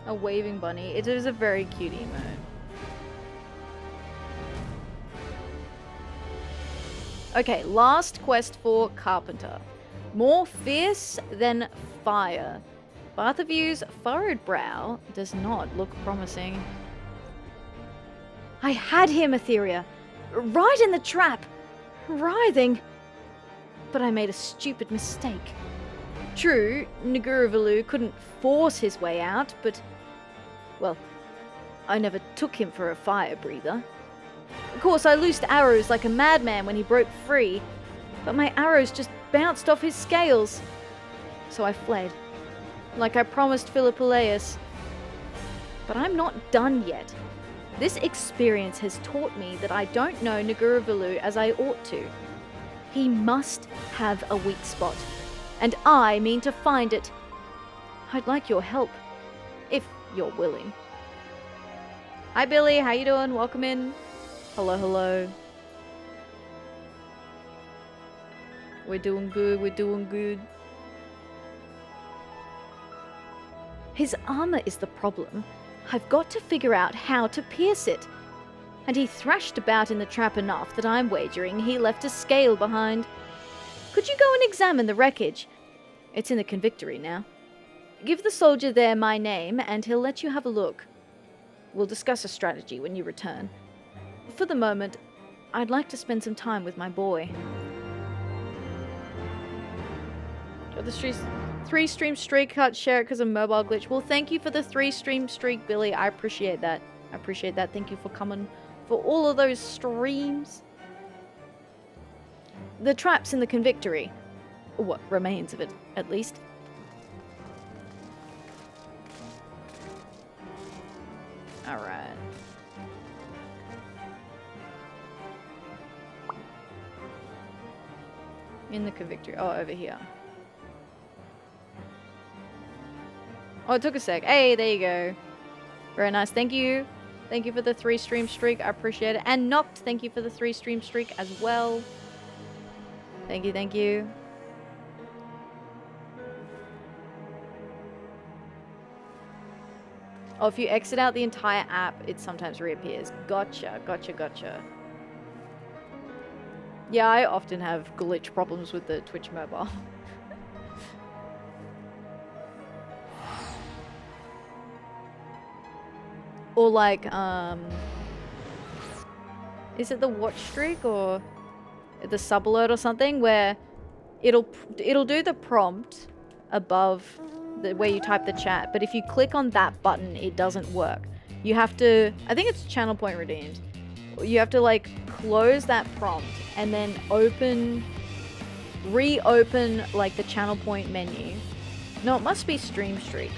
A waving bunny. It is a very cute emote. Okay, last quest for Carpenter. More fierce than fire. Barthoview's furrowed brow does not look promising. I had him, Atheria. Right in the trap. Writhing. But I made a stupid mistake. True, Nguruvalu couldn't force his way out, but... well, I never took him for a fire breather. Of course, I loosed arrows like a madman when he broke free, but my arrows just bounced off his scales. So I fled, like I promised Philippolaeus. But I'm not done yet. This experience has taught me that I don't know Nguruvalu as I ought to. He must have a weak spot, and I mean to find it. I'd like your help, if you're willing. Hi Billy, how you doing? Welcome in. Hello, hello. We're doing good, we're doing good. His armor is the problem. I've got to figure out how to pierce it. And he thrashed about in the trap enough that I'm wagering he left a scale behind. Could you go and examine the wreckage? It's in the convictory now. Give the soldier there my name, and he'll let you have a look. We'll discuss a strategy when you return. For the moment, I'd like to spend some time with my boy. Got the 3-stream streak, can't share it because of mobile glitch. Well, thank you for the 3-stream streak, Billy. I appreciate that. I appreciate that. Thank you for coming for all of those streams. The trap's in the convictory. Or what remains of it, at least. Alright. In the convictory. Oh, over here. Oh, it took a sec. Hey, there you go. Very nice. Thank you. Thank you for the 3-stream streak. I appreciate it. And Noct, thank you for the 3-stream streak as well. Thank you, thank you. Oh, if you exit out the entire app, it sometimes reappears. Gotcha, gotcha, gotcha. Yeah, I often have glitch problems with the Twitch mobile. Or like, is it the watch streak or the sub alert or something where it'll do the prompt above where you type the chat, but if you click on that button, it doesn't work. You have to, I think it's channel point redeemed. You have to like close that prompt and then open reopen, like, the channel point menu. No, it must be stream streaks.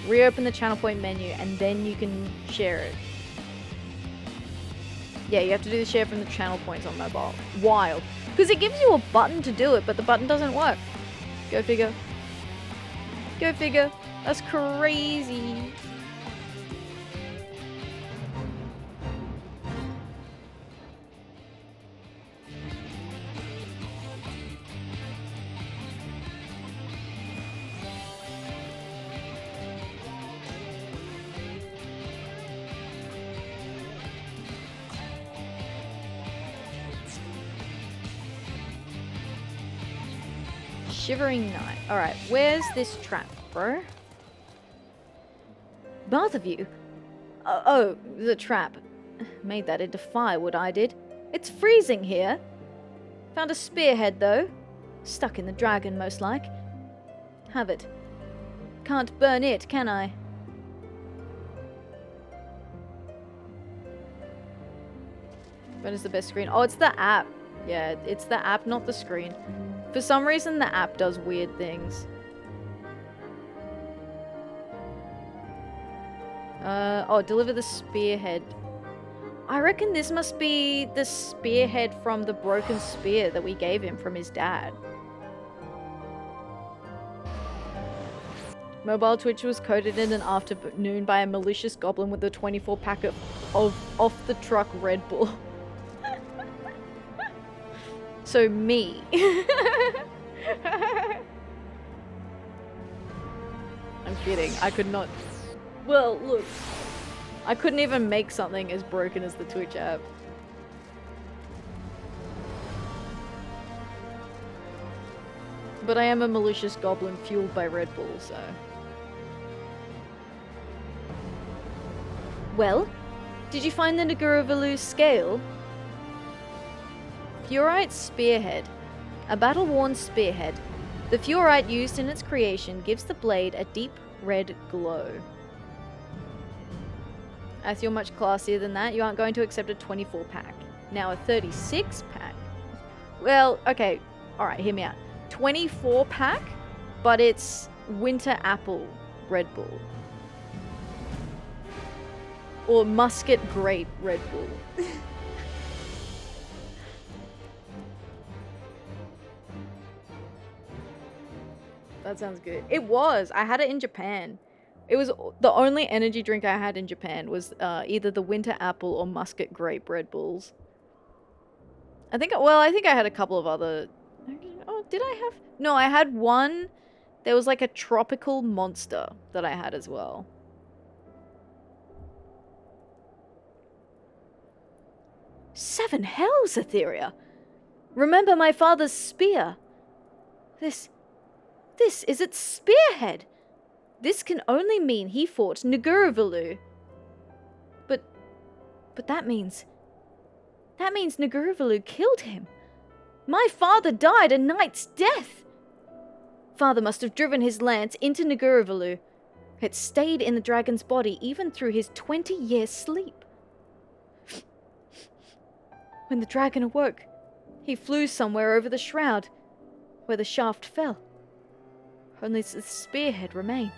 Reopen the channel point menu, and then you can share it. Yeah, you have to do the share from the channel points on mobile. Wild. Because it gives you a button to do it, but the button doesn't work. Go figure. Go figure. That's crazy. Shivering night. Alright, where's this trap, bro? Both of you? Oh, the trap. Made that into firewood, I did. It's freezing here. Found a spearhead, though. Stuck in the dragon, most like. Have it. Can't burn it, can I? When is the best screen? Oh, it's the app. Yeah, it's the app, not the screen. For some reason, the app does weird things. Oh, deliver the spearhead. I reckon this must be the spearhead from the broken spear that we gave him from his dad. Mobile Twitch was coded in an afternoon by a malicious goblin with a 24 pack of off-the-truck Red Bull. So me. I'm kidding. I could not... Well, look. I couldn't even make something as broken as the Twitch app. But I am a malicious goblin fueled by Red Bull, so... Well, did you find the Naguravaloo scale? Fluorite spearhead. A battle-worn spearhead. The fluorite used in its creation gives the blade a deep red glow. I feel much classier than that. You aren't going to accept a 24-pack. Now a 36-pack. Well, okay. Alright, hear me out. 24-pack, but it's Winter Apple Red Bull. Or Musket Grape Red Bull. That sounds good. It was. I had it in Japan. It was the only energy drink I had in Japan was either the Winter Apple or Musket Grape Red Bulls. I think I had a couple of other... Oh, did I have... No, I had one. There was like a tropical monster that I had as well. Seven hells, Atheria! Remember my father's spear. This is its spearhead. This can only mean he fought Naguravaloo. But that means Naguravaloo killed him. My father died a knight's death. Father must have driven his lance into Naguravaloo. It stayed in the dragon's body even through his 20-year sleep. When the dragon awoke, he flew somewhere over the shroud, where the shaft fell. Only the spearhead remained.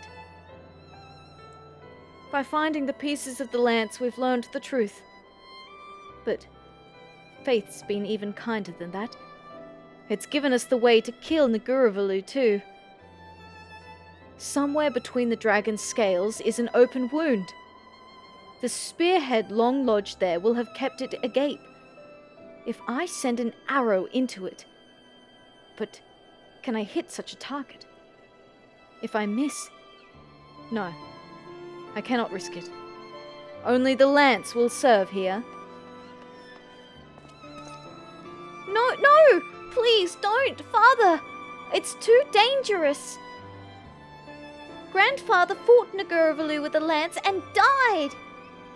By finding the pieces of the lance, we've learned the truth. But faith's been even kinder than that. It's given us the way to kill Naguravaloo too. Somewhere between the dragon's scales is an open wound. The spearhead long lodged there will have kept it agape. If I send an arrow into it... But can I hit such a target? If I miss... No, I cannot risk it. Only the lance will serve here. No! Please don't, Father! It's too dangerous! Grandfather fought Naguravaloo with a lance and died!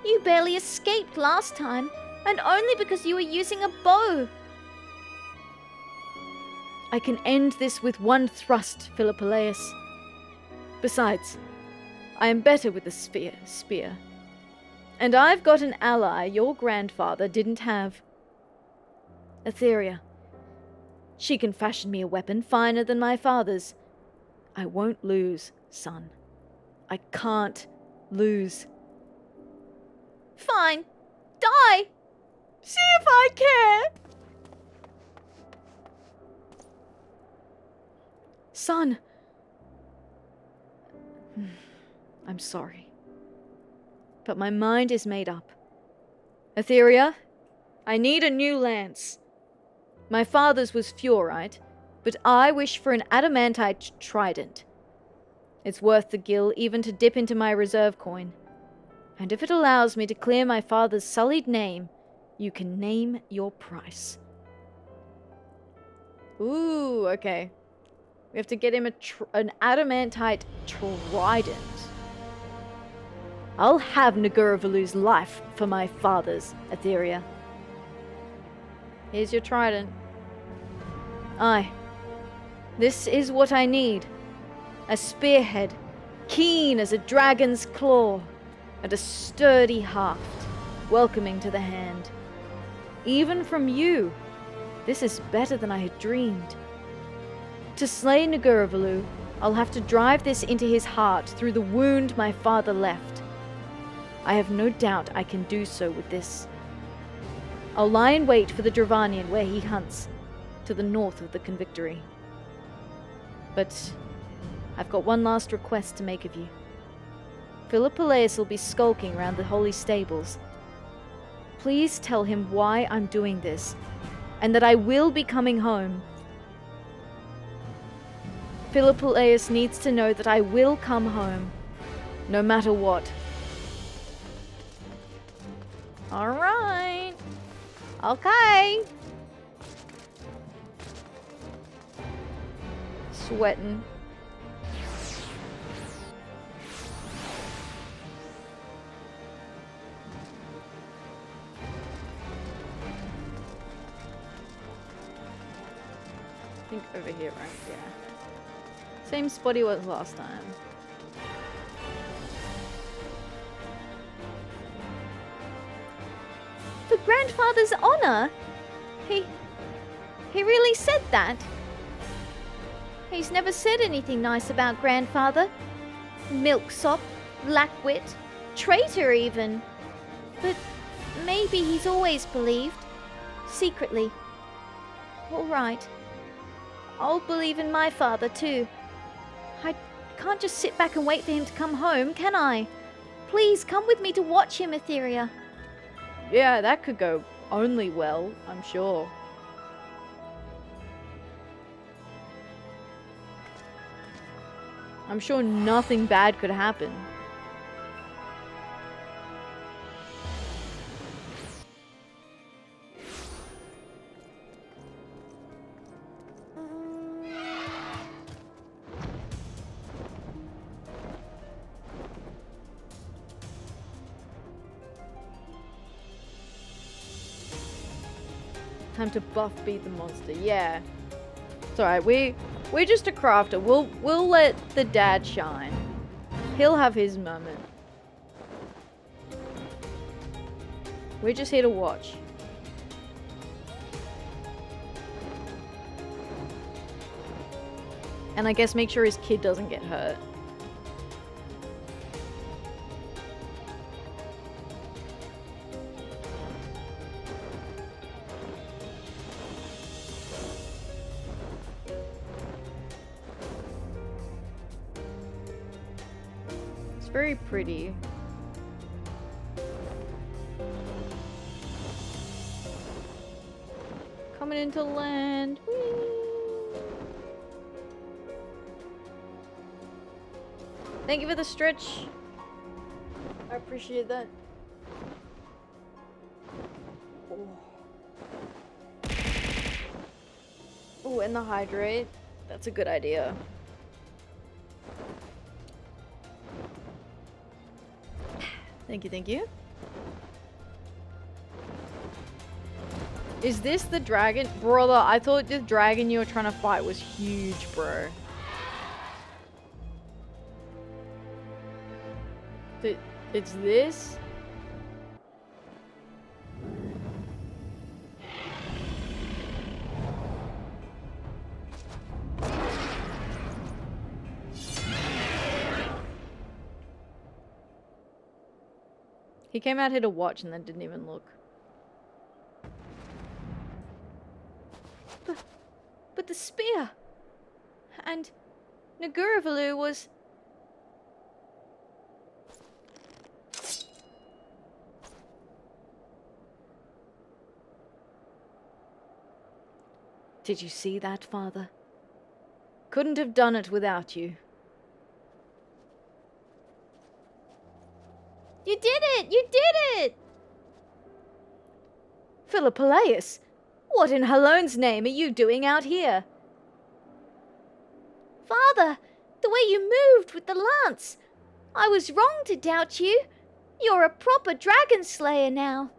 You barely escaped last time, and only because you were using a bow. I can end this with one thrust, Philippolaeus. Besides, I am better with the spear. And I've got an ally your grandfather didn't have. Atheria, She can fashion me a weapon finer than my father's. I won't lose, son. I can't lose. Fine. Die! See if I care! Son. I'm sorry. But my mind is made up. Atheria, I need a new lance. My father's was fluorite, but I wish for an adamantite trident. It's worth the gil even to dip into my reserve coin. And if it allows me to clear my father's sullied name, you can name your price. Ooh, okay. We have to get him an adamantite trident. I'll have Naguravalu's life for my father's, Atheria. Here's your trident. Aye. This is what I need. A spearhead, keen as a dragon's claw, and a sturdy haft, welcoming to the hand. Even from you, this is better than I had dreamed. To slay Naguravalu, I'll have to drive this into his heart through the wound my father left. I have no doubt I can do so with this. I'll lie in wait for the Dravanian where he hunts, to the north of the Convictory. But I've got one last request to make of you. Philippeleus will be skulking round the holy stables. Please tell him why I'm doing this, and that I will be coming home. Philippeleus needs to know that I will come home, no matter what. Alright. Okay. Sweating. I think over here, right? Yeah. Same spot he was last time. For grandfather's honor? He really said that? He's never said anything nice about grandfather. Milksop, blackwit, traitor even. But maybe he's always believed. Secretly. All right. I'll believe in my father too. I can't just sit back and wait for him to come home, can I? Please come with me to watch him, Atheria. Yeah, that could go only well, I'm sure. I'm sure nothing bad could happen. Time to buff beat the monster. Yeah. It's alright, we're just a crafter. We'll let the dad shine. He'll have his moment. We're just here to watch. And I guess make sure his kid doesn't get hurt. Very pretty. Coming into land. Whee! Thank you for the stretch. I appreciate that. Oh, and the hydrate. That's a good idea. Thank you, thank you. Is this the dragon? Brother, I thought the dragon you were trying to fight was huge, bro. It's this? He came out here to watch and then didn't even look. But the spear! And Naguravalu was... Did you see that, Father? Couldn't have done it without you. You did it! You did it! Philippalaeus, what in Halone's name are you doing out here? Father, the way you moved with the lance. I was wrong to doubt you. You're a proper dragon slayer now.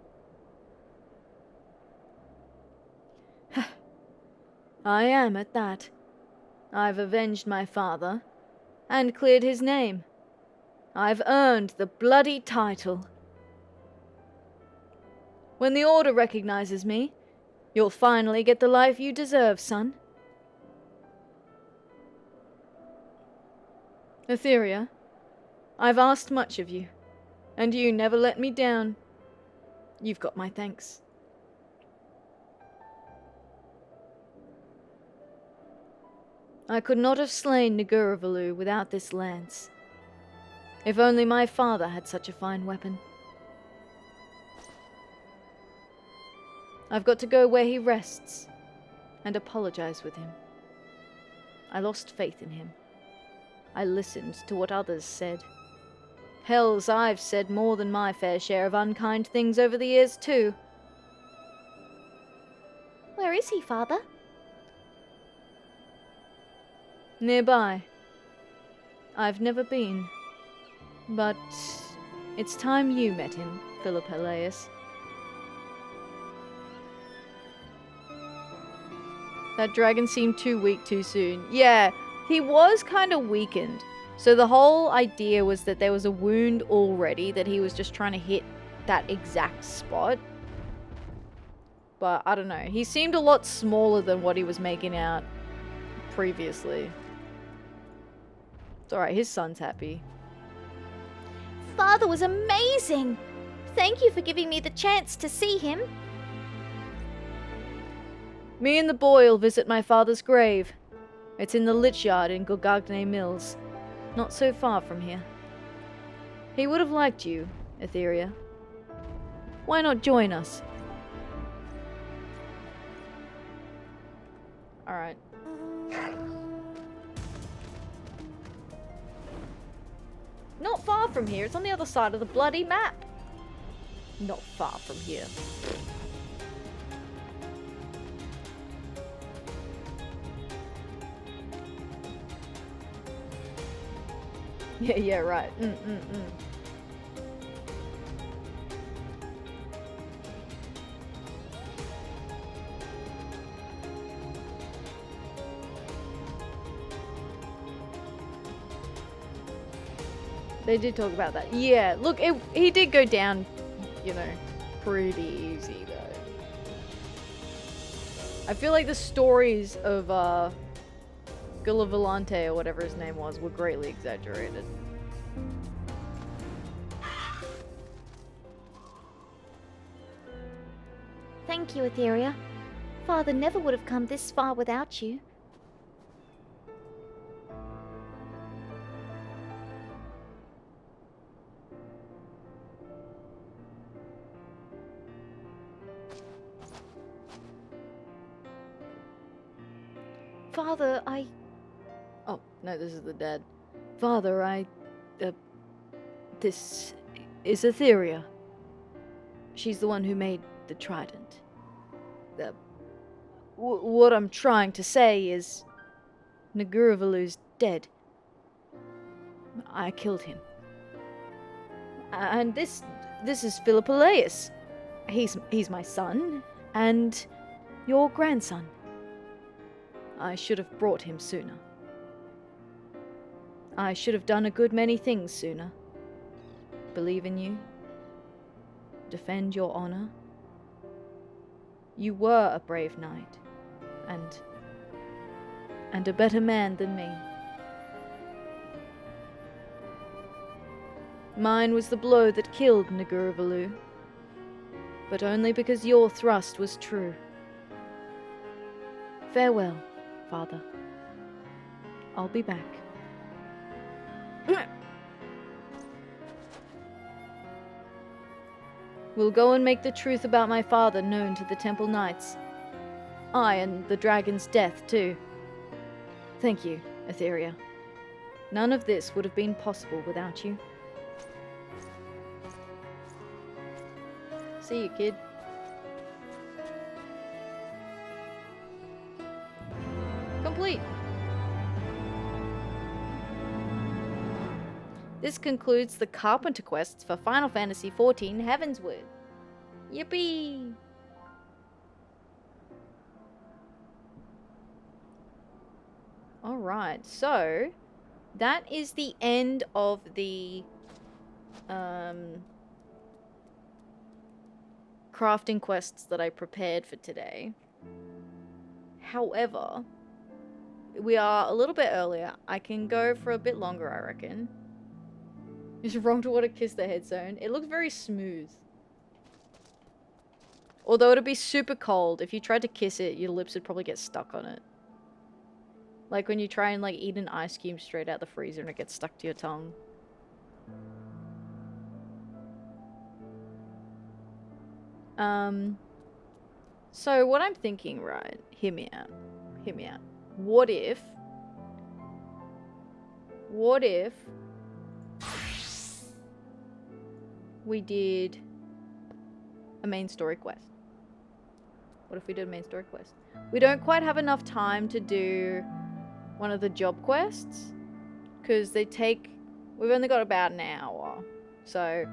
I am at that. I've avenged my father, and cleared his name. I've earned the bloody title. When the Order recognizes me, you'll finally get the life you deserve, son. Atheria, I've asked much of you, and you never let me down. You've got my thanks. I could not have slain Naguravalu without this lance. If only my father had such a fine weapon. I've got to go where he rests, and apologize with him. I lost faith in him. I listened to what others said. Hells, I've said more than my fair share of unkind things over the years, too. Where is he, Father? Nearby. I've never been. But it's time you met him, Philippalaeus. That dragon seemed too weak too soon. Yeah, he was kind of weakened. So the whole idea was that there was a wound already, that he was just trying to hit that exact spot. But I don't know. He seemed a lot smaller than what he was making out previously. It's alright, his son's happy. Father was amazing! Thank you for giving me the chance to see him. Me and the boy'll visit my father's grave. It's in the Lich Yard in Gogagne Mills, not so far from here. He would have liked you, Atheria. Why not join us? Alright. Not far from here. It's on the other side of the bloody map. Not far from here. Yeah, right. They did talk about that. Yeah, look, he did go down, you know, pretty easy, though. I feel like the stories of, Gulavolante, or whatever his name was, were greatly exaggerated. Thank you, Atheria. Father never would have come this far without you. Father, Oh, no, this is the dad. Father, this is Atheria. She's the one who made the trident. What I'm trying to say is, Naguravalu's dead. I killed him. And this is Philippalaeus. He's my son, and your grandson. I should have brought him sooner. I should have done a good many things sooner. Believe in you. Defend your honor. You were a brave knight, and a better man than me. Mine was the blow that killed Nguravalu, but only because your thrust was true. Farewell, Father. I'll be back. We'll go and make the truth about my father known to the Temple Knights. Aye, and the dragon's death, too. Thank you, Atheria. None of this would have been possible without you. See you, kid. Complete. This concludes the Carpenter quests for Final Fantasy XIV Heavensward. Yippee! Alright, so that is the end of the crafting quests that I prepared for today. However, we are a little bit earlier. I can go for a bit longer, I reckon. It's wrong to want to kiss the head zone. It looks very smooth. Although it'd be super cold. If you tried to kiss it, your lips would probably get stuck on it. Like when you try and like eat an ice cube straight out the freezer and it gets stuck to your tongue. So what I'm thinking, right? Hear me out. Hear me out. What if we did a main story quest? What if we did a main story quest? We don't quite have enough time to do one of the job quests because we've only got about an hour, so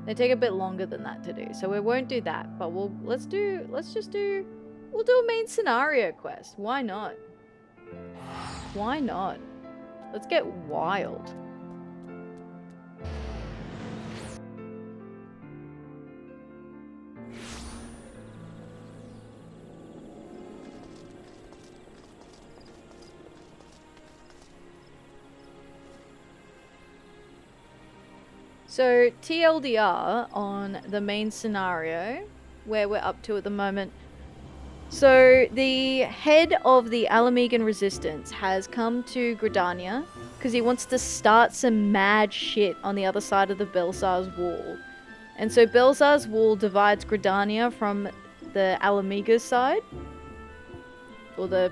they take a bit longer than that to do. So we won't do that, but we'll do a main scenario quest. Why not? Why not? Let's get wild. So, TLDR on the main scenario, where we're up to at the moment. So, the head of the Alamegan Resistance has come to Gridania because he wants to start some mad shit on the other side of the Belsar's Wall. And so, Belsar's Wall divides Gridania from the Alamega side, or the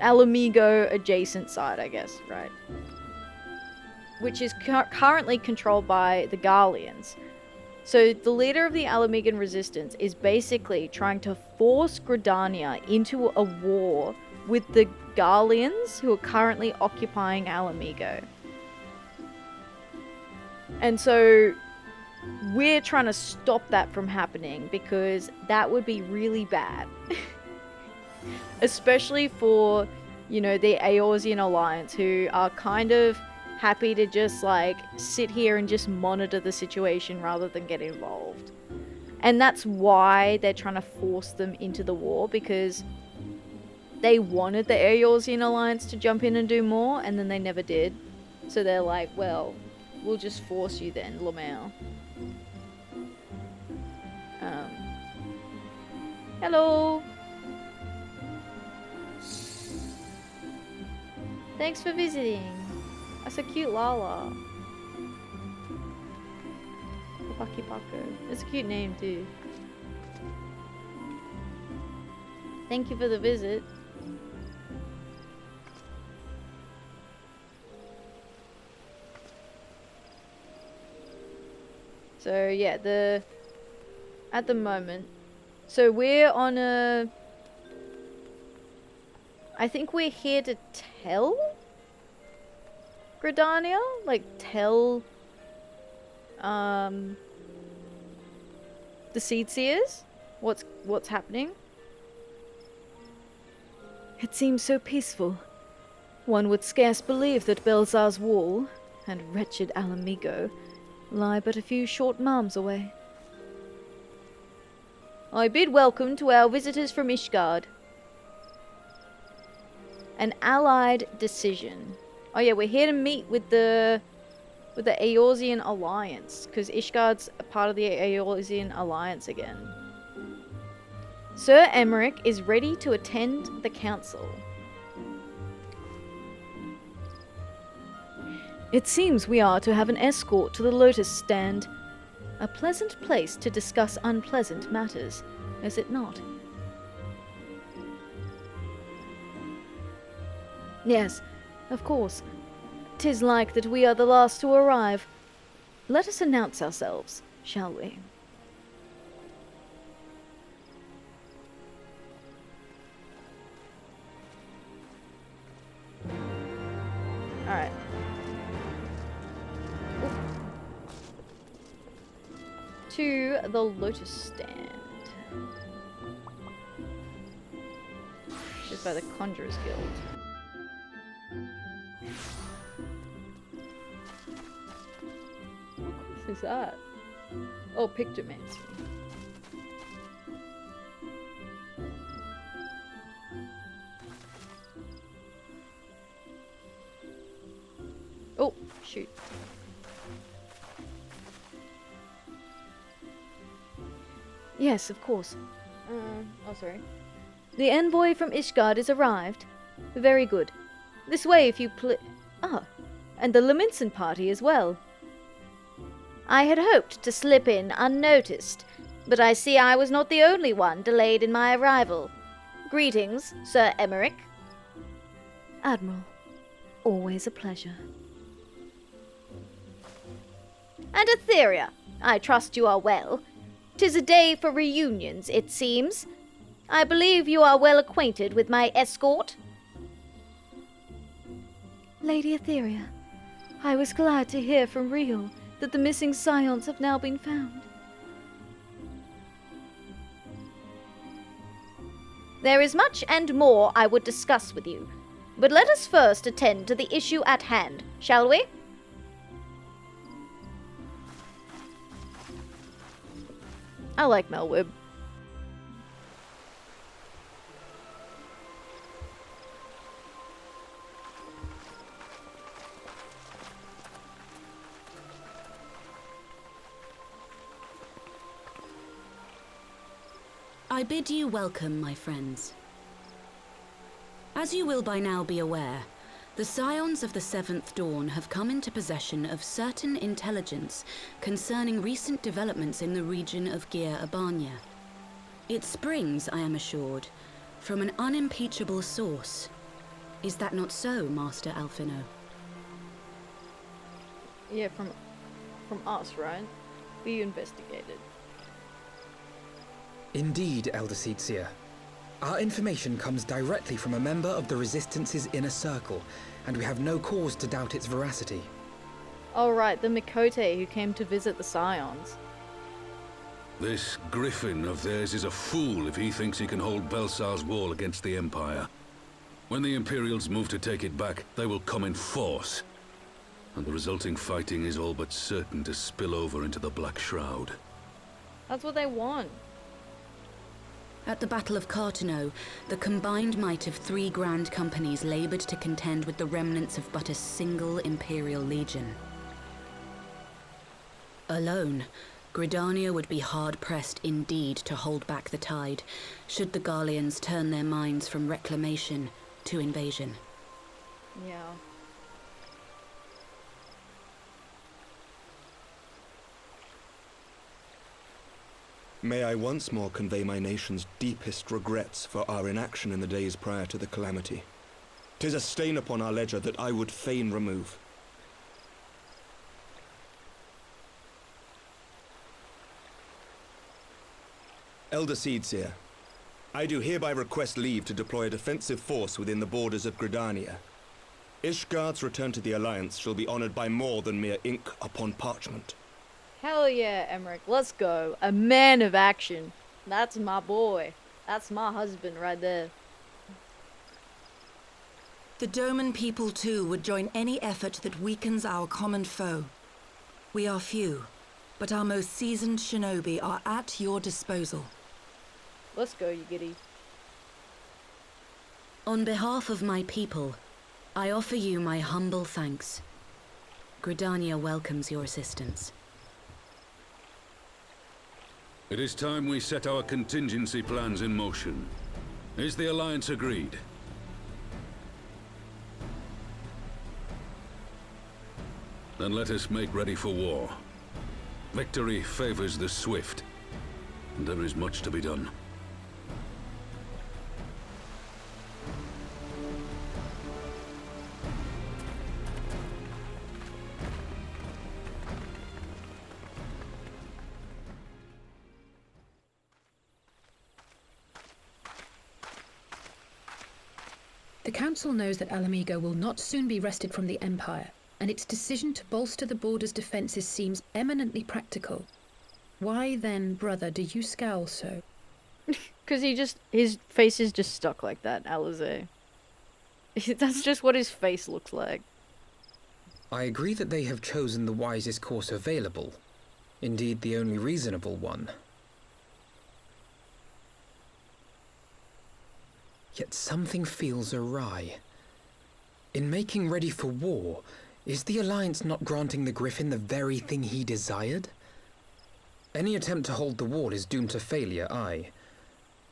Alamego adjacent side, I guess, right? Which is currently controlled by the Garleans. So the leader of the Alamegan Resistance is basically trying to force Gridania into a war with the Garleans who are currently occupying Alamego. And so we're trying to stop that from happening because that would be really bad. Especially for, you know, the Eorzean Alliance, who are kind of happy to just like sit here and just monitor the situation rather than get involved. And that's why they're trying to force them into the war, because they wanted the Eorzean Alliance to jump in and do more, and then they never did. So they're like, well, we'll just force you then, Lamau. Hello. Thanks for visiting. That's a cute Lala. Paki Paco. It's a cute name too. Thank you for the visit. So yeah, at the moment, so we're on a, I think we're here to tell Gridania, like tell the Seedseers what's happening. It seems so peaceful. One would scarce believe that Belsar's Wall and wretched Alamego lie but a few short marms away. I bid welcome to our visitors from Ishgard. An allied decision. Oh yeah, we're here to meet with the with the Eorzean Alliance, because Ishgard's a part of the Eorzean Alliance again. Sir Emmerich is ready to attend the council. It seems we are to have an escort to the Lotus Stand. A pleasant place to discuss unpleasant matters, is it not? Yes, of course. 'Tis like that we are the last to arrive. Let us announce ourselves, shall we? Alright. To the Lotus Stand. Which is by the Conjurer's Guild. What is that? Oh, Pictomancy. Oh, shoot. Yes, of course. Oh, sorry. The envoy from Ishgard is arrived. Very good. This way, if you Ah, and the Leminson party as well. I had hoped to slip in unnoticed, but I see I was not the only one delayed in my arrival. Greetings, Sir Emmerich. Admiral, always a pleasure. And Atheria, I trust you are well. 'Tis a day for reunions, it seems. I believe you are well acquainted with my escort. Lady Atheria, I was glad to hear from Rio that the missing scions have now been found. There is much and more I would discuss with you, but let us first attend to the issue at hand, shall we? I like Melwib. I bid you welcome, my friends. As you will by now be aware, the Scions of the Seventh Dawn have come into possession of certain intelligence concerning recent developments in the region of Gyr Abania. It springs, I am assured, from an unimpeachable source. Is that not so, Master Alphino? Yeah, from us, right? We investigated. Indeed, Elder Seedseer. Our information comes directly from a member of the Resistance's inner circle, and we have no cause to doubt its veracity. Oh right, the Mikote who came to visit the Scions. This Griffin of theirs is a fool if he thinks he can hold Belsar's wall against the Empire. When the Imperials move to take it back, they will come in force. And the resulting fighting is all but certain to spill over into the Black Shroud. That's what they want. At the Battle of Cartano, the combined might of 3 grand companies labored to contend with the remnants of but a single Imperial legion. Alone, Gridania would be hard-pressed indeed to hold back the tide, should the Garleans turn their minds from reclamation to invasion. Yeah. May I once more convey my nation's deepest regrets for our inaction in the days prior to the calamity. 'Tis a stain upon our ledger that I would fain remove. Elder Seedseer, I do hereby request leave to deploy a defensive force within the borders of Gridania. Ishgard's return to the Alliance shall be honored by more than mere ink upon parchment. Hell yeah, Emmerich, let's go. A man of action. That's my boy. That's my husband right there. The Doman people too would join any effort that weakens our common foe. We are few, but our most seasoned shinobi are at your disposal. Let's go, you giddy. On behalf of my people, I offer you my humble thanks. Gridania welcomes your assistance. It is time we set our contingency plans in motion. Is the Alliance agreed? Then let us make ready for war. Victory favors the swift, and there is much to be done. The Council knows that Alamigo will not soon be wrested from the Empire, and its decision to bolster the border's defences seems eminently practical. Why then, brother, do you scowl so? Because his face is just stuck like that, Alize. That's just what his face looks like. I agree that they have chosen the wisest course available. Indeed, the only reasonable one. Yet something feels awry. In making ready for war, is the Alliance not granting the Griffin the very thing he desired? Any attempt to hold the wall is doomed to failure, aye.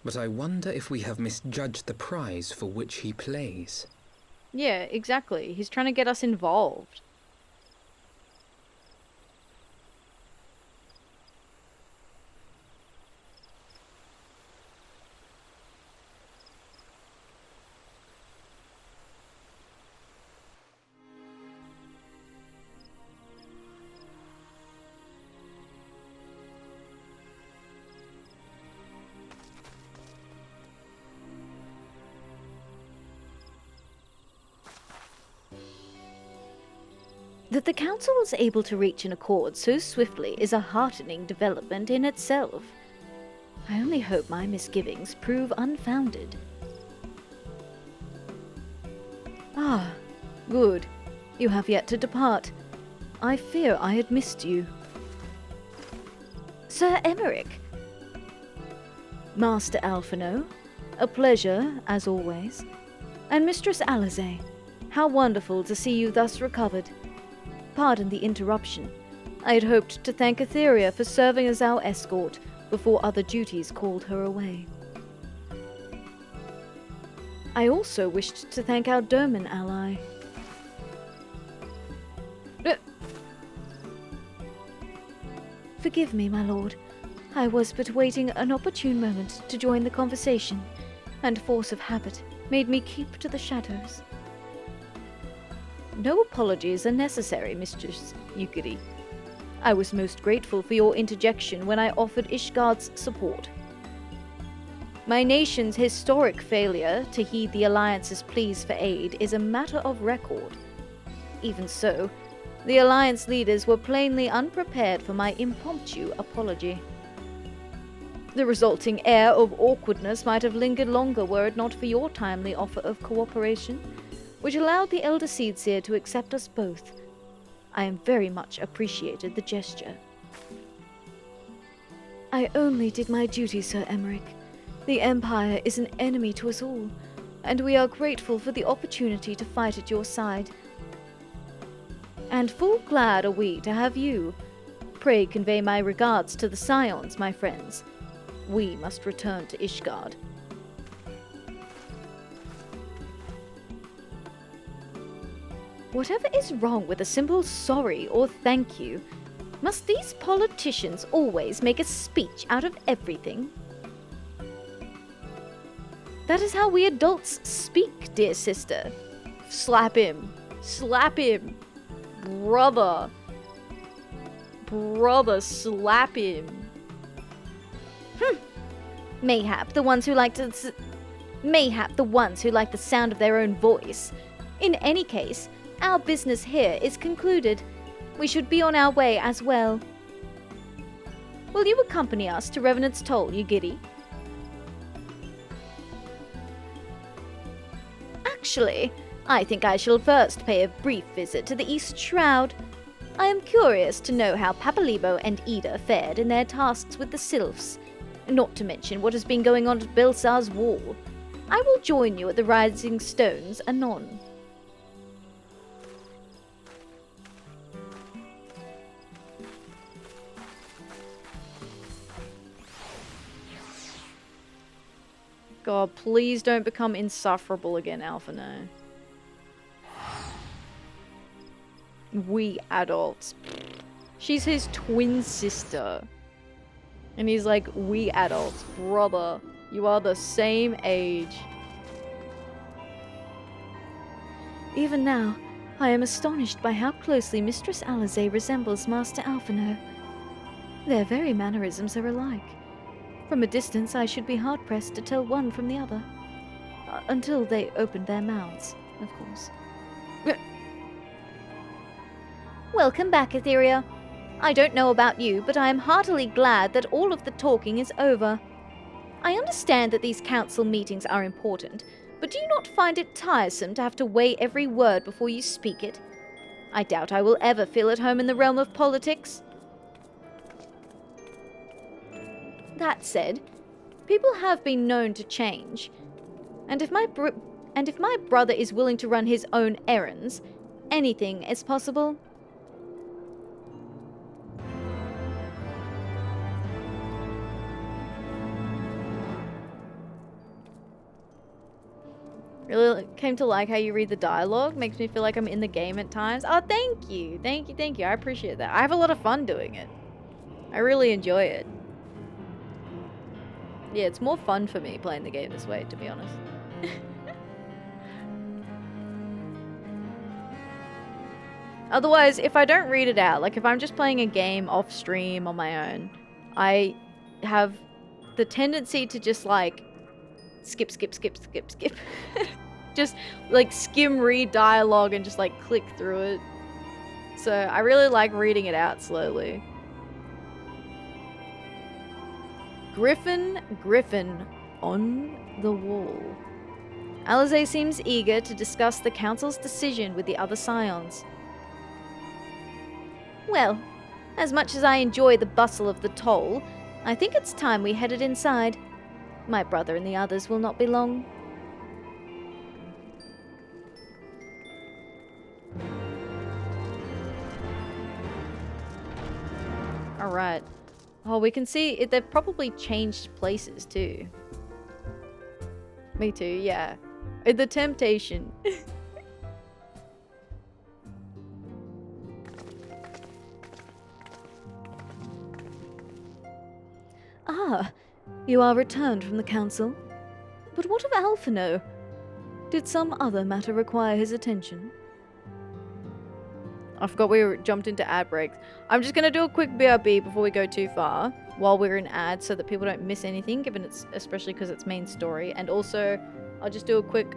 But I wonder if we have misjudged the prize for which he plays. Yeah, exactly. He's trying to get us involved. That the Council was able to reach an accord so swiftly is a heartening development in itself. I only hope my misgivings prove unfounded. Ah, good. You have yet to depart. I fear I had missed you. Sir Emmerich! Master Alphino, a pleasure, as always. And Mistress Alize, how wonderful to see you thus recovered. Pardon the interruption. I had hoped to thank Atheria for serving as our escort before other duties called her away. I also wished to thank our Doman ally. Forgive me, my lord. I was but waiting an opportune moment to join the conversation, and force of habit made me keep to the shadows. No apologies are necessary, Mistress Yukiri. I was most grateful for your interjection when I offered Ishgard's support. My nation's historic failure to heed the Alliance's pleas for aid is a matter of record. Even so, the Alliance leaders were plainly unprepared for my impromptu apology. The resulting air of awkwardness might have lingered longer were it not for your timely offer of cooperation, which allowed the Elder Seedseer to accept us both. I am very much appreciated the gesture. I only did my duty, Sir Emmerich. The Empire is an enemy to us all, and we are grateful for the opportunity to fight at your side. And full glad are we to have you. Pray convey my regards to the Scions, my friends. We must return to Ishgard. Whatever is wrong with a simple sorry or thank you? Must these politicians always make a speech out of everything? That is how we adults speak, dear sister. Slap him. Slap him. Brother. Brother, slap him. Mayhap the ones who like the sound of their own voice. In any case, our business here is concluded. We should be on our way as well. Will you accompany us to Revenant's Toll, Yugiri? Actually, I think I shall first pay a brief visit to the East Shroud. I am curious to know how Papalibo and Ida fared in their tasks with the Sylphs, not to mention what has been going on at Belsar's Wall. I will join you at the Rising Stones anon. God, please don't become insufferable again, Alphino. We adults. She's his twin sister. And he's like, we adults. Brother, you are the same age. Even now, I am astonished by how closely Mistress Alizé resembles Master Alphino. Their very mannerisms are alike. From a distance, I should be hard-pressed to tell one from the other. Until they opened their mouths, of course. Welcome back, Atheria. I don't know about you, but I am heartily glad that all of the talking is over. I understand that these council meetings are important, but do you not find it tiresome to have to weigh every word before you speak it? I doubt I will ever feel at home in the realm of politics. That said, people have been known to change, and if my brother is willing to run his own errands, anything is possible. Really came to like how you read the dialogue. Makes me feel like I'm in the game at times. Oh, thank you. Thank you, thank you. I appreciate that. I have a lot of fun doing it. I really enjoy it. Yeah, it's more fun for me playing the game this way, to be honest. Otherwise, if I don't read it out, like if I'm just playing a game off stream on my own, I have the tendency to just like skip. Just like skim read dialogue and just like click through it. So I really like reading it out slowly. Griffin on the wall. Alizé seems eager to discuss the council's decision with the other scions. Well, as much as I enjoy the bustle of the toll, I think it's time we headed inside. My brother and the others will not be long. Alright. Oh, we can see it, they've probably changed places too. Me too, yeah. The temptation. Ah, you are returned from the council. But what of Alphino? Did some other matter require his attention? I forgot we jumped into ad breaks. I'm just going to do a quick BRB before we go too far while we're in ads so that people don't miss anything, given it's especially because it's main story. And also, I'll just do a quick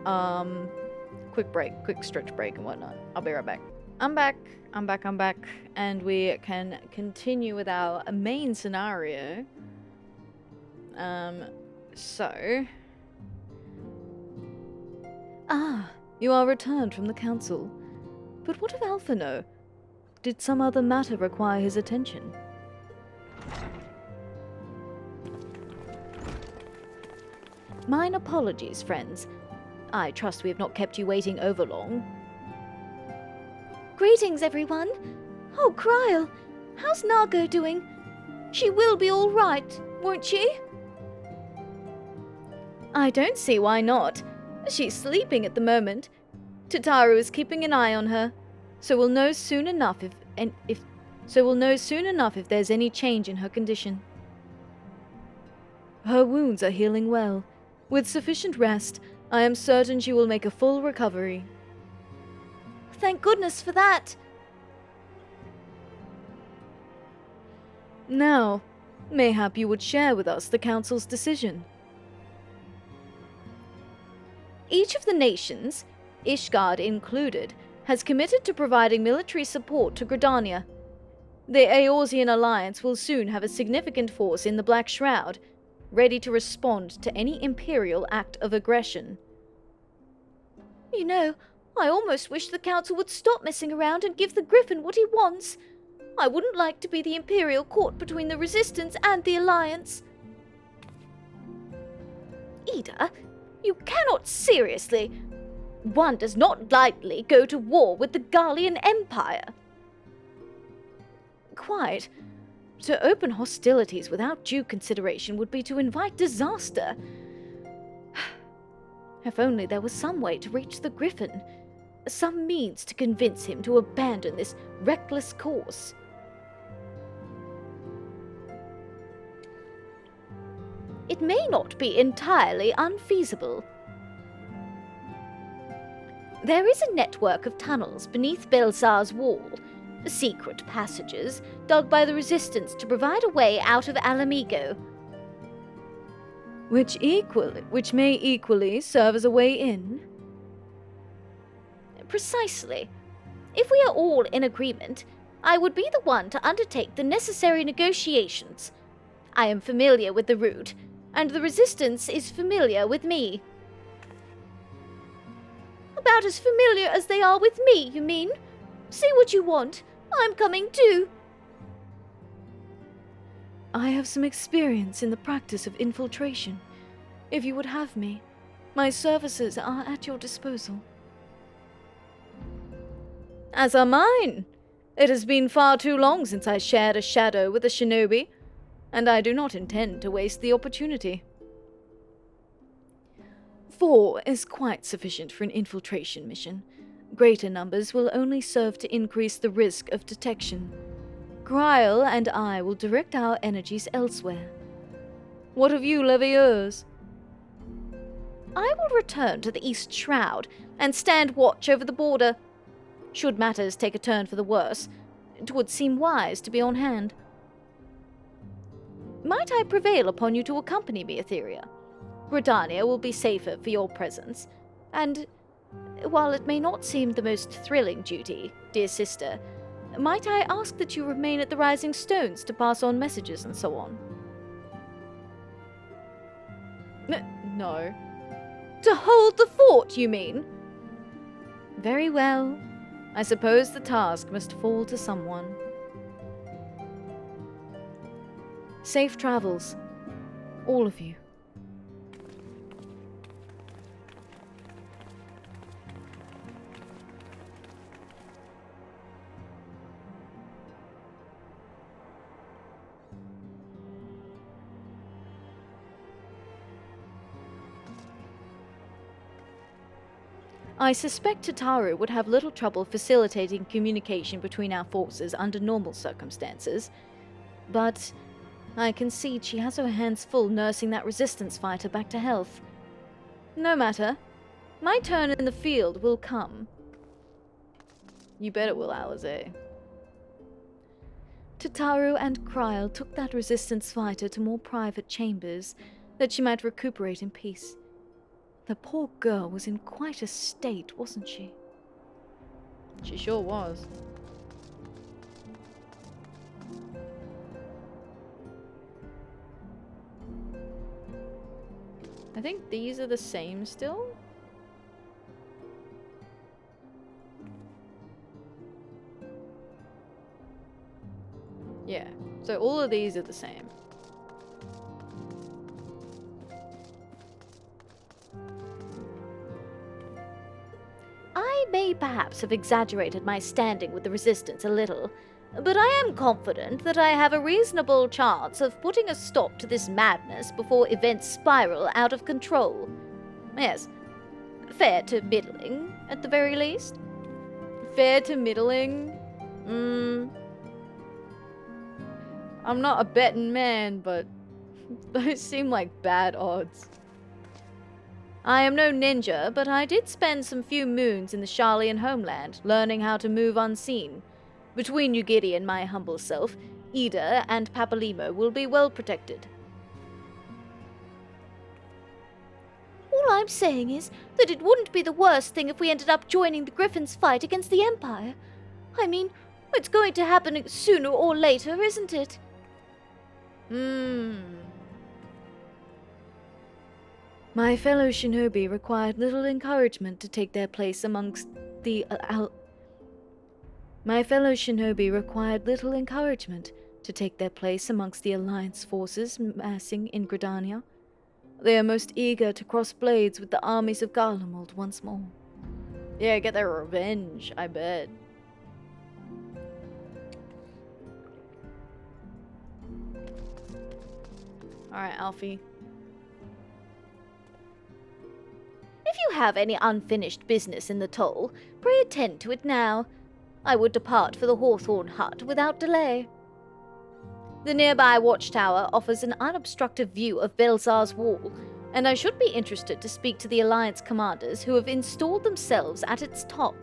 stretch break and whatnot. I'll be right back. I'm back. And we can continue with our main scenario. So... Ah, you are returned from the council. But what of Alphino? Did some other matter require his attention? Mine apologies, friends. I trust we have not kept you waiting overlong. Greetings, everyone. Oh, Kryl, how's Nago doing? She will be all right, won't she? I don't see why not. She's sleeping at the moment. Tataru is keeping an eye on her, so we'll know soon enough if there's any change in her condition. Her wounds are healing well. With sufficient rest, I am certain she will make a full recovery. Thank goodness for that! Now, mayhap you would share with us the Council's decision. Each of the nations, Ishgard included, has committed to providing military support to Gridania. The Eorzean Alliance will soon have a significant force in the Black Shroud, ready to respond to any Imperial act of aggression. You know, I almost wish the Council would stop messing around and give the Griffin what he wants. I wouldn't like to be the Imperial court between the Resistance and the Alliance. Ida, you cannot seriously... One does not lightly go to war with the Garlean Empire. Quite. To open hostilities without due consideration would be to invite disaster. If only there was some way to reach the Griffin. Some means to convince him to abandon this reckless course. It may not be entirely unfeasible. There is a network of tunnels beneath Belsar's wall, secret passages dug by the Resistance to provide a way out of Alamigo. Which may equally serve as a way in? Precisely. If we are all in agreement, I would be the one to undertake the necessary negotiations. I am familiar with the route, and the Resistance is familiar with me. About as familiar as they are with me, you mean? Say what you want. I'm coming too. I have some experience in the practice of infiltration. If you would have me, my services are at your disposal. As are mine. It has been far too long since I shared a shadow with a shinobi, and I do not intend to waste the opportunity. 4 is quite sufficient for an infiltration mission. Greater numbers will only serve to increase the risk of detection. Gryle and I will direct our energies elsewhere. What of you, Levieurs? I will return to the East Shroud and stand watch over the border. Should matters take a turn for the worse, it would seem wise to be on hand. Might I prevail upon you to accompany me, Atheria? Gridania will be safer for your presence, and while it may not seem the most thrilling duty, dear sister, might I ask that you remain at the Rising Stones to pass on messages and so on? No. To hold the fort, you mean? Very well. I suppose the task must fall to someone. Safe travels, all of you. I suspect Tataru would have little trouble facilitating communication between our forces under normal circumstances, but I concede she has her hands full nursing that Resistance fighter back to health. No matter. My turn in the field will come. You bet it will, Alizé. Tataru and Kryl took that Resistance fighter to more private chambers, that she might recuperate in peace. The poor girl was in quite a state, wasn't she? She sure was. I think these are the same still. Yeah, so all of these are the same. I may perhaps have exaggerated my standing with the Resistance a little, but I am confident that I have a reasonable chance of putting a stop to this madness before events spiral out of control. Yes, fair to middling, at the very least. Fair to middling? I'm not a betting man, but those seem like bad odds. I am no ninja, but I did spend some few moons in the Sharlayan homeland, learning how to move unseen. Between Ugiri and my humble self, Ida and Papalimo will be well protected. All I'm saying is that it wouldn't be the worst thing if we ended up joining the Griffin's fight against the Empire. I mean, it's going to happen sooner or later, isn't it? My fellow shinobi required little encouragement to take their place amongst the Alliance forces massing in Gridania. They are most eager to cross blades with the armies of Garlemald once more. Yeah, get their revenge, I bet. Alright, Alfie. If you have any unfinished business in the toll, pray attend to it now. I would depart for the Hawthorn Hut without delay. The nearby watchtower offers an unobstructed view of Belsar's Wall, and I should be interested to speak to the Alliance commanders who have installed themselves at its top.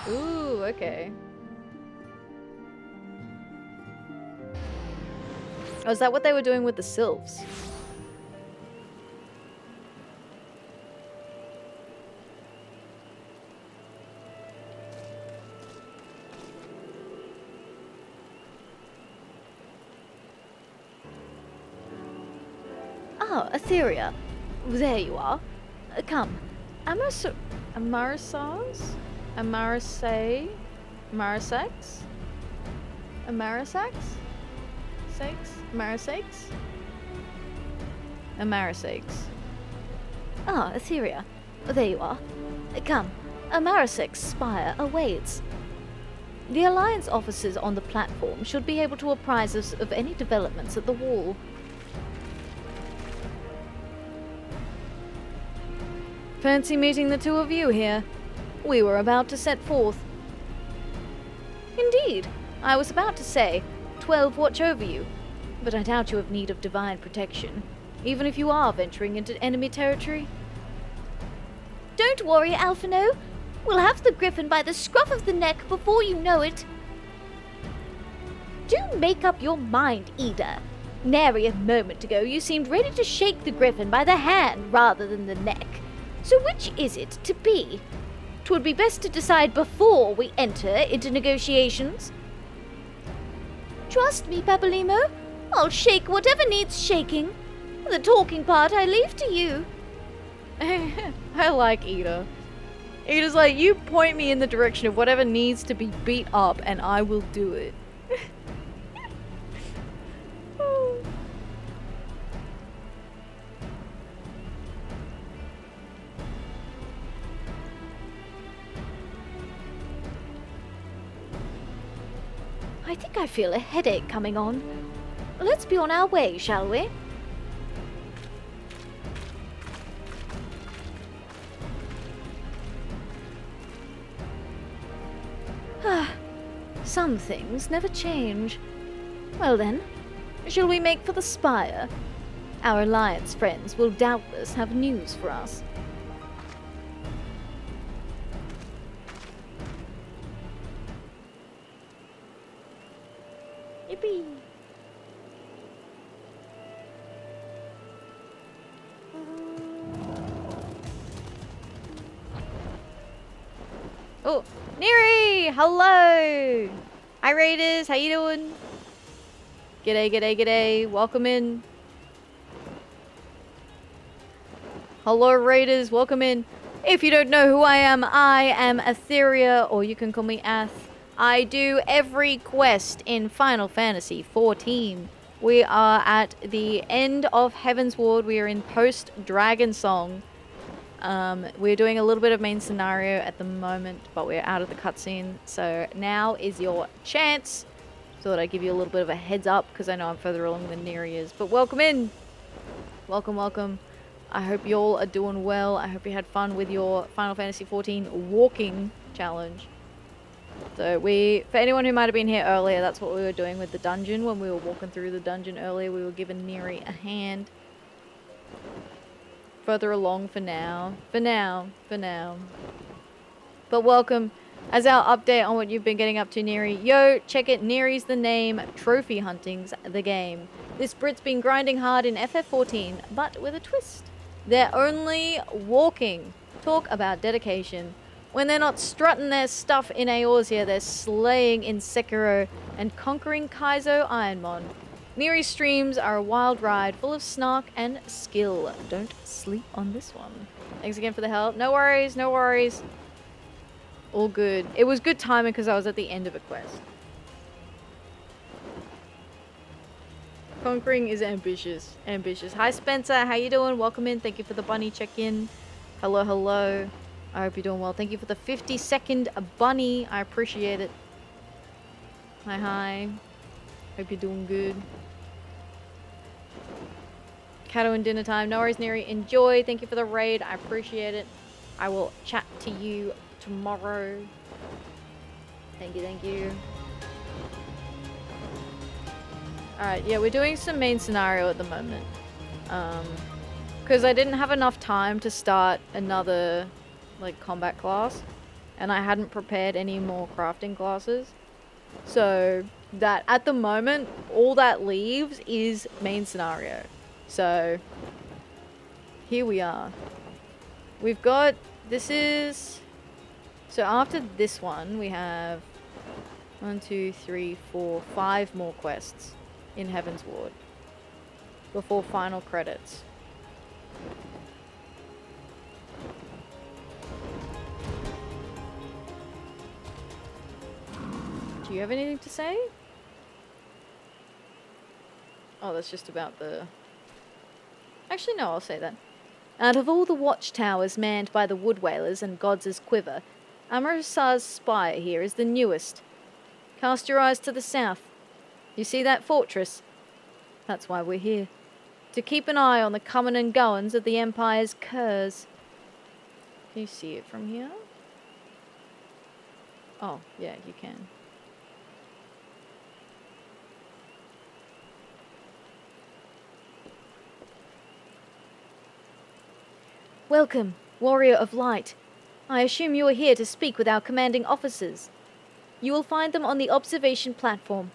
Ooh, okay. Oh, is that what they were doing with the sylphs? Ah, Atheria. There you are. Come. Amarisars? Amarisax? Amarisax? Amarisax. Ah, Atheria. There you are. Come. Amarisax's spire awaits. The Alliance officers on the platform should be able to apprise us of any developments at the wall. Fancy meeting the two of you here. We were about to set forth. Indeed. I was about to say, 12 watch over you, but I doubt you have need of divine protection, even if you are venturing into enemy territory. Don't worry, Alphino. We'll have the Griffin by the scruff of the neck before you know it. Do make up your mind, Ida. Nary a moment ago you seemed ready to shake the Griffin by the hand rather than the neck. So which is it to be? 'Twould be best to decide before we enter into negotiations. Trust me, Papalymo. I'll shake whatever needs shaking. The talking part I leave to you. I like Ida. Ida's like, you point me in the direction of whatever needs to be beat up and I will do it. I think I feel a headache coming on. Let's be on our way, shall we? Some things never change. Well then, shall we make for the spire? Our Alliance friends will doubtless have news for us. Yippee! Oh, Neri! Hello! Hi Raiders, how you doing? G'day, g'day, g'day. Welcome in. Hello Raiders, welcome in. If you don't know who I am Atheria, or you can call me Ath. I do every quest in Final Fantasy XIV. We are at the end of Heaven's Ward. We are in post-Dragon Song. We're doing a little bit of main scenario at the moment, but we're out of the cutscene. So now is your chance. Thought I'd give you a little bit of a heads up, because I know I'm further along than Neri is. But welcome in. Welcome, welcome. I hope you all are doing well. I hope you had fun with your Final Fantasy XIV walking challenge. So for anyone who might have been here earlier, that's what we were doing with the dungeon. When we were walking through the dungeon earlier, we were giving Neri a hand. Further along for now. For now. But welcome. As our update on what you've been getting up to, Neri. Yo, check it. Neri's the name. Trophy hunting's the game. This Brit's been grinding hard in FF14, but with a twist. They're only walking. Talk about dedication. When they're not strutting their stuff in Eorzea, they're slaying in Sekiro and conquering Kaizo Ironmon. Neri's streams are a wild ride full of snark and skill. Don't sleep on this one. Thanks again for the help. No worries, no worries. All good. It was good timing because I was at the end of a quest. Conquering is ambitious. Ambitious. Hi Spencer, how you doing? Welcome in. Thank you for the bunny check-in. Hello, hello. I hope you're doing well. Thank you for the 50-second bunny. I appreciate it. Hi, hi. Hope you're doing good. Cato and dinner time. No worries, Neri. Enjoy. Thank you for the raid. I appreciate it. I will chat to you tomorrow. Thank you, thank you. Alright, yeah, we're doing some main scenario at the moment. Because I didn't have enough time to start another, like, combat class. And I hadn't prepared any more crafting classes. So, that at the moment, all that leaves is main scenario. So, here we are. We've got, this is, so after this one, we have 1, 2, 3, 4, 5 more quests in Heaven's Ward before final credits. Do you have anything to say? Oh, that's just about the... Actually, no, I'll say that. Out of all the watchtowers manned by the Wood Whalers and Gods' Quiver, Amarasar's spire here is the newest. Cast your eyes to the south. You see that fortress? That's why we're here. To keep an eye on the coming and goings of the Empire's curs. Can you see it from here? Oh, yeah, you can. Welcome, Warrior of Light. I assume you are here to speak with our commanding officers. You will find them on the observation platform.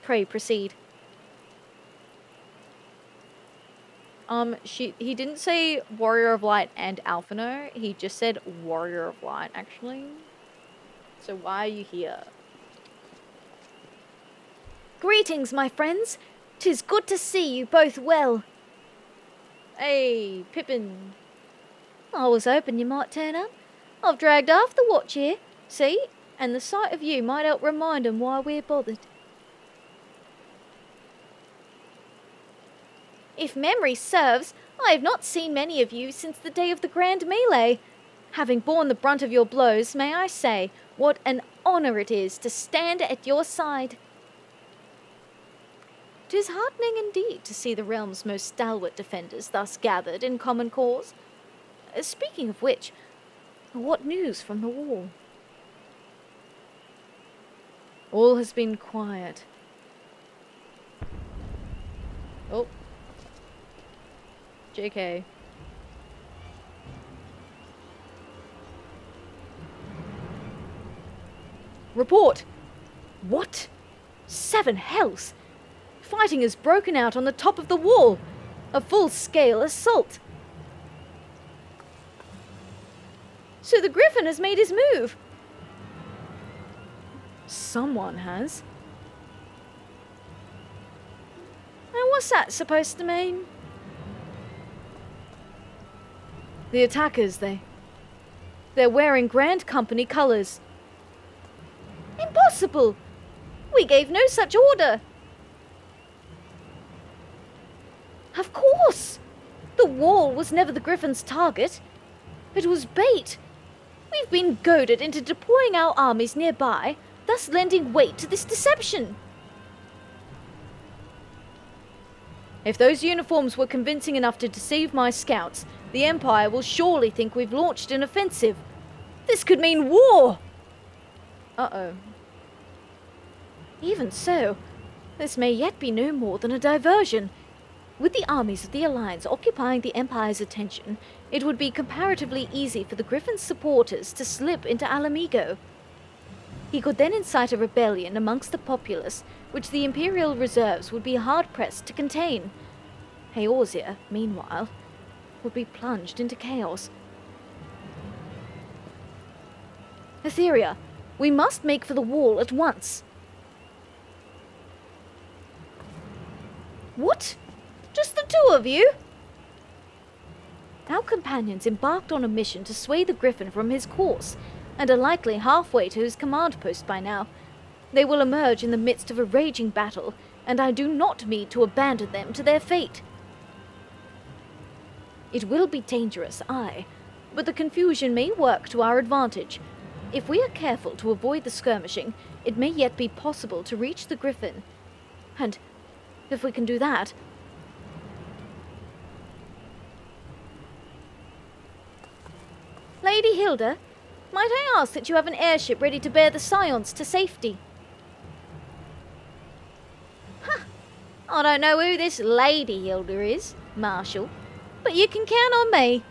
Pray proceed. He didn't say Warrior of Light and Alphino. He just said Warrior of Light, actually. So why are you here? Greetings, my friends. 'Tis good to see you both well. Hey, Pippin. I was hoping you might turn up. I've dragged half the watch here, see? And the sight of you might help remind 'em why we're bothered. If memory serves, I have not seen many of you since the day of the grand melee. Having borne the brunt of your blows, may I say, what an honour it is to stand at your side. 'Tis heartening indeed to see the realm's most stalwart defenders thus gathered in common cause. Speaking of which, what news from the wall? All has been quiet. Oh. JK. Report! What? 7 hells! Fighting has broken out on the top of the wall! A full-scale assault! So the Griffin has made his move! Someone has. And what's that supposed to mean? The attackers, they're wearing Grand Company colours. Impossible! We gave no such order! Of course! The wall was never the Griffin's target. It was bait. We've been goaded into deploying our armies nearby, thus lending weight to this deception. If those uniforms were convincing enough to deceive my scouts, the Empire will surely think we've launched an offensive. This could mean war! Uh-oh. Even so, this may yet be no more than a diversion. With the armies of the Alliance occupying the Empire's attention, it would be comparatively easy for the Griffin's supporters to slip into Alamigo. He could then incite a rebellion amongst the populace, which the Imperial reserves would be hard-pressed to contain. Eorzea, meanwhile, would be plunged into chaos. Atheria, we must make for the wall at once. What? Just the 2 of you? Our companions embarked on a mission to sway the Griffin from his course, and are likely halfway to his command post by now. They will emerge in the midst of a raging battle, and I do not mean to abandon them to their fate. It will be dangerous, aye, but the confusion may work to our advantage. If we are careful to avoid the skirmishing, it may yet be possible to reach the Griffin. And if we can do that... Lady Hilda, might I ask that you have an airship ready to bear the Scions to safety? Huh. I don't know who this Lady Hilda is, Marshal, but you can count on me.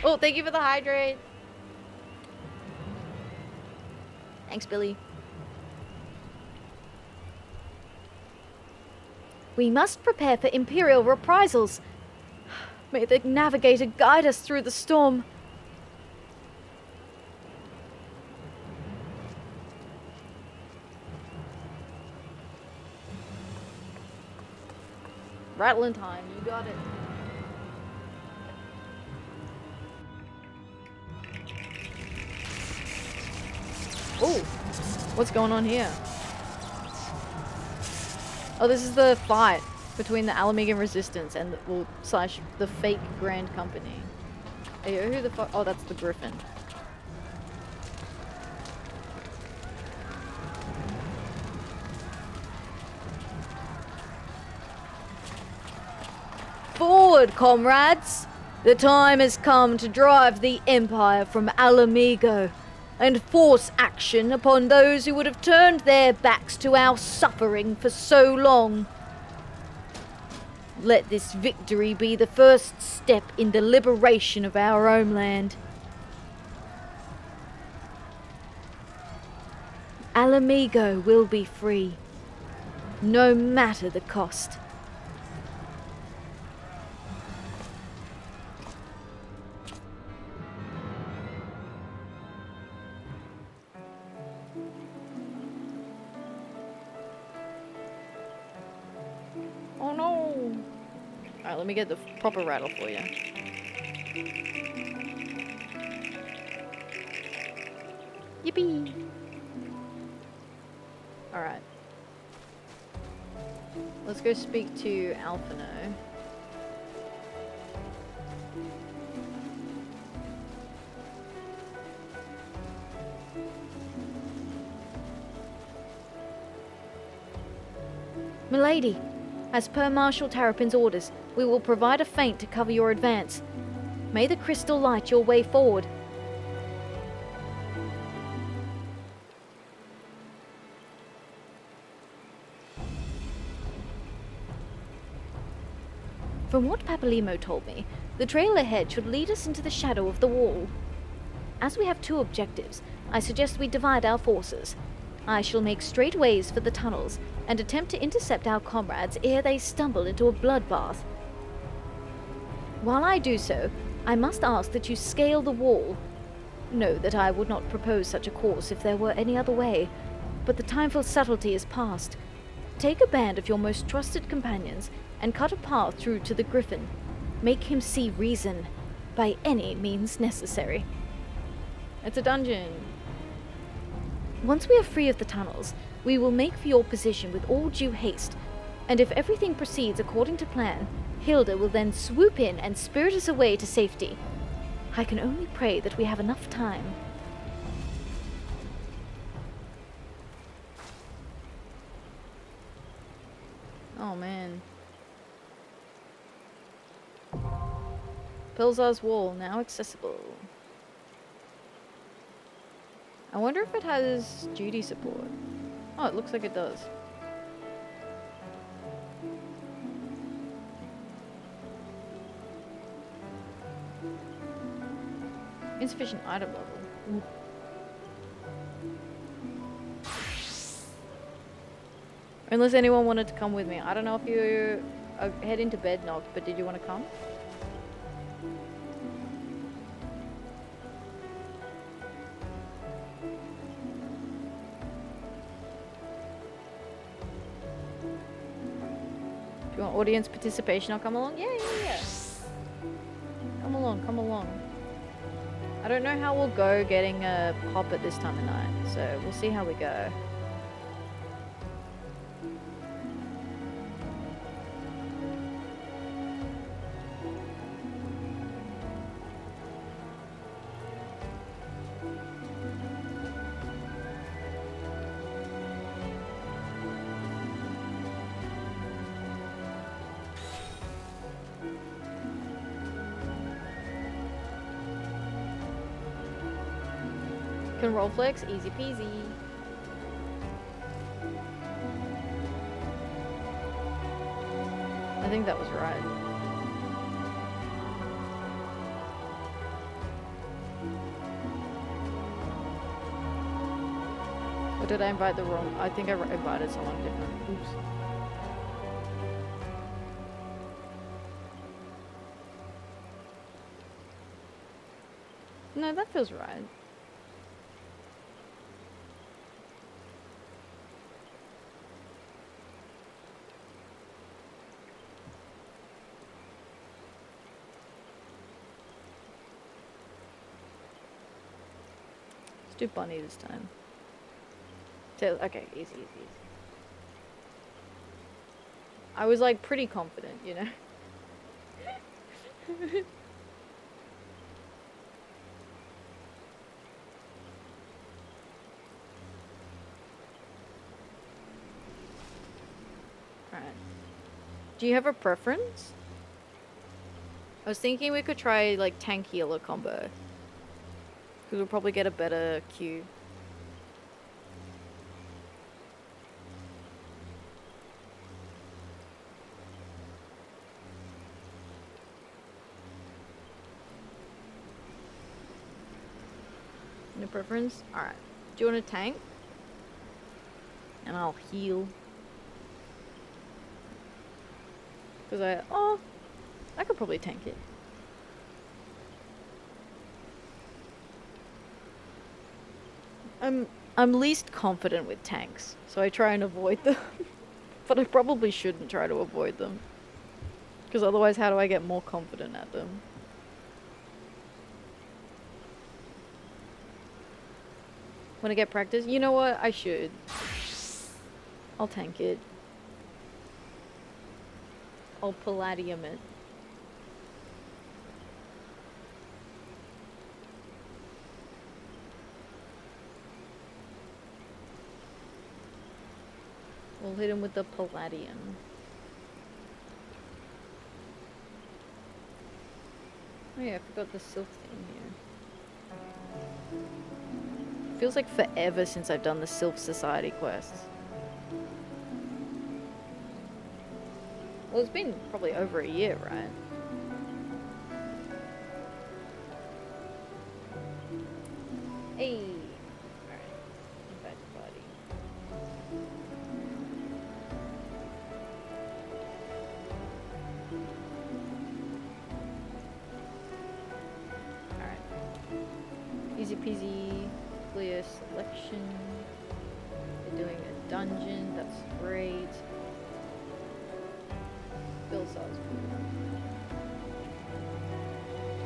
Oh, thank you for the hydrate. Thanks, Billy. We must prepare for Imperial reprisals. May the navigator guide us through the storm. Rattling time, you got it. Oh, what's going on here? Oh, this is the fight between the Alamegan Resistance and slash the fake Grand Company. Hey, who the fuck? Oh, that's the Griffin. Forward, comrades! The time has come to drive the Empire from Alamigo and force action upon those who would have turned their backs to our suffering for so long. Let this victory be the first step in the liberation of our homeland. Alamigo will be free, no matter the cost. Oh no! Alright, let me get the proper rattle for you. Yippee! Alright. Let's go speak to Alphino. Milady, as per Marshal Terrapin's orders, we will provide a feint to cover your advance. May the crystal light your way forward. From what Papalimo told me, the trail ahead should lead us into the shadow of the wall. As we have two objectives, I suggest we divide our forces. I shall make straight ways for the tunnels and attempt to intercept our comrades ere they stumble into a bloodbath. While I do so, I must ask that you scale the wall. Know that I would not propose such a course if there were any other way, but the time for subtlety is past. Take a band of your most trusted companions and cut a path through to the Griffin. Make him see reason, by any means necessary. It's a dungeon. Once we are free of the tunnels, we will make for your position with all due haste, and if everything proceeds according to plan, Hilda will then swoop in and spirit us away to safety. I can only pray that we have enough time. Oh man. Pilzar's Wall, now accessible. I wonder if it has duty support. Oh, it looks like it does. Insufficient item level. Ooh. Unless anyone wanted to come with me. I don't know if you are heading to bed, Noct, but did you want to come? If you want audience participation, I'll come along. Yeah. Come along. I don't know how we'll go getting a pop at this time of night, so we'll see how we go. Griffin roll flex, easy peasy. I think that was right. Or did I invite the wrong? I think I invited someone different. Oops. No, that feels right. Let's do bunny this time. So, okay, easy, easy, easy. I was like pretty confident, you know? Alright. Do you have a preference? I was thinking we could try like tank healer combo. Because we'll probably get a better Q. No preference? Alright. Do you want to tank? And I'll heal. Because I could probably tank it. I'm least confident with tanks, so I try and avoid them. But I probably shouldn't try to avoid them. Because otherwise how do I get more confident at them? Want to get practice? You know what? I should. I'll tank it. I'll palladium it. We'll hit him with the palladium. Oh yeah, I forgot the sylph thing here. Feels like forever since I've done the Sylph Society quests. Well, it's been probably over a year, right? Hey! Alright. Invite the party. Alright. Easy peasy. Clear selection. They're doing a dungeon. That's great. Bill saws.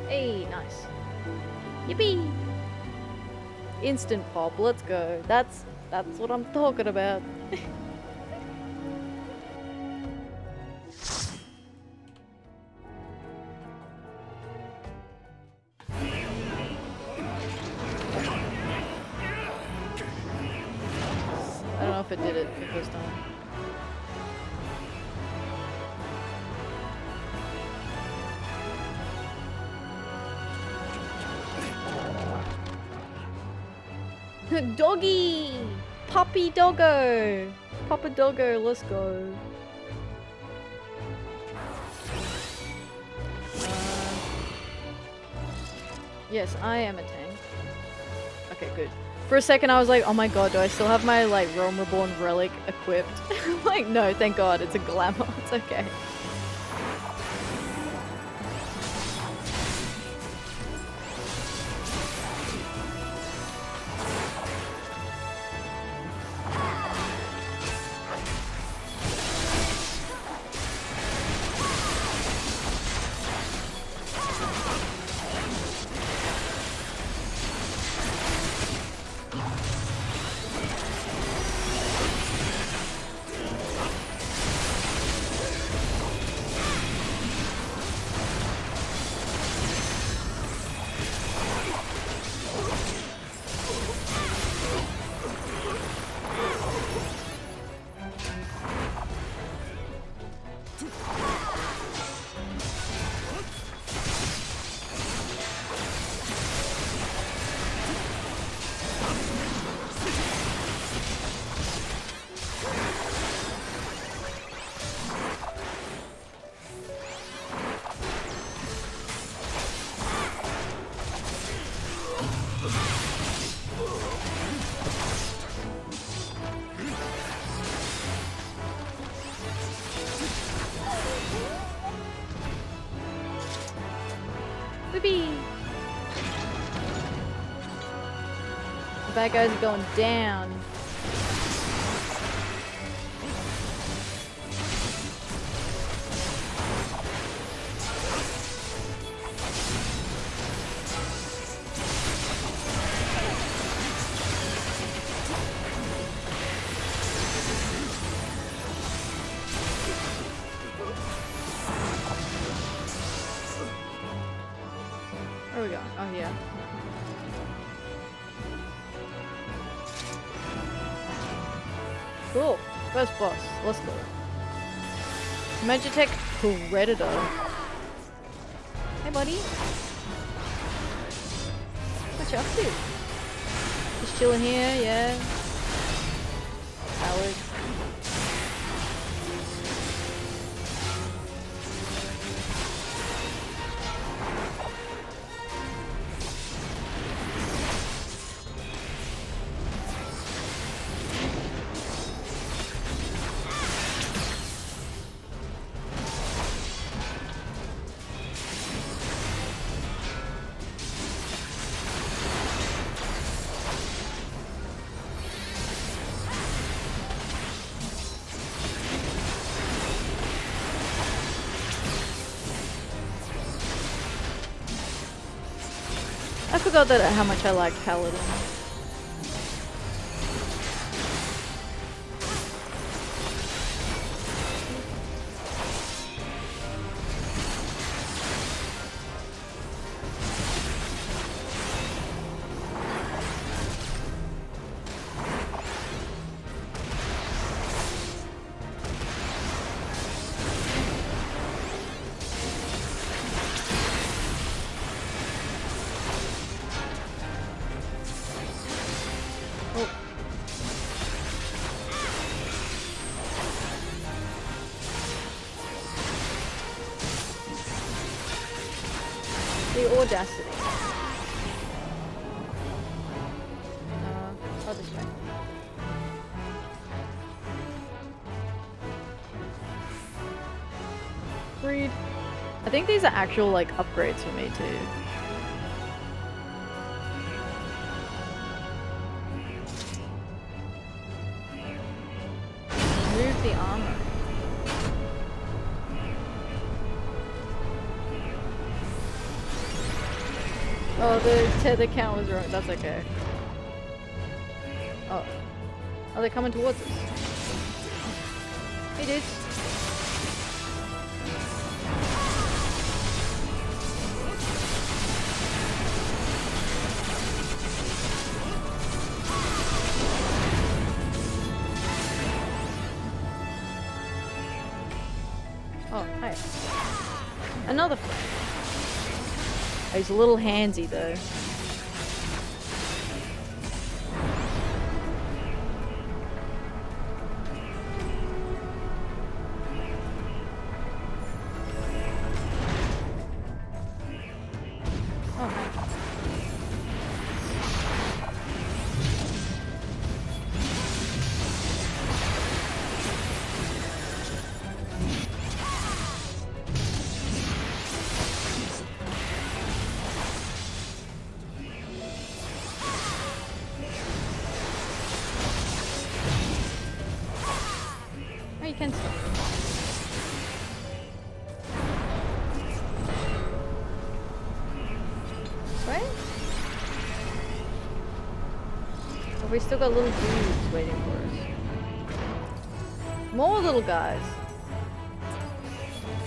Hey, nice. Yippee! Instant pop, let's go. That's what I'm talking about. I don't know if it did it the first time. Doggy! Puppy doggo! Papa doggo, let's go. Yes, I am a tank. Okay, good. For a second I was like, oh my god, do I still have my like Realm Reborn relic equipped? Like, no, thank god, it's a glamour, it's okay. Whippy! The bad guys are going down. Where are we going? Oh, yeah. Cool. First boss. Let's go. Magitech Predator. Hey, buddy. What you up to? Just chilling here, yeah. Salad. I forgot that how much I like Paladin. The audacity. Oh, this way. Read. I think these are actual like upgrades for me too. Move the armor. Oh, the tether count was wrong. That's okay. Oh. Oh, they're coming towards us. Hey, dudes. Oh, hi. Another friend. Oh, he's a little handsy though. Oh, hi. You can stop. Right? But we still got little dudes waiting for us. More little guys.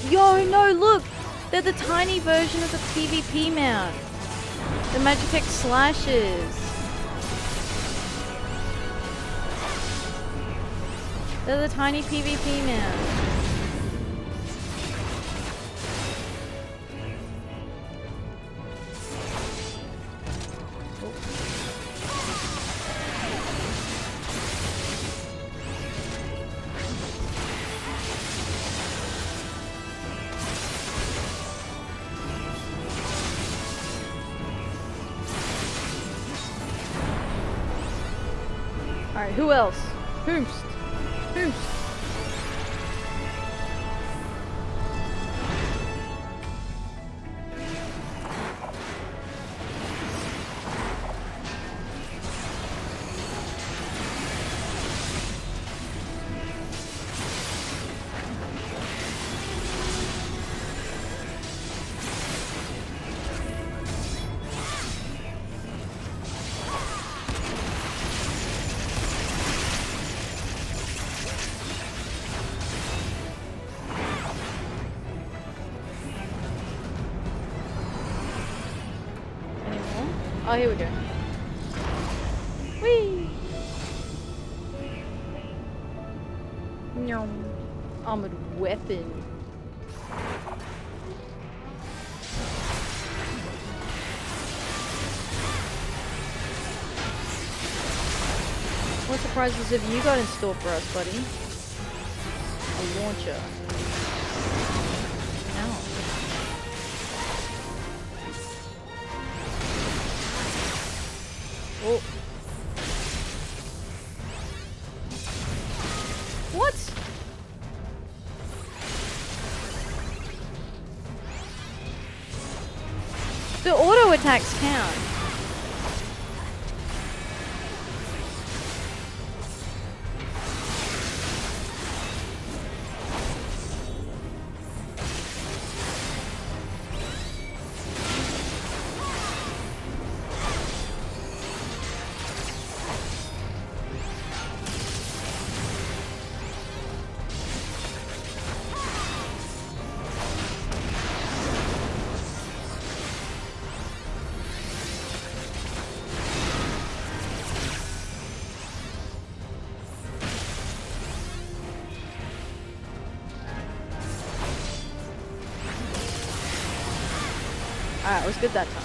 Yo, no, look! They're the tiny version of the PvP mount. The Magitech slashes. They're the tiny PvP man. Alright, who else? Whomst? Oh, here we go. Whee! Nyom. Armored weapon. What surprises have you got in store for us, buddy? A launcher. Ow. Oh. What? The auto attacks count. Alright, it was good that time.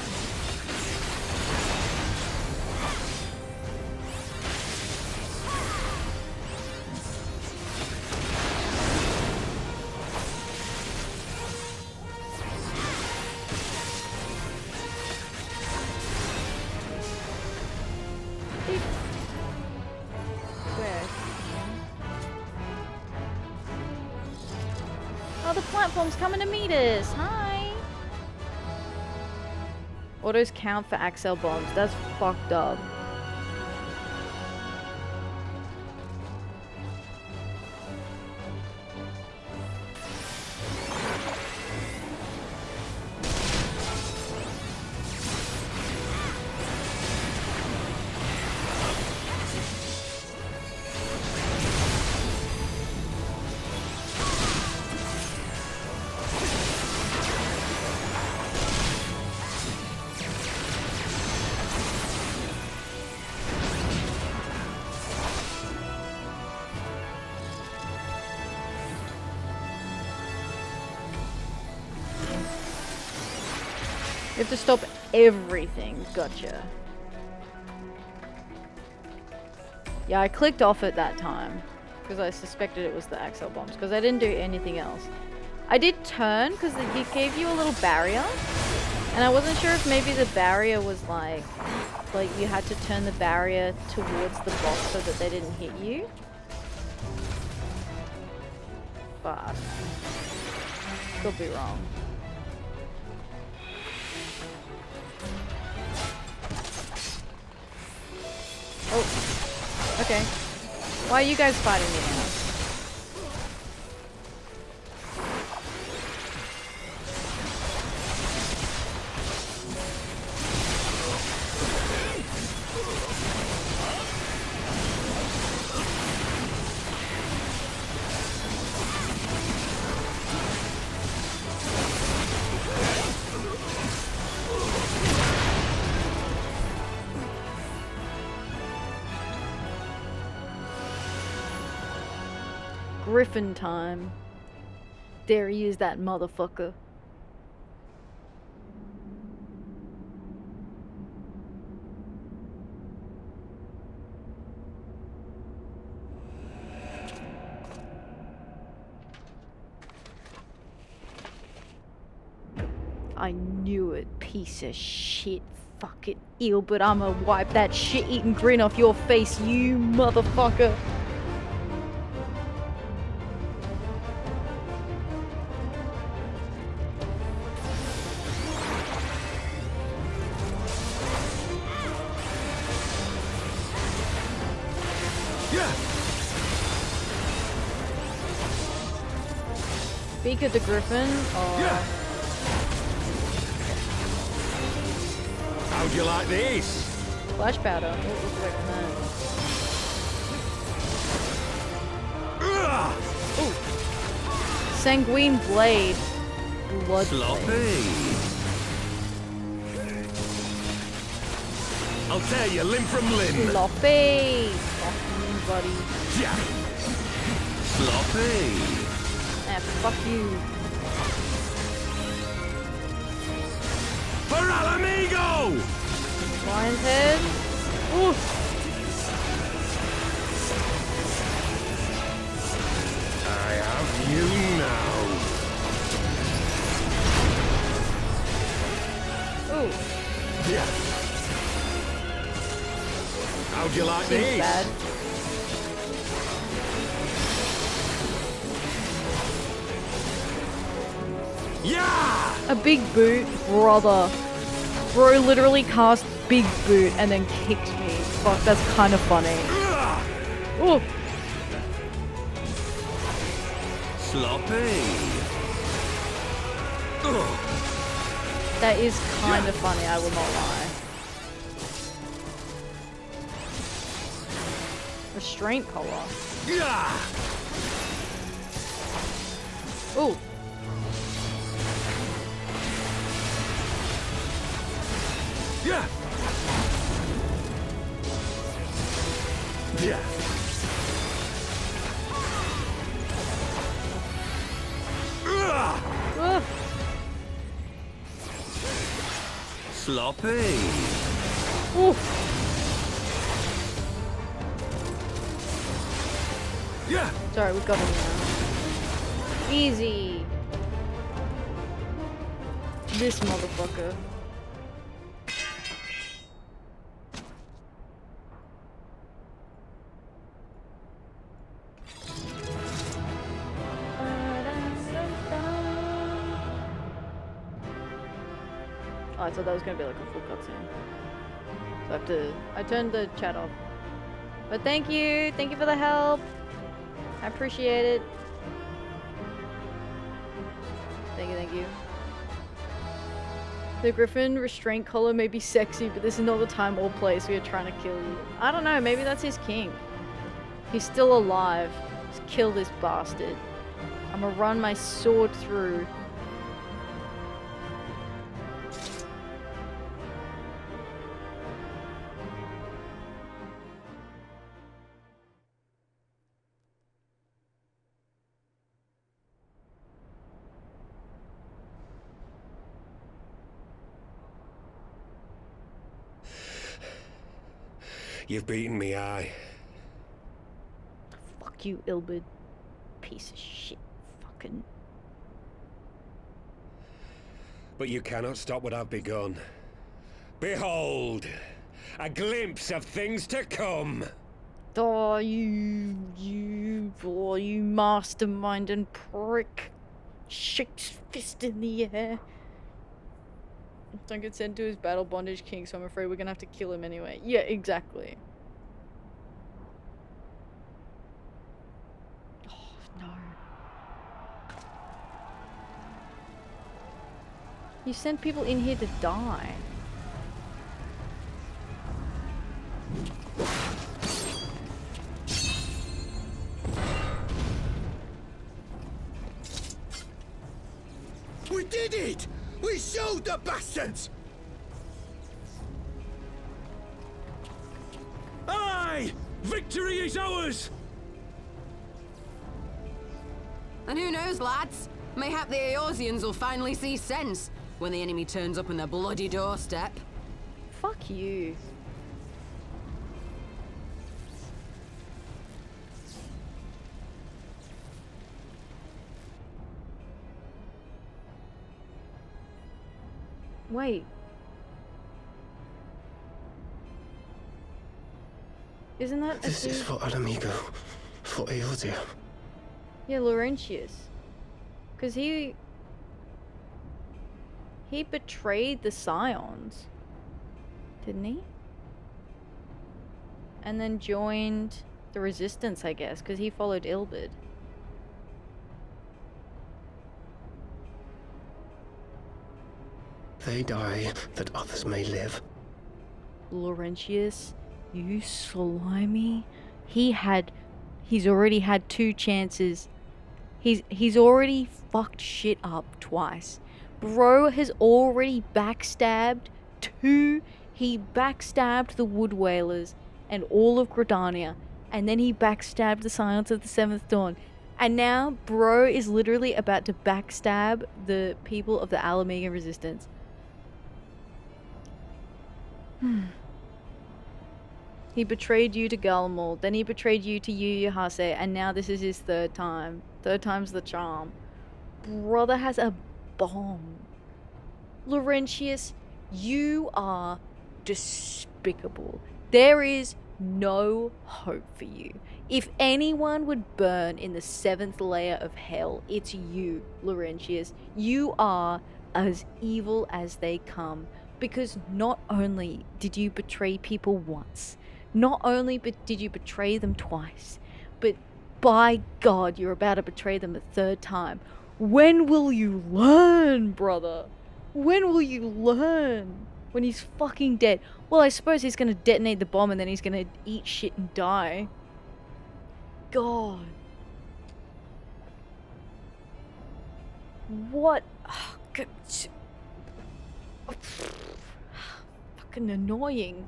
Where? Oh, the platform's coming to meet us. Hi. Autos count for Axel bombs. That's fucked up. You have to stop everything. Gotcha. Yeah, I clicked off at that time because I suspected it was the Axel bombs because I didn't do anything else. I did turn because it gave you a little barrier and I wasn't sure if maybe the barrier was like you had to turn the barrier towards the boss so that they didn't hit you. But could be wrong. Oh, okay. Why are you guys fighting me now? Griffin time. There he is, that motherfucker. I knew it, piece of shit. Fucking ill, but I'ma wipe that shit-eating grin off your face, you motherfucker. Speak of the Griffin, or... How'd you like this? Flash powder. What was the recommend? Ooh. Sanguine blade. Blood blade. I'll tear you limb from limb. Sloppy. Fuck you, buddy. Yeah. Sloppy. Fuck you. For Alamigo! Lion's head. Ooh. I have you now. Ooh. Yeah. How'd you like Seems these? bad. Yeah! A big boot, brother. Bro literally cast big boot and then kicked me. Fuck, that's kind of funny. Ooh. Sloppy. Ugh. That is kind of funny, I will not lie. Restraint collar. Yeah! Ooh. Yeah! Yeah! Ugh. Ugh. Sloppy. Ooh. Yeah! Sorry, we got him now. Easy. This motherfucker. Oh, I thought that was gonna be like a full cutscene. So I turned the chat off. But thank you for the help. I appreciate it. Thank you. The Griffin restraint collar may be sexy, but this is not the time or place we are trying to kill you. I don't know, maybe that's his king. He's still alive. Just kill this bastard. I'm gonna run my sword through. You've beaten me, aye. Fuck you, Ilbert. Piece of shit. Fucking. But you cannot stop what I've begun. Behold, a glimpse of things to come. Oh, you mastermind and prick. Shakes fist in the air. Don't get sent to his battle bondage king, so I'm afraid we're gonna have to kill him anyway. Yeah, exactly. Oh, no. You sent people in here to die. We did it! We showed the bastards! Aye! Victory is ours! And who knows, lads? Mayhap the Eorzeans will finally see sense when the enemy turns up on their bloody doorstep. Fuck you. Wait. Isn't that This is for Alamigo, for Eorzea. Yeah, Laurentius. Because he betrayed the Scions, didn't he? And then joined the Resistance, I guess, because he followed Ilberd. They die that others may live. Laurentius, you slimy. He's already had 2 chances. He's already fucked shit up twice. Bro has already backstabbed 2 He backstabbed the Wood Whalers and all of Gridania, and then he backstabbed the Scions of the Seventh Dawn. And now, bro is literally about to backstab the people of the Alamega Resistance. He betrayed you to Galmul, then he betrayed you to Yu Hase, and now this is his third time. Third time's the charm. Brother has a bomb. Laurentius, you are despicable. There is no hope for you. If anyone would burn in the 7th layer of hell, it's you, Laurentius. You are as evil as they come, because not only did you betray people once, not only did you betray them twice, but by God, you're about to betray them a third time. When will you learn, brother? When will you learn? When he's fucking dead. Well, I suppose he's gonna detonate the bomb and then he's gonna eat shit and die. God. What? Oh, God. Fucking annoying.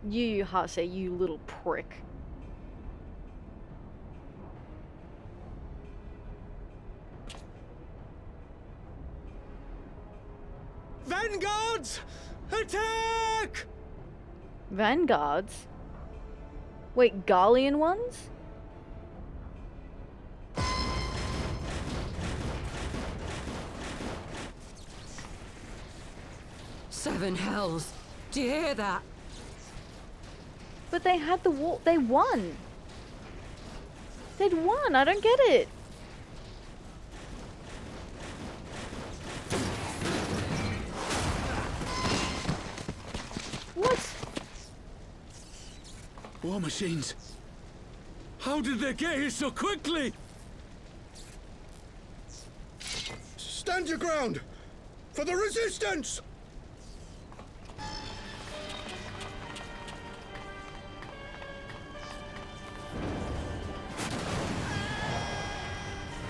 You, Hase, you little prick. Vanguards! Attack! Vanguards? Wait, Garlean ones? Seven hells. Do you hear that? But they had the war. They won. They'd won. I don't get it. What? War machines. How did they get here so quickly? Stand your ground! For the resistance!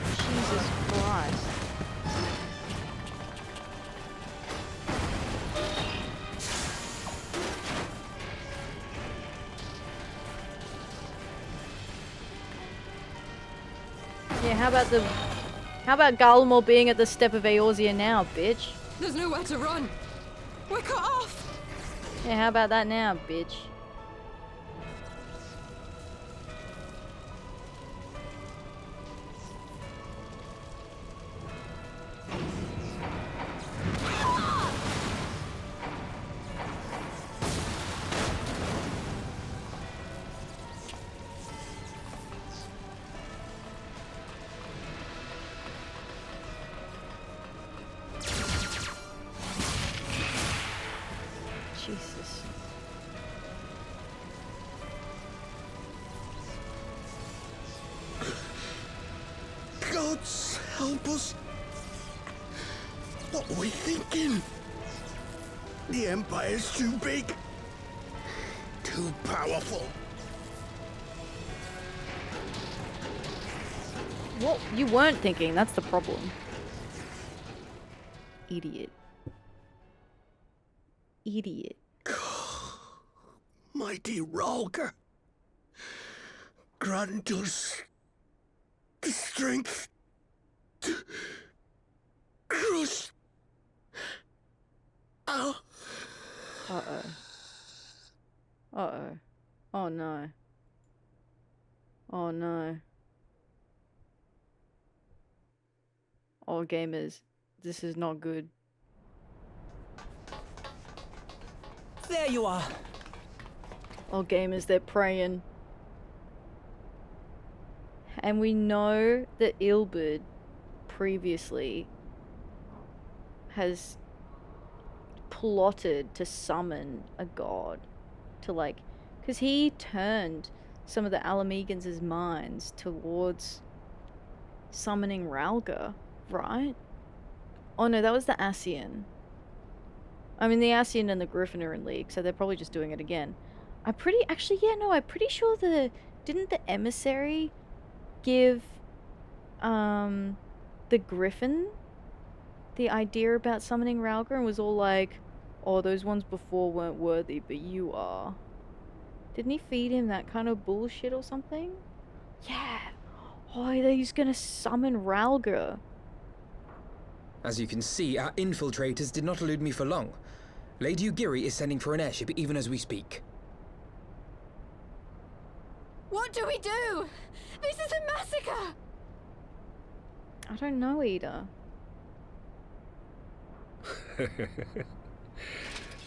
Jesus Christ. Yeah, how about Galmor being at the step of Eorzea now, bitch? There's nowhere to run. We're cut off. Yeah, how about that now, bitch? Jesus. Gods help us! What were we thinking? The Empire's too big. Too powerful. What? You weren't thinking, that's the problem. Idiot. Idiot. Mighty Ralger. Grant us the strength to crush. Uh-oh. Uh-oh. Oh no. Oh no. Oh, gamers. This is not good. There you are. Oh, gamers, they're praying. And we know that Ilberd previously has plotted to summon a god. To, like, because he turned some of the Alamegans' minds towards summoning Ralga, right? Oh no, that was the Ascian. I mean, the Ascian and the Griffin are in league, so they're probably just doing it again. I'm pretty sure didn't the emissary give, the Griffin the idea about summoning Ralga and was all like, oh, those ones before weren't worthy, but you are. Didn't he feed him that kind of bullshit or something? Yeah. Oh, he's gonna summon Ralga. As you can see, our infiltrators did not elude me for long. Lady Ugiri is sending for an airship even as we speak. What do we do? This is a massacre! I don't know, Ida.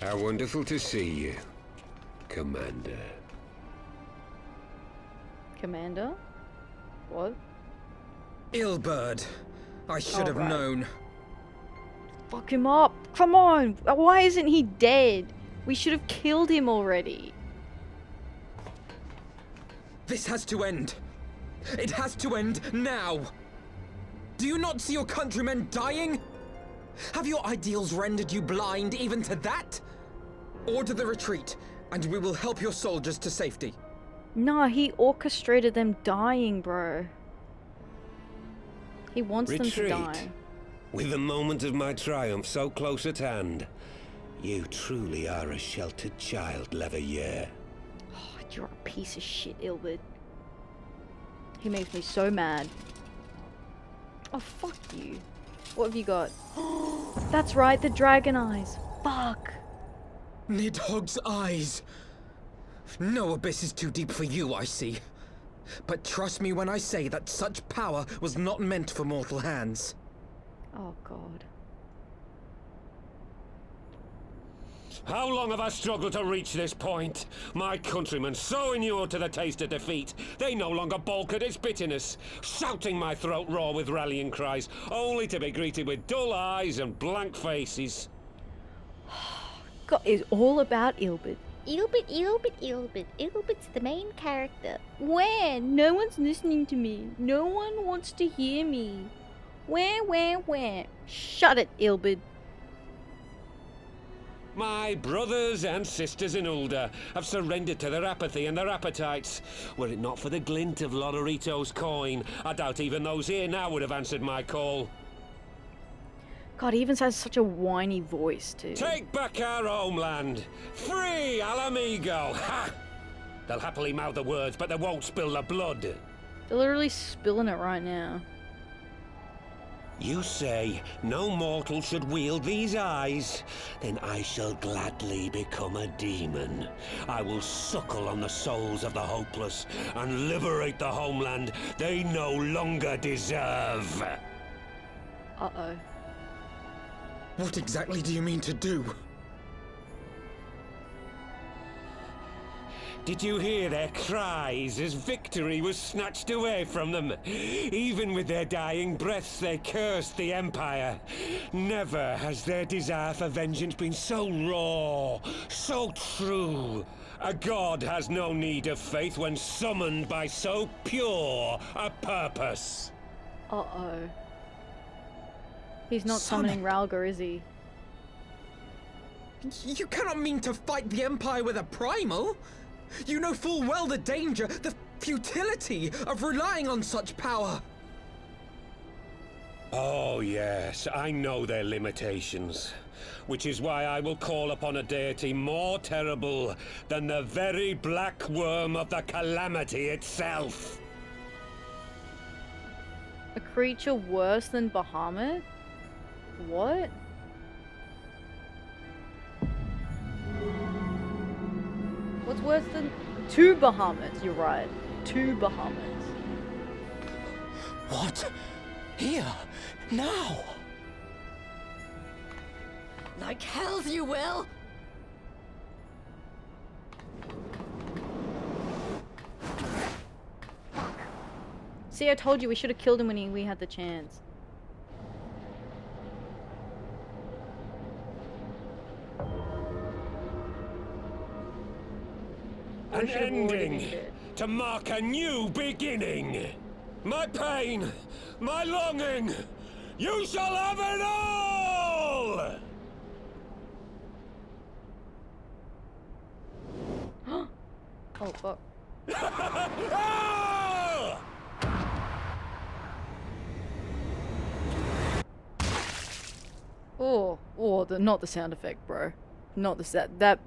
How wonderful to see you, Commander. Commander? What? Illbird. I should have known. Fuck him up. Come on. Why isn't he dead? We should have killed him already. This has to end. It has to end now. Do you not see your countrymen dying? Have your ideals rendered you blind even to that? Order the retreat, and we will help your soldiers to safety. Nah, he orchestrated them dying, bro. He wants them to die. With the moment of my triumph so close at hand, you truly are a sheltered child, Leverrier. Oh, you're a piece of shit, Ilbert. He makes me so mad. Oh, fuck you. What have you got? That's right, the dragon eyes. Fuck. Nidhogg's eyes. No abyss is too deep for you, I see. But trust me when I say that such power was not meant for mortal hands. Oh, God. How long have I struggled to reach this point? My countrymen, so inured to the taste of defeat, they no longer balk at its bitterness, shouting my throat raw with rallying cries, only to be greeted with dull eyes and blank faces. God, it's all about Ilbert. Ilbert's the main character. Where? No one's listening to me. No one wants to hear me. Where? Shut it, Ilbert. My brothers and sisters in Ulda have surrendered to their apathy and their appetites. Were it not for the glint of Lodorito's coin, I doubt even those here now would have answered my call. God, he even has such a whiny voice, too. Take back our homeland! Free Alamigo! Ha! They'll happily mouth the words, but they won't spill the blood. They're literally spilling it right now. You say no mortal should wield these eyes? Then I shall gladly become a demon. I will suckle on the souls of the hopeless and liberate the homeland they no longer deserve. Uh-oh. What exactly do you mean to do? Did you hear their cries as victory was snatched away from them? Even with their dying breaths, they cursed the Empire. Never has their desire for vengeance been so raw, so true. A god has no need of faith when summoned by so pure a purpose. Uh-oh. He's not summoning Ralga, is he? You cannot mean to fight the Empire with a primal! You know full well the danger, the futility of relying on such power! Oh yes, I know their limitations. Which is why I will call upon a deity more terrible than the very black worm of the calamity itself. A creature worse than Bahamut? What? What's worse than two Bahamuts? You're right. Two Bahamuts. What? Here? Now? Like hells you will! See, I told you we should have killed him when we had the chance. An ending to mark a new beginning. My pain, my longing, you shall have it all! Oh, fuck. Not the sound effect, bro. Not the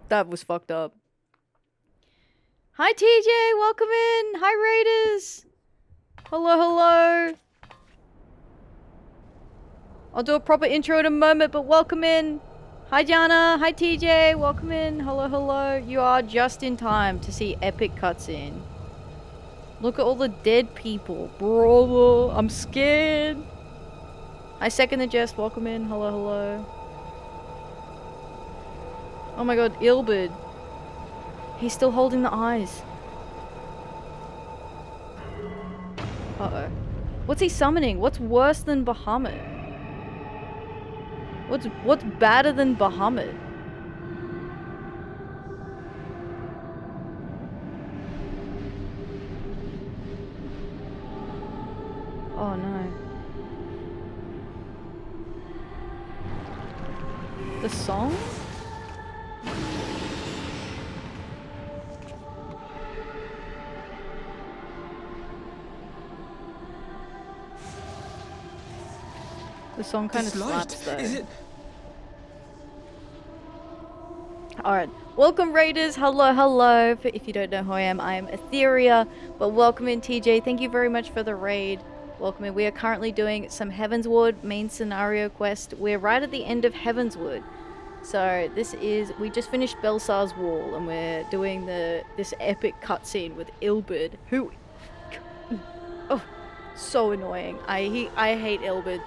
that was fucked up. Hi TJ, welcome in. Hi Raiders. Hello. I'll do a proper intro in a moment, but welcome in. Hi Jana, hi TJ, welcome in. Hello. You are just in time to see epic cutscene. Look at all the dead people, bro. I'm scared. I second the jest. Welcome in. Hello. Oh my god, Ilberd. He's still holding the eyes. Uh-oh. What's he summoning? What's worse than Bahamut? What's badder than Bahamut? Oh no. The song? The song kind of slaps though. Is it? Alright, welcome Raiders, hello. If you don't know who I am Atheria, but welcome in TJ, thank you very much for the raid. Welcome in. We are currently doing some Heavensward main scenario quest. We're right at the end of Heavensward. So we just finished Belsar's Wall and we're doing this epic cutscene with Ilberd, who, oh, so annoying. I hate Ilberd.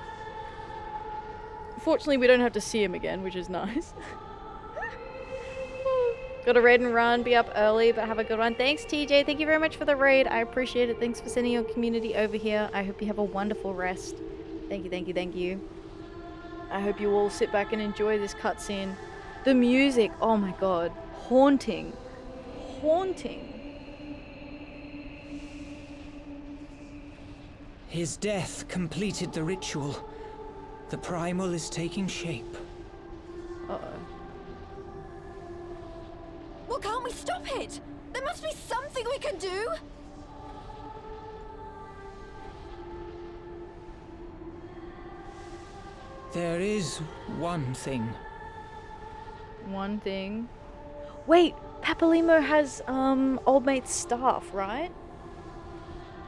Fortunately, we don't have to see him again, which is nice. Got a raid and run, be up early, but have a good one. Thanks, TJ. Thank you very much for the raid. I appreciate it. Thanks for sending your community over here. I hope you have a wonderful rest. Thank you. I hope you all sit back and enjoy this cutscene. The music, oh my god. Haunting. His death completed the ritual. The primal is taking shape. Uh-oh. Well, can't we stop it? There must be something we can do! There is one thing. One thing. Wait, Papalimo has old mate's staff, right?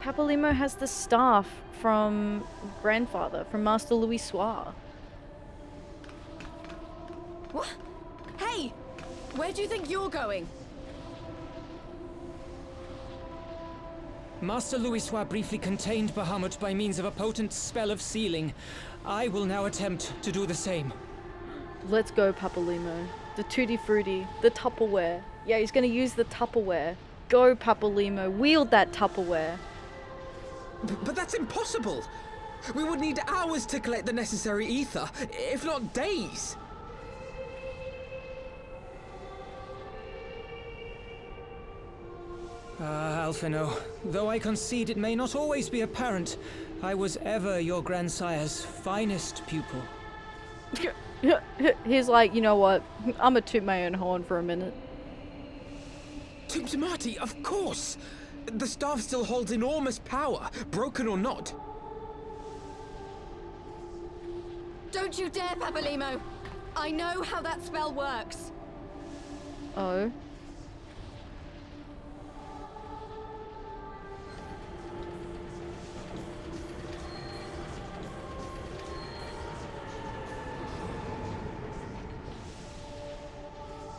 Papalimo has the staff from grandfather, from Master Louis Soir. What? Hey! Where do you think you're going? Master Louis Soir briefly contained Bahamut by means of a potent spell of sealing. I will now attempt to do the same. Let's go, Papalimo. The Tutti Frutti, the Tupperware. Yeah, he's gonna use the Tupperware. Go, Papalimo. Wield that Tupperware. But that's impossible! We would need hours to collect the necessary ether, if not days! Alphino, though I concede it may not always be apparent, I was ever your grandsire's finest pupil. He's like, you know what? I'm gonna toot my own horn for a minute. Tumtumati, of course! The staff still holds enormous power, broken or not. Don't you dare, Papalimo! I know how that spell works. Oh.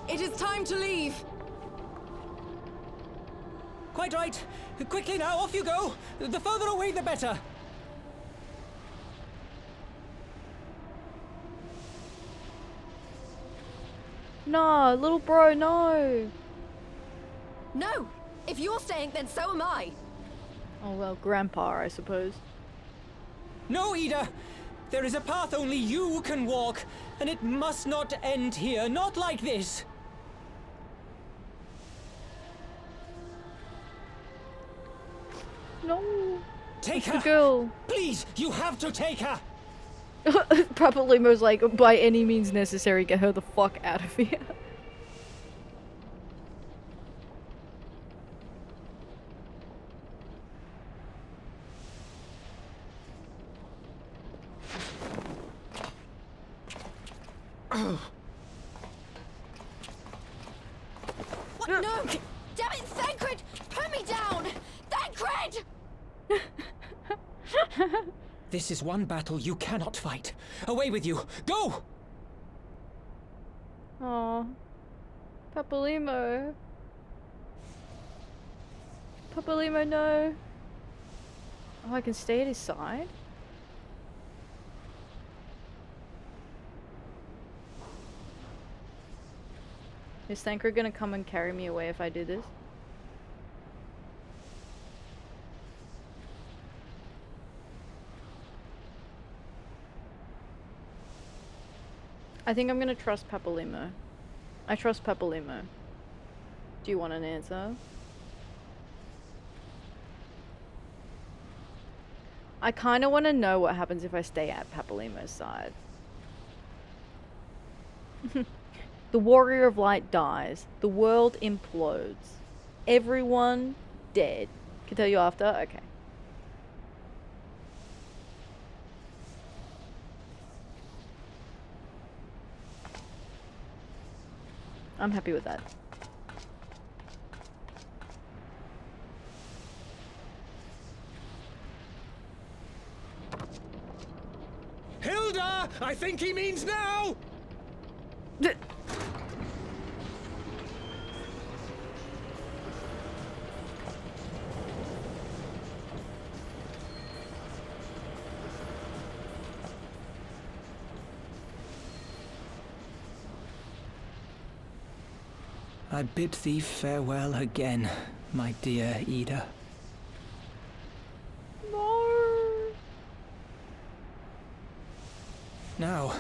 It is time to leave! Quite right. Quickly now, off you go. The further away, the better. No, little bro, no. No! If you're staying, then so am I! Oh well, grandpa, I suppose. No, Ida! There is a path only you can walk, and it must not end here, not like this! No. Take It's her! the girl. Please, you have to take her! Papalimo's like, by any means necessary, get her the fuck out of here. What? No! Damn it, Thancred! Put me down! Thancred! This is one battle you cannot fight. Away with you! Go! Aw. Papalymo. Papalymo, no. Oh, I can stay at his side? Is Thancred gonna come and carry me away if I do this? I think I'm gonna trust Papalymo. I trust Papalymo. Do you want an answer? I kinda wanna know what happens if I stay at Papalymo's side. The Warrior of Light dies. The world implodes. Everyone dead. Can tell you after? Okay. I'm happy with that. Hilda! I think he means now! I bid thee farewell again, my dear Ida. No. Now,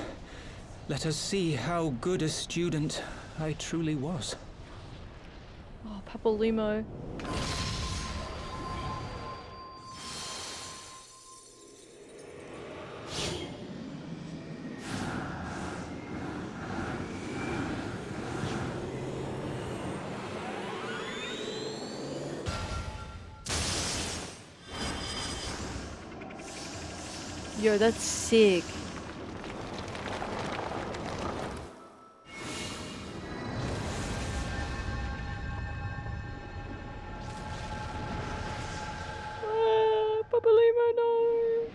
let us see how good a student I truly was. Oh, Papalymo. Yo, that's sick. Papalymo, no.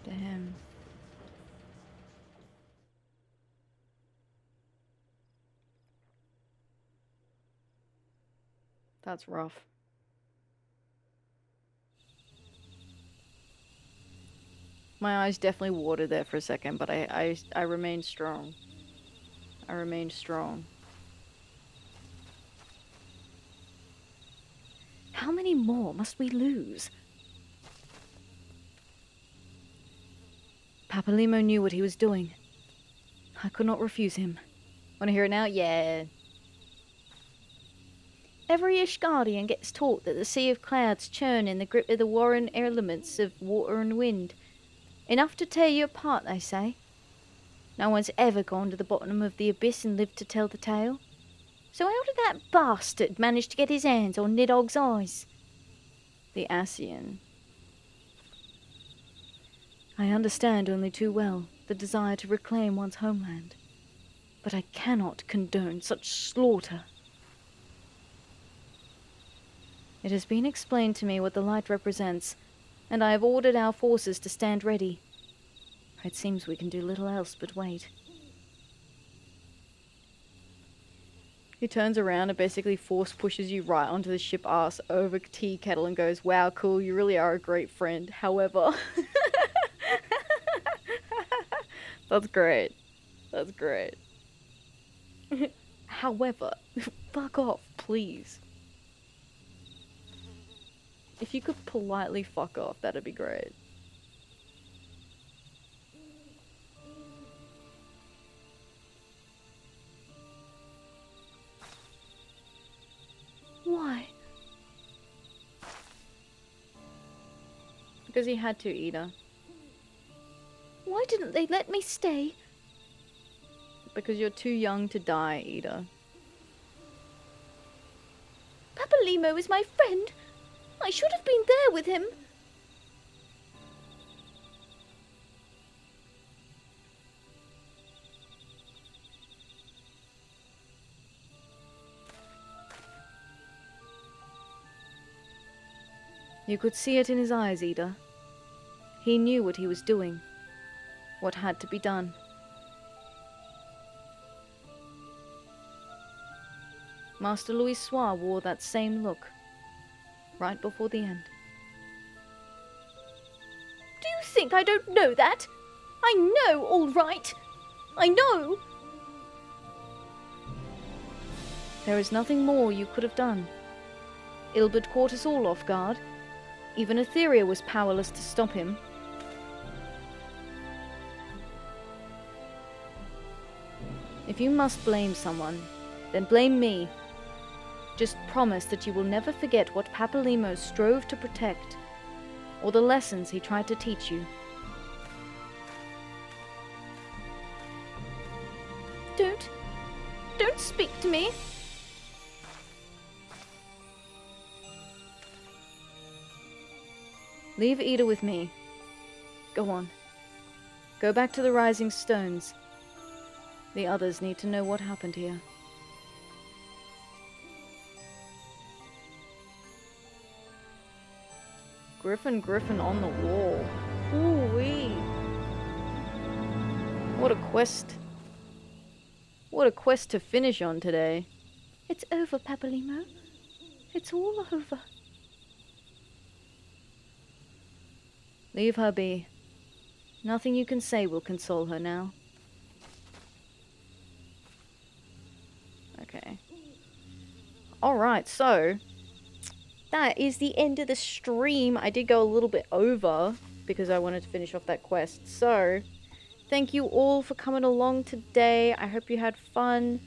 Damn. That's rough. My eyes definitely watered there for a second, but I remained strong. I remained strong. How many more must we lose? Papalymo knew what he was doing. I could not refuse him. Wanna hear it now? Yeah. Every Ishgardian gets taught that the sea of clouds churn in the grip of the warring elements of water and wind. Enough to tear you apart, they say. No one's ever gone to the bottom of the abyss and lived to tell the tale. So how did that bastard manage to get his hands on Nidhogg's eyes? The Ascian. I understand only too well the desire to reclaim one's homeland, but I cannot condone such slaughter. It has been explained to me what the light represents, and I have ordered our forces to stand ready. It seems we can do little else but wait. He turns around and basically force pushes you right onto the ship ass over tea kettle and goes, "Wow, cool, you really are a great friend. However..." That's great. That's great. However, fuck off, please. If you could politely fuck off, that'd be great. Why? Because he had to, Ida. Why didn't they let me stay? Because you're too young to die, Ida. Papalymo is my friend. I should have been there with him. You could see it in his eyes, Ida. He knew what he was doing, what had to be done. Master Louis Soir wore that same look, right before the end. Do you think I don't know that? I know, all right. I know. There is nothing more you could have done. Ilbert caught us all off guard. Even Atheria was powerless to stop him. If you must blame someone, then blame me. Just promise that you will never forget what Papalymo strove to protect, or the lessons he tried to teach you. Don't speak to me. Leave Ida with me. Go on. Go back to the Rising Stones. The others need to know what happened here. Griffin on the wall. Ooh-wee. What a quest. What a quest to finish on today. It's over, Papalymo. It's all over. Leave her be. Nothing you can say will console her now. Okay. Alright, so that is the end of the stream. I did go a little bit over because I wanted to finish off that quest. So, thank you all for coming along today. I hope you had fun.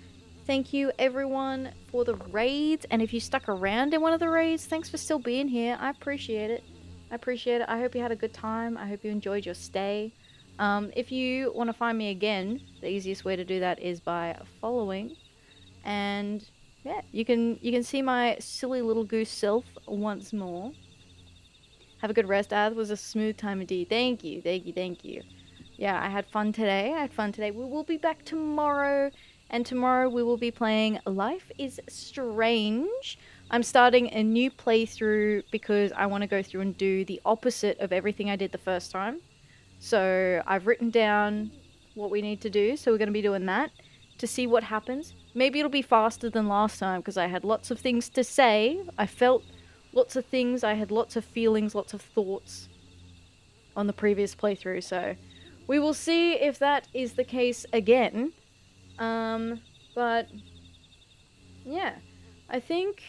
Thank you everyone for the raids. And if you stuck around in one of the raids, thanks for still being here. I appreciate it. I appreciate it. I hope you had a good time. I hope you enjoyed your stay. If you want to find me again, the easiest way to do that is by following. And yeah, you can see my silly little goose self once more. Have a good rest. That was a smooth time indeed. Thank you. Yeah, I had fun today. We will be back tomorrow. And tomorrow we will be playing Life is Strange. I'm starting a new playthrough because I want to go through and do the opposite of everything I did the first time. So I've written down what we need to do. So we're going to be doing that to see what happens. Maybe it'll be faster than last time because I had lots of things to say. I felt lots of things. I had lots of feelings, lots of thoughts on the previous playthrough. So we will see if that is the case again. But yeah, I think...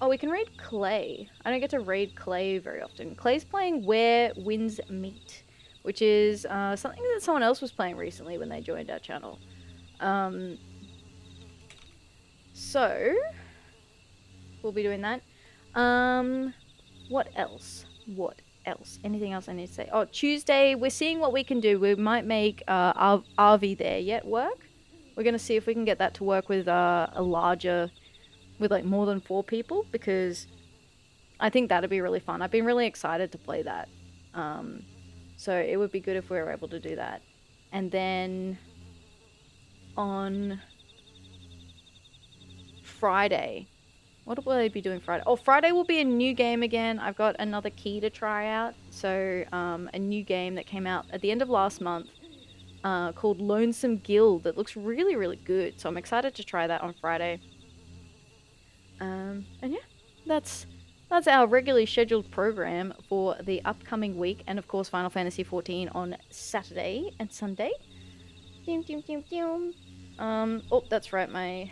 Oh, we can raid Clay. I don't get to raid Clay very often. Clay's playing Where Winds Meet, which is something that someone else was playing recently when they joined our channel. So, we'll be doing that. What else? Anything else I need to say? Oh, Tuesday, we're seeing what we can do. We might make RV there yet work. We're going to see if we can get that to work with a larger... with like more than 4 people, because I think that'd be really fun. I've been really excited to play that. So it would be good if we were able to do that. And then on Friday, what will I be doing Friday? Oh, Friday will be a new game again. I've got another key to try out. So a new game that came out at the end of last month called Lonesome Guild that looks really, really good. So I'm excited to try that on Friday. And yeah, that's our regularly scheduled program for the upcoming week, and of course Final Fantasy XIV on Saturday and Sunday. Oh, that's right, my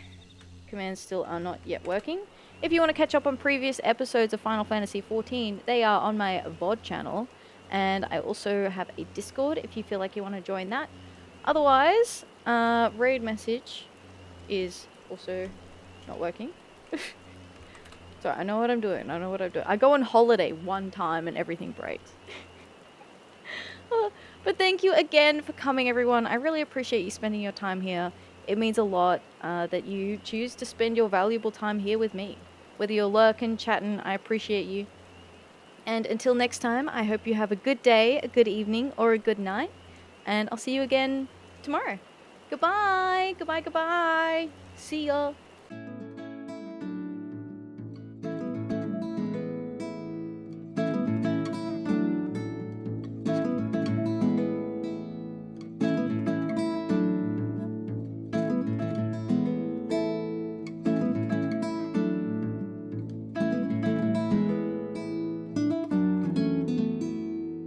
commands still are not yet working. If you want to catch up on previous episodes of Final Fantasy XIV, they are on my VOD channel, and I also have a Discord if you feel like you want to join that. Otherwise, raid message is also not working. Sorry, I know what I'm doing. I go on holiday one time and everything breaks. But thank you again for coming, everyone. I really appreciate you spending your time here. It means a lot that you choose to spend your valuable time here with me. Whether you're lurking, chatting, I appreciate you. And until next time, I hope you have a good day, a good evening, or a good night. And I'll see you again tomorrow. Goodbye. See ya.